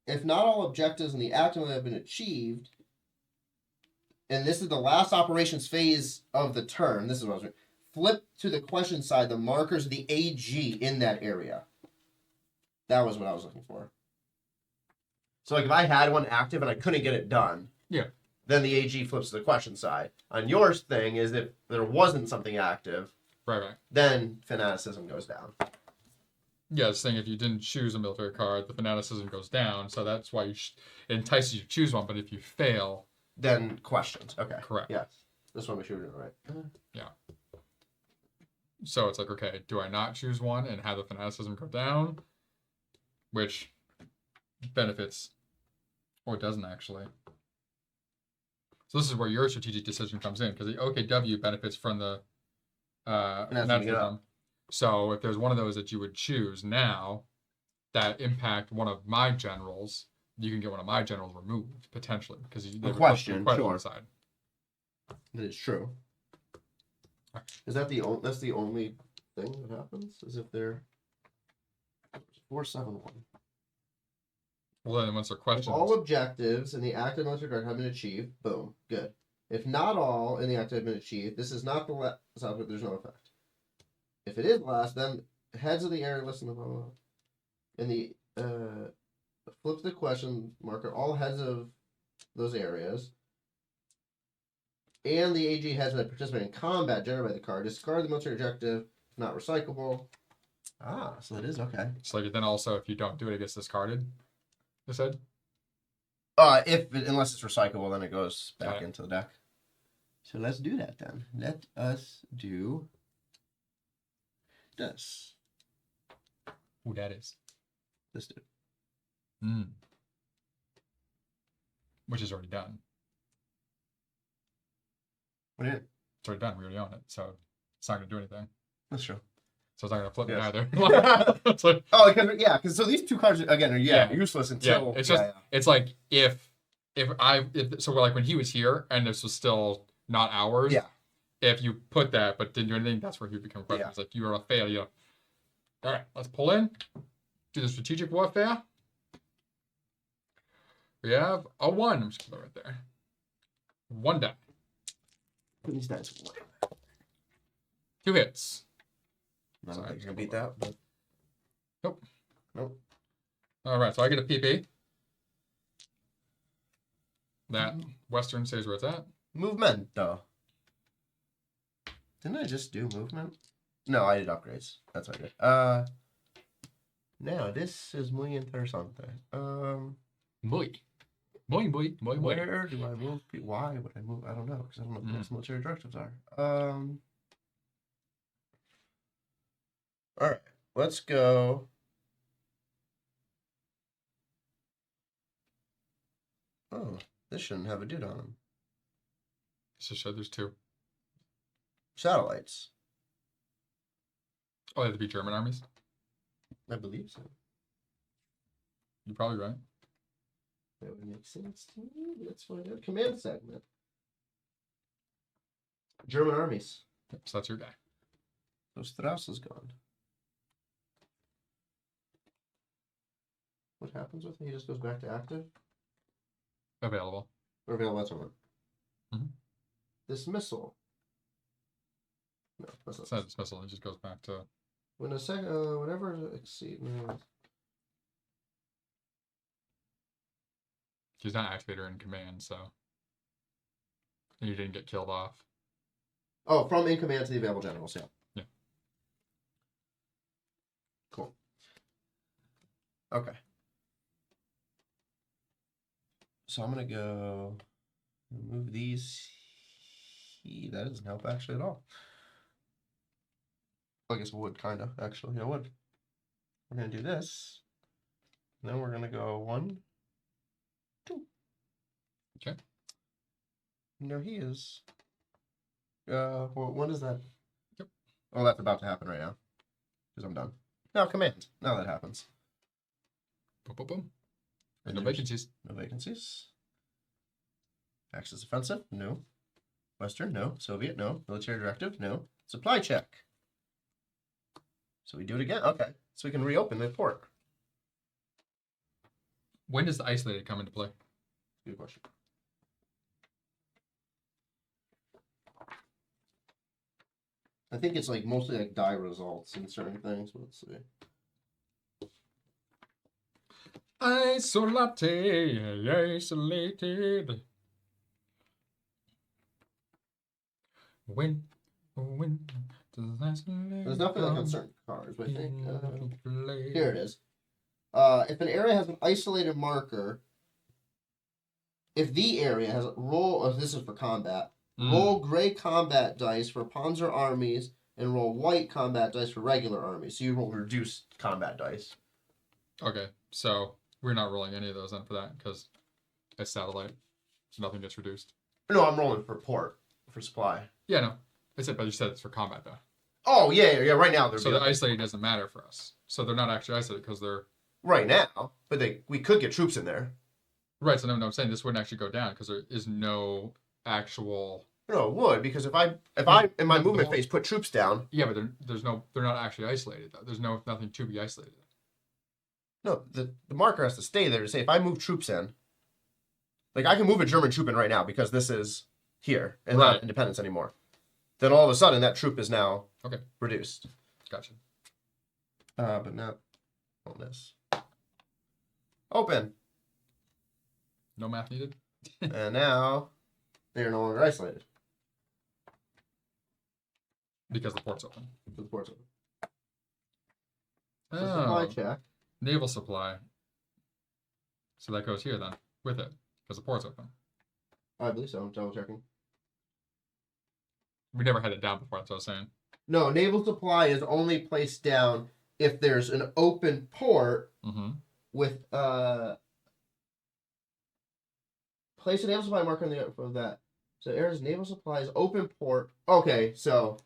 If not all objectives in the active have been achieved, and this is the last operations phase of the turn, this is what I was doing. Flip to the question side the markers of the AG in that area. That was what I was looking for. So, like, if I had one active and I couldn't get it done, Yeah. then the AG flips to the question side. On yours thing is if there wasn't something active, Right. then fanaticism goes down. Yeah, it's saying if you didn't choose a military card, the fanaticism goes down. So that's why it entices you to choose one. But if you fail, then questions. Okay. Correct. Yes. This one we should do it right. Yeah. So it's like, okay, do I not choose one and have the fanaticism go down? Which benefits, or it doesn't actually. So this is where your strategic decision comes in, because the OKW benefits from the fanaticism. So if there's one of those that you would choose now that impact one of my generals, you can get one of my generals removed, potentially, because they question, sure. Side. That is true. Is that that's the only thing that happens? Is if they're 4-7-1. Well, then once they're questions, if all objectives in the active military card have been achieved, boom, good. If not all in the active have been achieved, this is not the last. There's no effect. If it is last, then heads of the area listen to blah, blah, blah. In the flip the question marker, all heads of those areas. And the AG has that participate in combat generated by the card. Discard the military objective, if not recyclable. Ah, so it is okay. So like then also if you don't do it, it gets discarded. You said? Unless it's recyclable, then it goes back into the deck. So let's do that then. Let us do this. Who that is? This dude. Which is already done. What do you? It's already done. We already own it, so it's not going to do anything. That's true. So it's not going to flip it either. It's like, because so these two cards again are useless until it's just it's like if so like when he was here and this was still not ours. Yeah. If you put that but didn't do anything, that's where he would become question. Yeah. It's like you are a failure. All right, let's pull in. Do the strategic warfare. We have a 1. I'm just gonna put it right there. 1 die. These dice. 2 hits. I don't think you're gonna beat that. But... Nope. All right, so I get a PP. That Western stays where it's at. Movement, though. Didn't I just do movement? No, I did upgrades. That's what I did. Now this is muy interesante. Muy. Where do I move? Why would I move? I don't know, because I don't know what those military directives are. All right, let's go. Oh, this shouldn't have a dude on him. It's just there's 2 satellites. Oh, they have to be German armies? I believe so. You're probably right. That would make sense to me. Let's find out. Command segment. German armies. Yep, so that's your guy. So Strauss is gone. What happens with him? He just goes back to active? Available. Or available, that's one. Mm-hmm. Dismissal. No, that's it's not dismissal. It just goes back to... When a second, whatever exceed... No. He's not activator in command, so... And you didn't get killed off. Oh, from in command to the available generals, yeah. Yeah. Cool. Okay. So I'm going to go remove these. That doesn't help actually at all. I guess it would, kind of, actually. Yeah, it would. We're going to do this. And then we're going to go 1, 2. Okay. No, he is. Well, when is that? Yep. Oh, that's about to happen right now. Because I'm done. Now, command. Now that happens. Boom, boom, boom. There's no vacancies. No vacancies. Axis offensive? No. Western? No. Soviet? No. Military directive? No. Supply check. So we do it again? Okay. So we can reopen the port. When does the isolated come into play? Good question. I think it's like mostly like die results in certain things. Let's see. Isolated. When There's nothing like on certain cars, but I think here it is. If an area has an isolated marker, if the area has this is for combat. Roll gray combat dice for Panzer armies and roll white combat dice for regular armies. So you roll reduced combat dice. Okay, so we're not rolling any of those then for that because it's satellite, so nothing gets reduced. No, I'm rolling for port for supply. Yeah, no, I said, but you said it's for combat though. Oh yeah. Right now they're so the isolating doesn't matter for us. So they're not actually isolated because they're right now, but we could get troops in there. Right. So no, I'm saying this wouldn't actually go down because there is no actual. No, it would because if I in my movement phase put troops down. Yeah, but they're not actually isolated though. There's nothing to be isolated. No, the marker has to stay there to say if I move troops in, like I can move a German troop in right now because this is here and not independence anymore. Then all of a sudden that troop is now reduced. Gotcha. But not on this. Open. No math needed. And now they are no longer isolated. Because the port's open. The port's open. Oh, So supply check. Naval supply. So that goes here then with it because the port's open. I believe so. I'm double checking. We never had it down before. That's what I was saying. No, naval supply is only placed down if there's an open port with place a naval supply marker on the of that. So area's naval supply is open port. Okay, so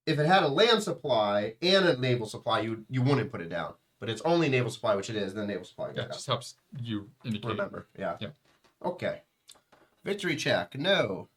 if it had a land supply and a naval supply, you wouldn't put it down. But it's only naval supply, which it is, then naval supply goes down. It just helps you indicate. Remember, yeah. Yeah. Okay. Victory check. No.